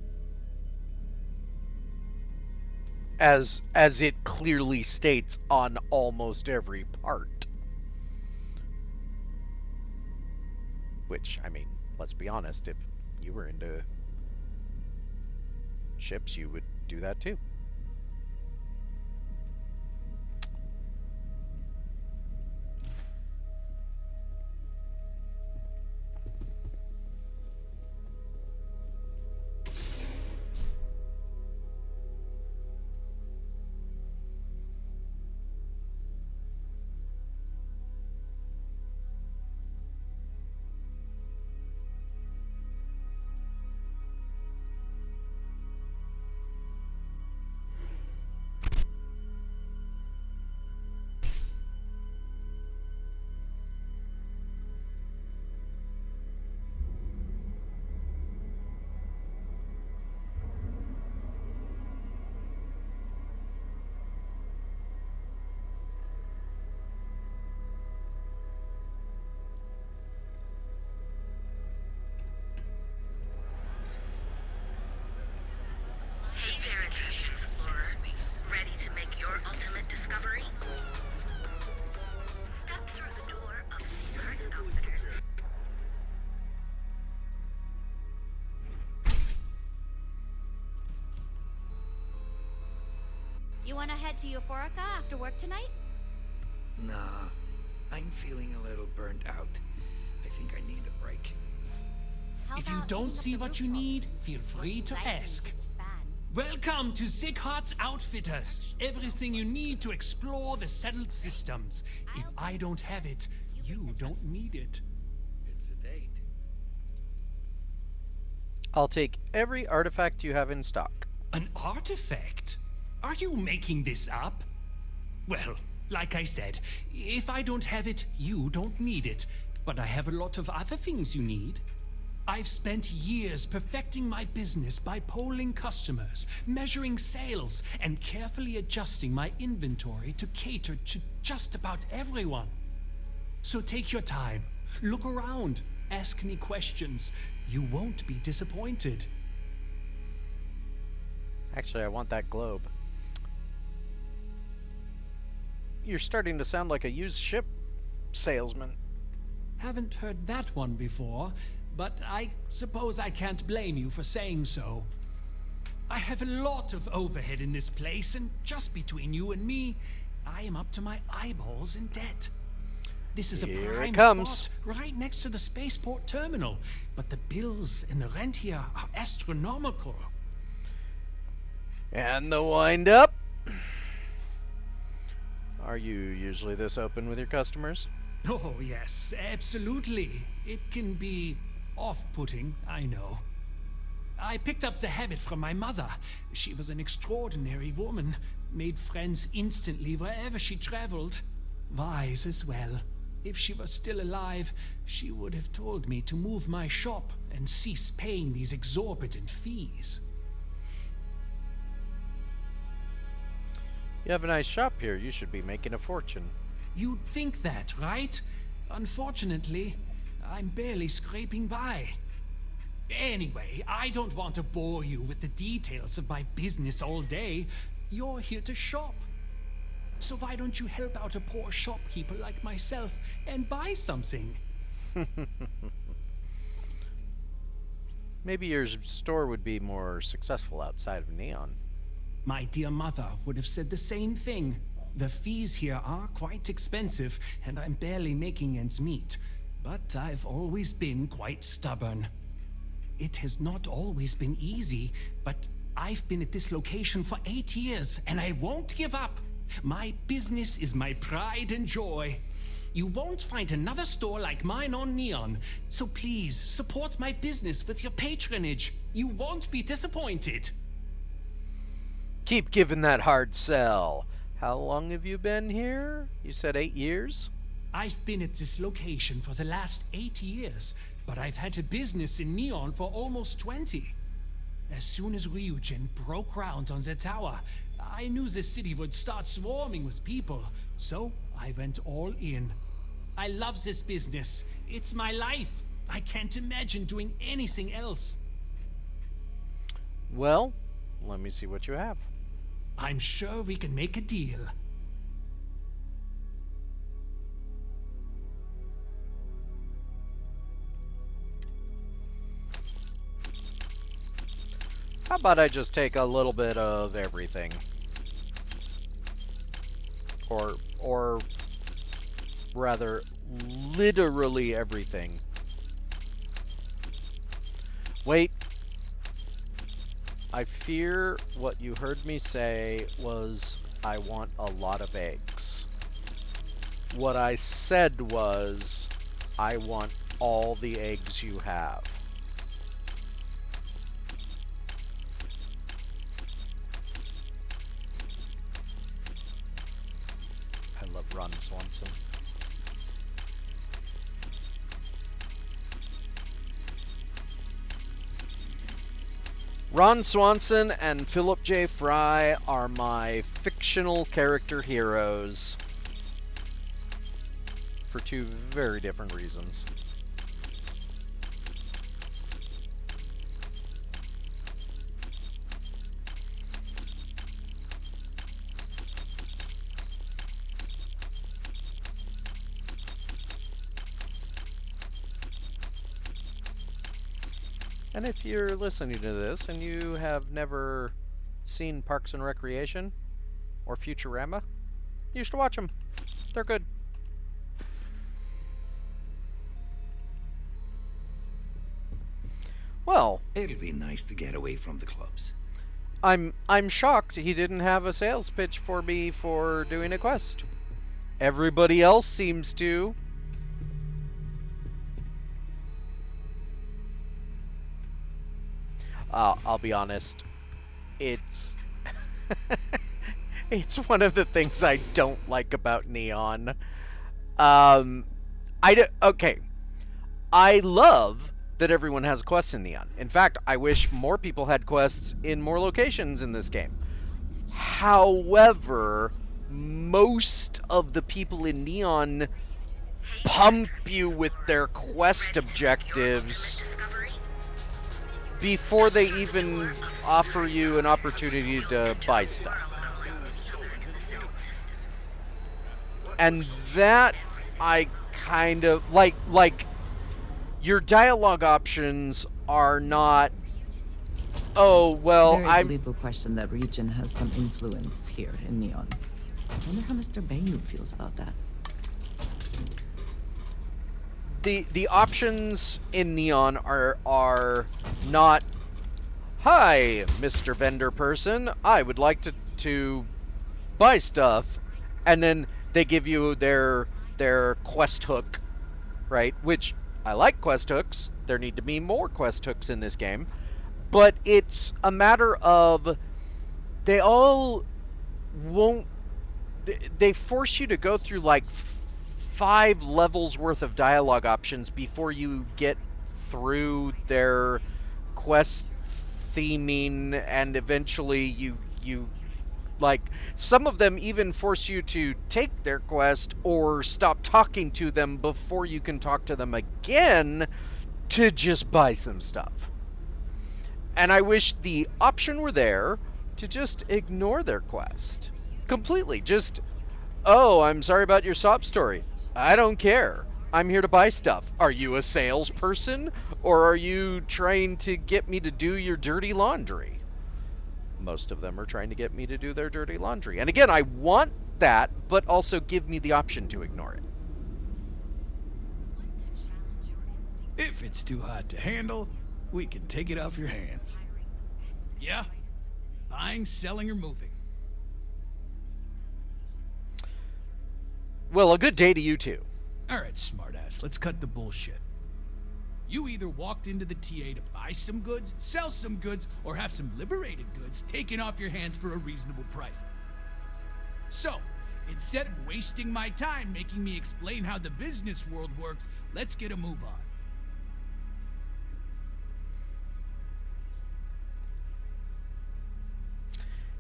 As it clearly states on almost every part. Which, I mean, let's be honest, if you were into ships, you would do that too. Hey there, Adventure Explorer. Ready to make your ultimate discovery? Step through the door of the Garden Outfitters. You want to head to Euphorica after work tonight? Nah, I'm feeling a little burnt out. I think I need a break. If you don't see what you need, feel free to ask. Welcome to Sighardt's Outfitters. Everything you need to explore the settled systems. If I don't have it, you don't need it. It's a date. I'll take every artifact you have in stock. An artifact? Are you making this up? Well, like I said, if I don't have it, you don't need it. But I have a lot of other things you need. I've spent years perfecting my business by polling customers, measuring sales, and carefully adjusting my inventory to cater to just about everyone. So take your time, look around, ask me questions. You won't be disappointed. Actually, I want that globe. You're starting to sound like a used ship salesman. Haven't heard that one before, but I suppose I can't blame you for saying so. I have a lot of overhead in this place, and just between you and me, I am up to my eyeballs in debt. This is a prime spot right next to the spaceport terminal, but the bills and the rent here are astronomical. And the wind-up? Are you usually this open with your customers? Oh, yes, absolutely. It can be off-putting, I know. I picked up the habit from my mother. She was an extraordinary woman, made friends instantly wherever she traveled. Wise as well. If she was still alive, she would have told me to move my shop and cease paying these exorbitant fees. You have a nice shop here. You should be making a fortune. You'd think that, right? Unfortunately, I'm barely scraping by. Anyway, I don't want to bore you with the details of my business all day. You're here to shop. So why don't you help out a poor shopkeeper like myself and buy something? Maybe your store would be more successful outside of Neon. My dear mother would have said the same thing. The fees here are quite expensive, and I'm barely making ends meet. But I've always been quite stubborn. It has not always been easy, but I've been at this location for 8 years, and I won't give up. My business is my pride and joy. You won't find another store like mine on Neon, so please support my business with your patronage. You won't be disappointed. Keep giving that hard sell. How long have you been here? You said 8 years? I've been at this location for the last 8 years, but I've had a business in Neon for almost 20. As soon as Ryujin broke ground on the tower, I knew the city would start swarming with people, so I went all in. I love this business. It's my life. I can't imagine doing anything else. Well, let me see what you have. I'm sure we can make a deal. How about I just take a little bit of everything? Or rather, literally everything. Wait. I fear what you heard me say was, I want a lot of eggs. What I said was, I want all the eggs you have. I love Ron Swanson. Ron Swanson and Philip J. Fry are my fictional character heroes for two very different reasons. And if you're listening to this and you have never seen Parks and Recreation or Futurama, you should watch them. They're good. Well, it'll be nice to get away from the clubs. I'm shocked he didn't have a sales pitch for me for doing a quest. Everybody else seems to. I'll be honest. It's it's one of the things I don't like about Neon. Okay. I love that everyone has quests in Neon. In fact, I wish more people had quests in more locations in this game. However, most of the people in Neon pump you with their quest objectives before they even offer you an opportunity to buy stuff. And that I kind of like your dialogue options are not, oh, well, There is a little question that region has some influence here in Neon. I wonder how Mr. Bayou feels about that. The options in Neon are not, hi, Mr. Vendor Person, I would like to buy stuff, and then they give you their quest hook, right? Which, I like quest hooks. There need to be more quest hooks in this game. But it's a matter of they all won't... They force you to go through like 5 levels worth of dialogue options before you get through their quest theming, and eventually you like, some of them even force you to take their quest or stop talking to them before you can talk to them again to just buy some stuff. And I wish the option were there to just ignore their quest completely. Just, oh, I'm sorry about your sob story. I don't care. I'm here to buy stuff. Are you a salesperson, or are you trying to get me to do your dirty laundry? Most of them are trying to get me to do their dirty laundry. And again, I want that, but also give me the option to ignore it. If it's too hot to handle, we can take it off your hands. Yeah? Buying, selling, or moving? Well, a good day to you too. Alright, smartass, let's cut the bullshit. You either walked into the TA to buy some goods, sell some goods, or have some liberated goods taken off your hands for a reasonable price. So, instead of wasting my time making me explain how the business world works, let's get a move on.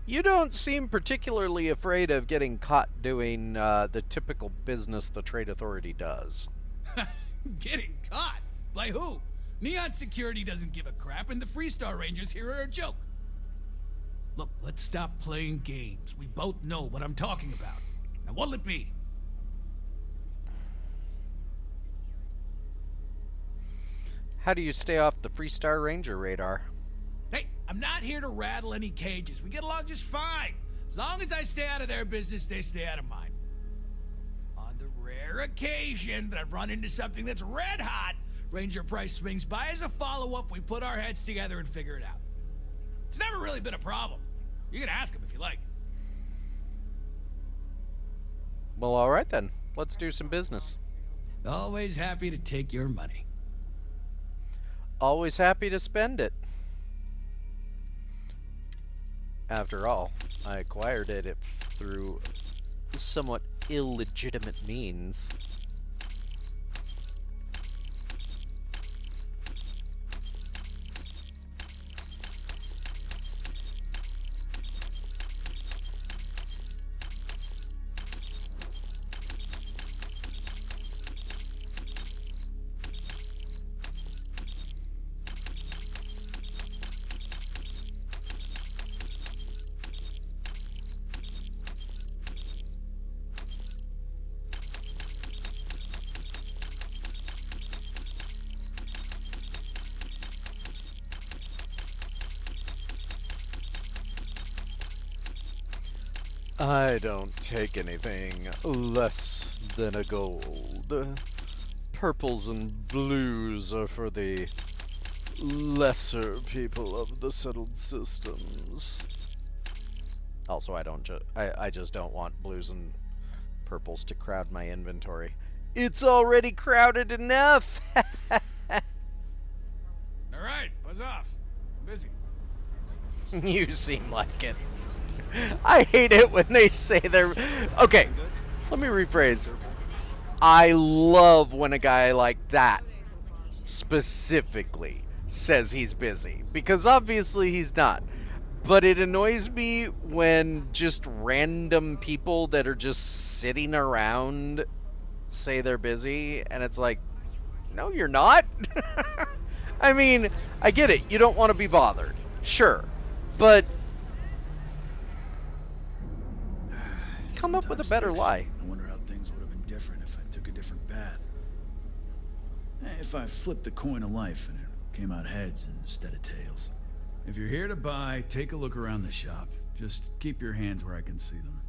You don't seem particularly afraid of getting caught doing the typical business the Trade Authority does. Getting caught? By who? Neon Security doesn't give a crap, and the Freestar Rangers here are a joke. Look, let's stop playing games. We both know what I'm talking about. Now, what'll it be? How do you stay off the Freestar Ranger radar? Hey, I'm not here to rattle any cages. We get along just fine. As long as I stay out of their business, they stay out of mine. On the rare occasion that I've run into something that's red hot, Ranger Price swings by as a follow-up. We put our heads together and figure it out. It's never really been a problem. You can ask him if you like. Well, all right then. Let's do some business. Always happy to take your money. Always happy to spend it. After all, I acquired it through somewhat illegitimate means. I don't take anything less than a gold. Purples and blues are for the lesser people of the settled systems. Also, I just don't want blues and purples to crowd my inventory. It's already crowded enough! Alright, buzz off. I'm busy. You seem like it. I hate it when they say they're... Okay, let me rephrase. I love when a guy like that specifically says he's busy, because obviously he's not. But it annoys me when just random people that are just sitting around say they're busy, and it's like, no, you're not. I mean, I get it. You don't want to be bothered. Sure. But come up with a better lie. I wonder how things would have been different if I took a different path. If I flipped the coin of life and it came out heads instead of tails. If you're here to buy, take a look around the shop. Just keep your hands where I can see them.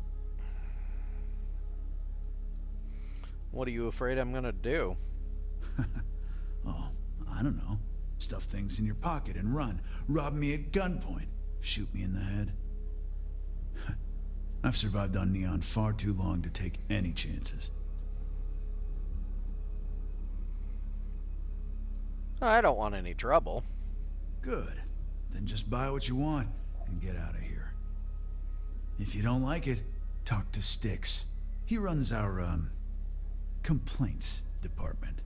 What are you afraid I'm gonna do? Oh, I don't know. Stuff things in your pocket and run. Rob me at gunpoint. Shoot me in the head. I've survived on Neon far too long to take any chances. I don't want any trouble. Good. Then just buy what you want and get out of here. If you don't like it, talk to Styx. He runs our, complaints department.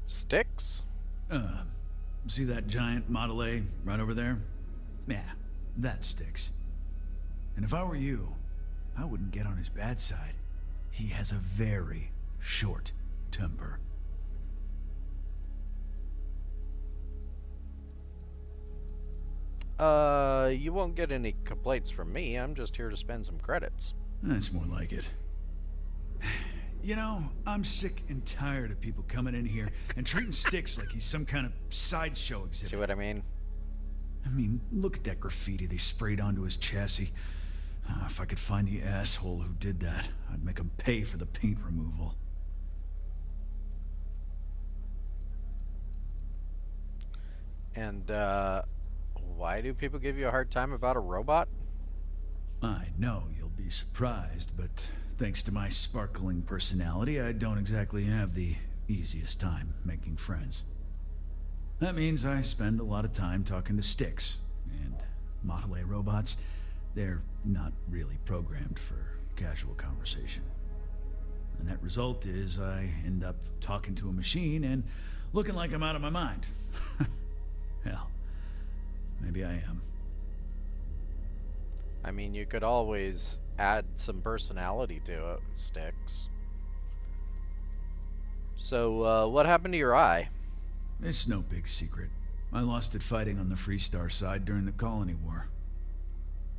Styx? See that giant Model A right over there? Yeah, that Styx. And if I were you, I wouldn't get on his bad side. He has a very short temper. You won't get any complaints from me. I'm just here to spend some credits. That's more like it. You know, I'm sick and tired of people coming in here and treating Styx like he's some kind of sideshow exhibit. See what I mean? I mean, look at that graffiti they sprayed onto his chassis. If I could find the asshole who did that, I'd make him pay for the paint removal. And, why do people give you a hard time about a robot? I know you'll be surprised, but thanks to my sparkling personality, I don't exactly have the easiest time making friends. That means I spend a lot of time talking to Styx, and Model A robots, they're not really programmed for casual conversation. The net result is I end up talking to a machine and looking like I'm out of my mind. Hell, maybe I am. I mean, you could always add some personality to it, Styx. So, what happened to your eye? It's no big secret. I lost it fighting on the Freestar side during the Colony War.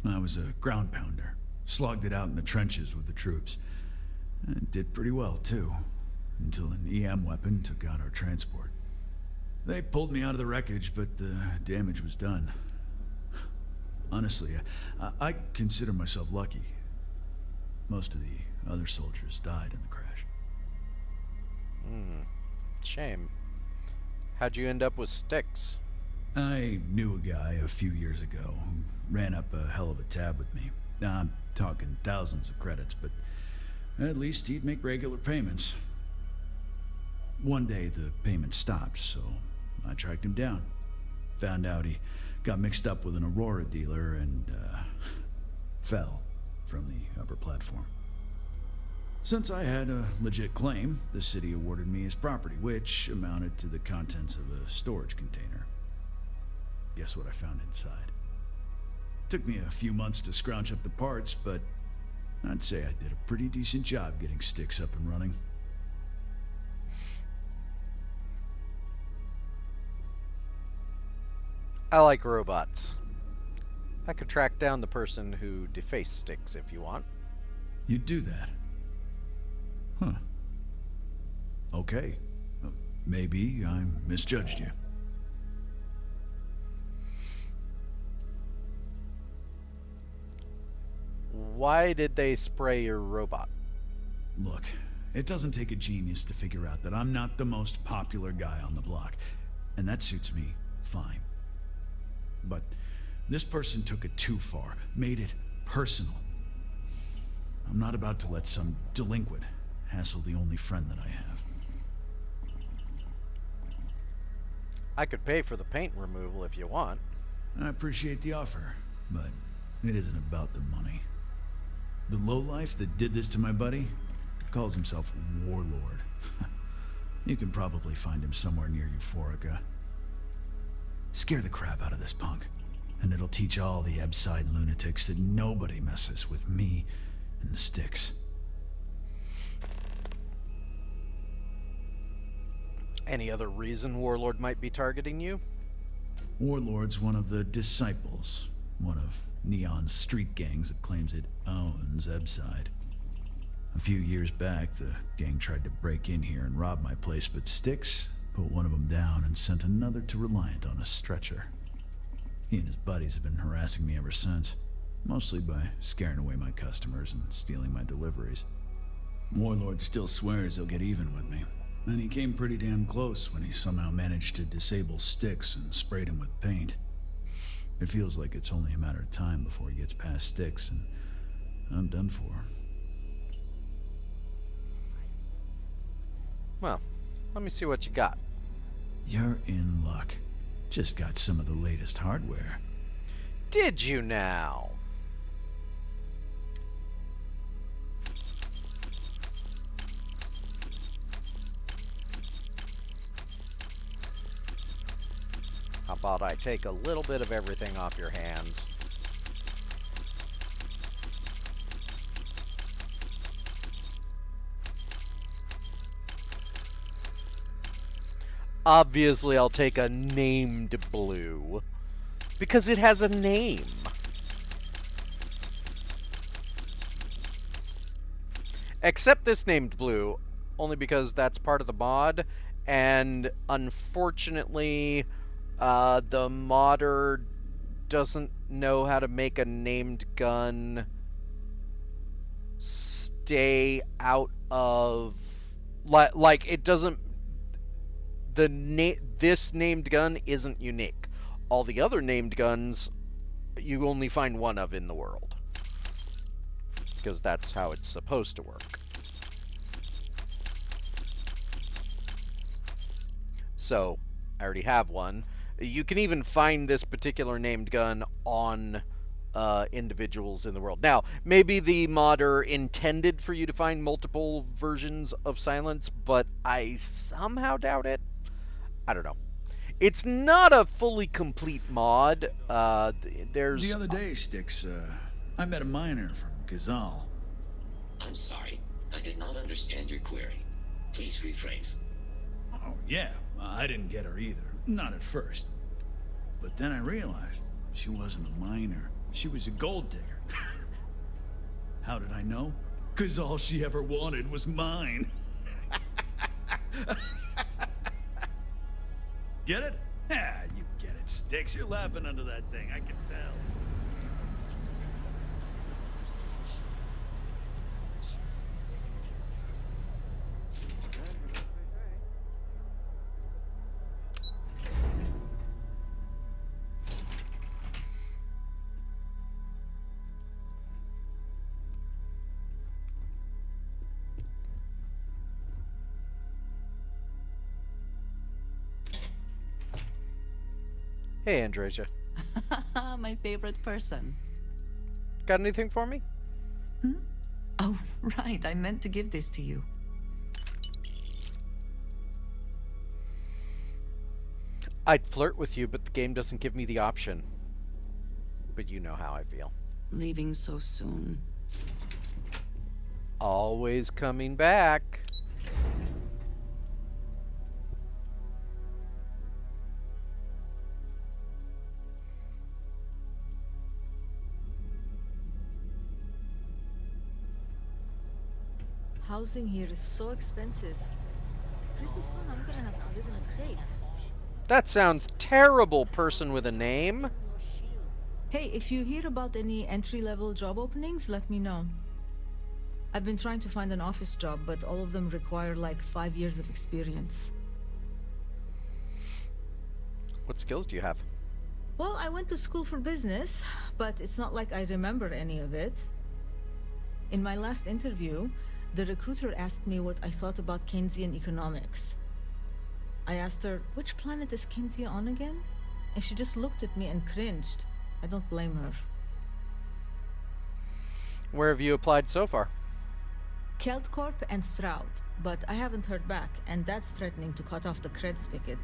I was a ground pounder. Slogged it out in the trenches with the troops. And did pretty well, too. Until an EM weapon took out our transport. They pulled me out of the wreckage, but the damage was done. Honestly, I consider myself lucky. Most of the other soldiers died in the crash. Shame. How'd you end up with Styx? I knew a guy a few years ago who ran up a hell of a tab with me. Now, I'm talking thousands of credits, but at least he'd make regular payments. One day the payments stopped, so I tracked him down. Found out he got mixed up with an Aurora dealer and fell from the upper platform. Since I had a legit claim, the city awarded me his property, which amounted to the contents of a storage container. Guess what I found inside? Took me a few months to scrounge up the parts, but I'd say I did a pretty decent job getting Styx up and running. I like robots. I could track down the person who defaced Styx if you want. You'd do that? Huh. Okay. Maybe I misjudged you. Why did they spray your robot? Look, it doesn't take a genius to figure out that I'm not the most popular guy on the block. And that suits me fine. But this person took it too far, made it personal. I'm not about to let some delinquent hassle the only friend that I have. I could pay for the paint removal if you want. I appreciate the offer, but it isn't about the money. The lowlife that did this to my buddy calls himself Warlord. You can probably find him somewhere near Euphorica. Scare the crap out of this punk, and it'll teach all the Ebside lunatics that nobody messes with me and the sticks. Any other reason Warlord might be targeting you? Warlord's one of the Disciples, one of Neon's street gangs that claims it owns Ebside. A few years back, the gang tried to break in here and rob my place, but Styx put one of them down and sent another to Reliant on a stretcher. He and his buddies have been harassing me ever since, mostly by scaring away my customers and stealing my deliveries. Warlord still swears he'll get even with me, and he came pretty damn close when he somehow managed to disable Styx and sprayed him with paint. It feels like it's only a matter of time before he gets past Styx, and I'm done for. Well, let me see what you got. You're in luck. Just got some of the latest hardware. Did you now? How about I take a little bit of everything off your hands? Obviously, I'll take a named blue, because it has a name. Except this named blue, only because that's part of the mod, and unfortunately, the modder doesn't know how to make a named gun stay out of... Like it doesn't... This named gun isn't unique. All the other named guns, you only find one of in the world. Because that's how it's supposed to work. So, I already have one. You can even find this particular named gun on individuals in the world. Now, maybe the modder intended for you to find multiple versions of Silence, but I somehow doubt it. I don't know. It's not a fully complete mod. There's... The other day, Styx, I met a miner from Casual. I'm sorry. I did not understand your query. Please rephrase. Oh, yeah. I didn't get her either. Not at first. But then I realized she wasn't a miner. She was a gold digger. How did I know? 'Cause all she ever wanted was mine. Get it? Yeah, you get it, Styx. You're laughing under that thing, I can tell. Hey, Andresia. My favorite person. Got anything for me? Hmm? Oh, right. I meant to give this to you. I'd flirt with you, but the game doesn't give me the option. But you know how I feel. Leaving so soon. Always coming back. Housing here is so expensive. Pretty soon I'm gonna have to live in a safe. That sounds terrible, person with a name. Hey, if you hear about any entry-level job openings, let me know. I've been trying to find an office job, but all of them require like 5 years of experience. What skills do you have? Well, I went to school for business, but it's not like I remember any of it. In my last interview, the recruiter asked me what I thought about Keynesian economics. I asked her, which planet is Kintia on again? And she just looked at me and cringed. I don't blame her. Where have you applied so far? Keltcorp and Stroud, but I haven't heard back, and that's threatening to cut off the cred spigot.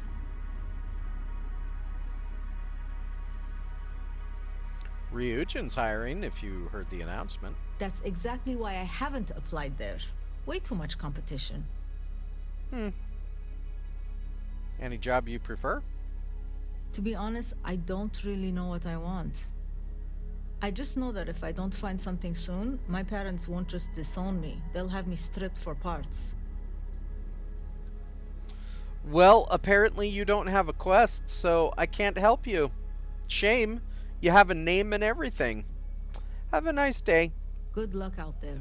Ryujin's hiring, if you heard the announcement. That's exactly why I haven't applied there. Way too much competition. Any job you prefer? To be honest, I don't really know what I want. I just know that if I don't find something soon, my parents won't just disown me. They'll have me stripped for parts. Well, apparently you don't have a quest, so I can't help you. Shame. You have a name and everything. Have a nice day. Good luck out there.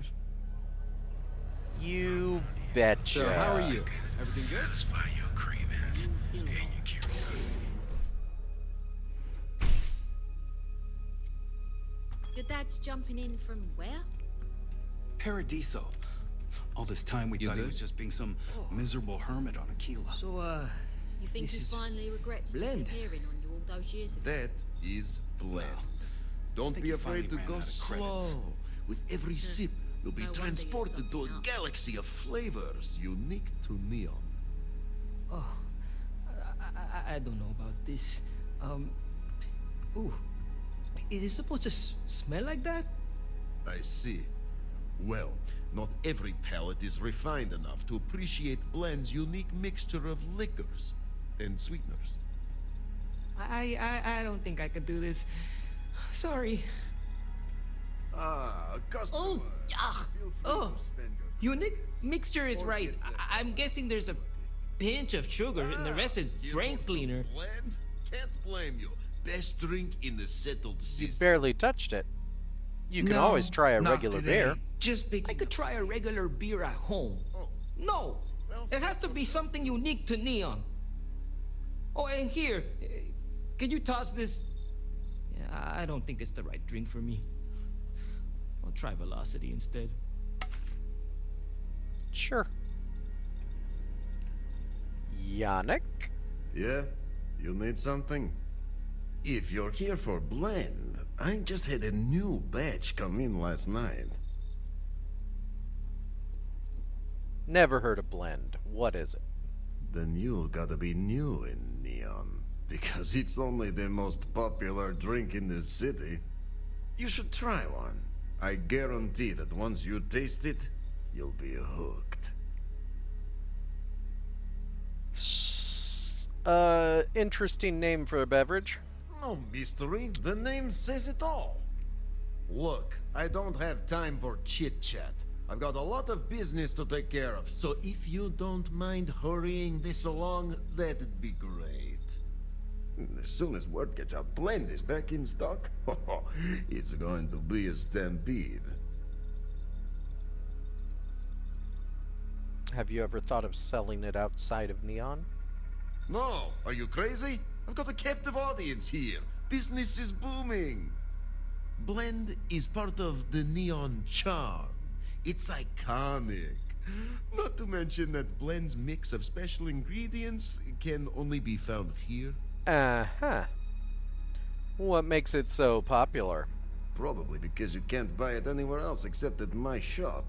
You betcha. So how are you? Everything good? Your dad's jumping in from where? Paradiso. All this time we thought he was just being some miserable hermit on Aquila. So, You think he finally regrets disappearing on you all those years ago? that is blend. Don't think be he afraid to finally go ran out of slow. credits. With every sip, you'll be No wonder you transported stopped to a now. galaxy of flavors unique to Neon. I don't know about this. Ooh. Is it supposed to smell like that? I see. Well, not every palate is refined enough to appreciate Blend's unique mixture of liquors and sweeteners. I don't think I could do this. Sorry. Customer. Unique mixture is right. I'm guessing there's a pinch of sugar and the rest is drain cleaner. Blend? Can't blame you. Best drink in the settled You system. barely touched it. You can No, always try a not regular today. beer. Just I could try a regular beer at home. No, it has to be something unique to Neon. Oh, and here, can you toss this? Yeah, I don't think it's the right drink for me. I'll try Velocity instead. Sure. Yannick? Yeah? You need something? If you're here for Blend, I just had a new batch come in last night. Never heard of Blend. What is it? Then you gotta be new in Neon, because it's only the most popular drink in the city. You should try one. I guarantee that once you taste it, you'll be hooked. Interesting name for a beverage. No mystery, the name says it all. Look, I don't have time for chit-chat. I've got a lot of business to take care of, so if you don't mind hurrying this along, that'd be great. As soon as word gets out Blend is back in stock, it's going to be a stampede. Have you ever thought of selling it outside of Neon? No, are you crazy? I've got a captive audience here. Business is booming. Blend is part of the Neon charm. It's iconic. Not to mention that Blend's mix of special ingredients can only be found here. Uh-huh. What makes it so popular? Probably because you can't buy it anywhere else except at my shop.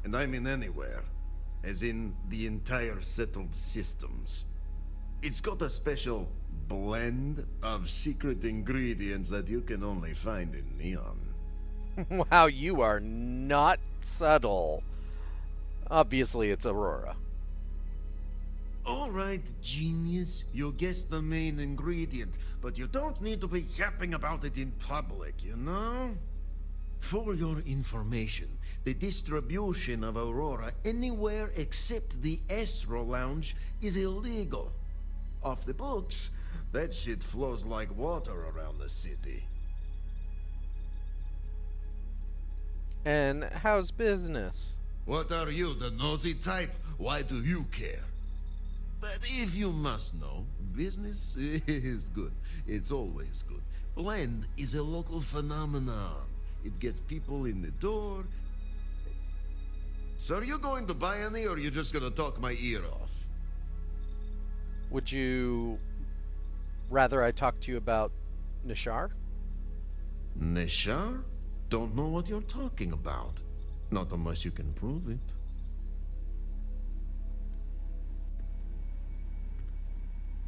And I mean anywhere. As in the entire settled systems. It's got a special blend of secret ingredients that you can only find in Neon. Wow, you are not subtle. Obviously, it's Aurora. All right, genius, you guessed the main ingredient, but you don't need to be yapping about it in public, you know? For your information, the distribution of Aurora anywhere except the Astro Lounge is illegal. Off the books, that shit flows like water around the city. And how's business? What are you, the nosy type? Why do you care? But if you must know, business is good. It's always good. Blend is a local phenomenon. It gets people in the door. So are you going to buy any, or are you just gonna talk my ear off? Would you rather I talk to you about Nishar? Nishar? Don't know what you're talking about. Not unless you can prove it.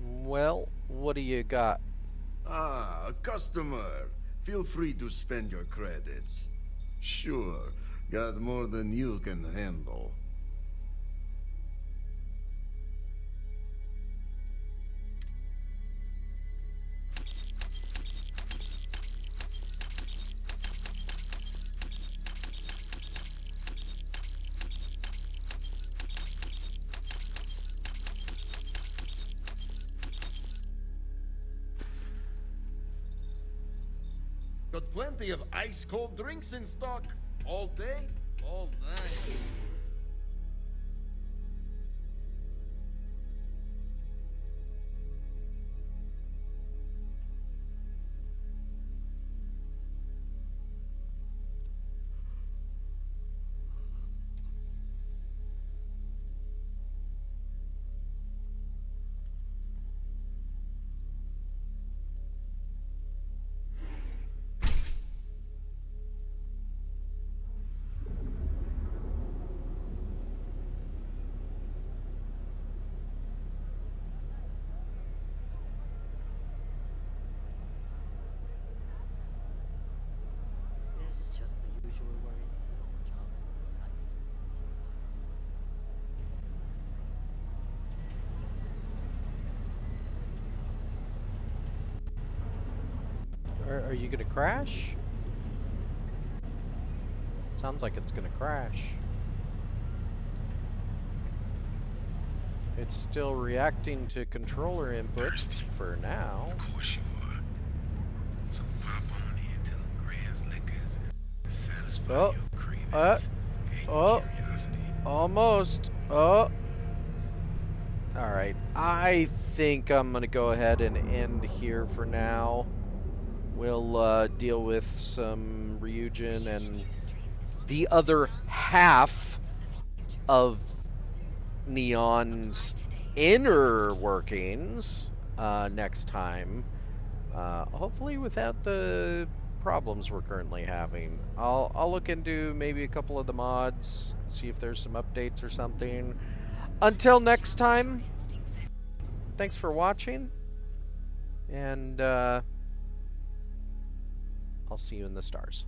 Well, what do you got? Ah, a customer. Feel free to spend your credits. Sure, got more than you can handle. Got plenty of ice-cold drinks in stock. All day, all night. Are you gonna crash? Sounds like it's gonna crash. It's still reacting to controller inputs for now. Of course you are. So pop on in to them Grand's Liquors and satisfy Oh, your cravings and oh, curiosity. almost. Oh. Alright, I think I'm gonna go ahead and end here for now. We'll deal with some Ryujin and the other half of Neon's inner workings next time. Hopefully without the problems we're currently having. I'll look into maybe a couple of the mods, see if there's some updates or something. Until next time, thanks for watching, and I'll see you in the stars.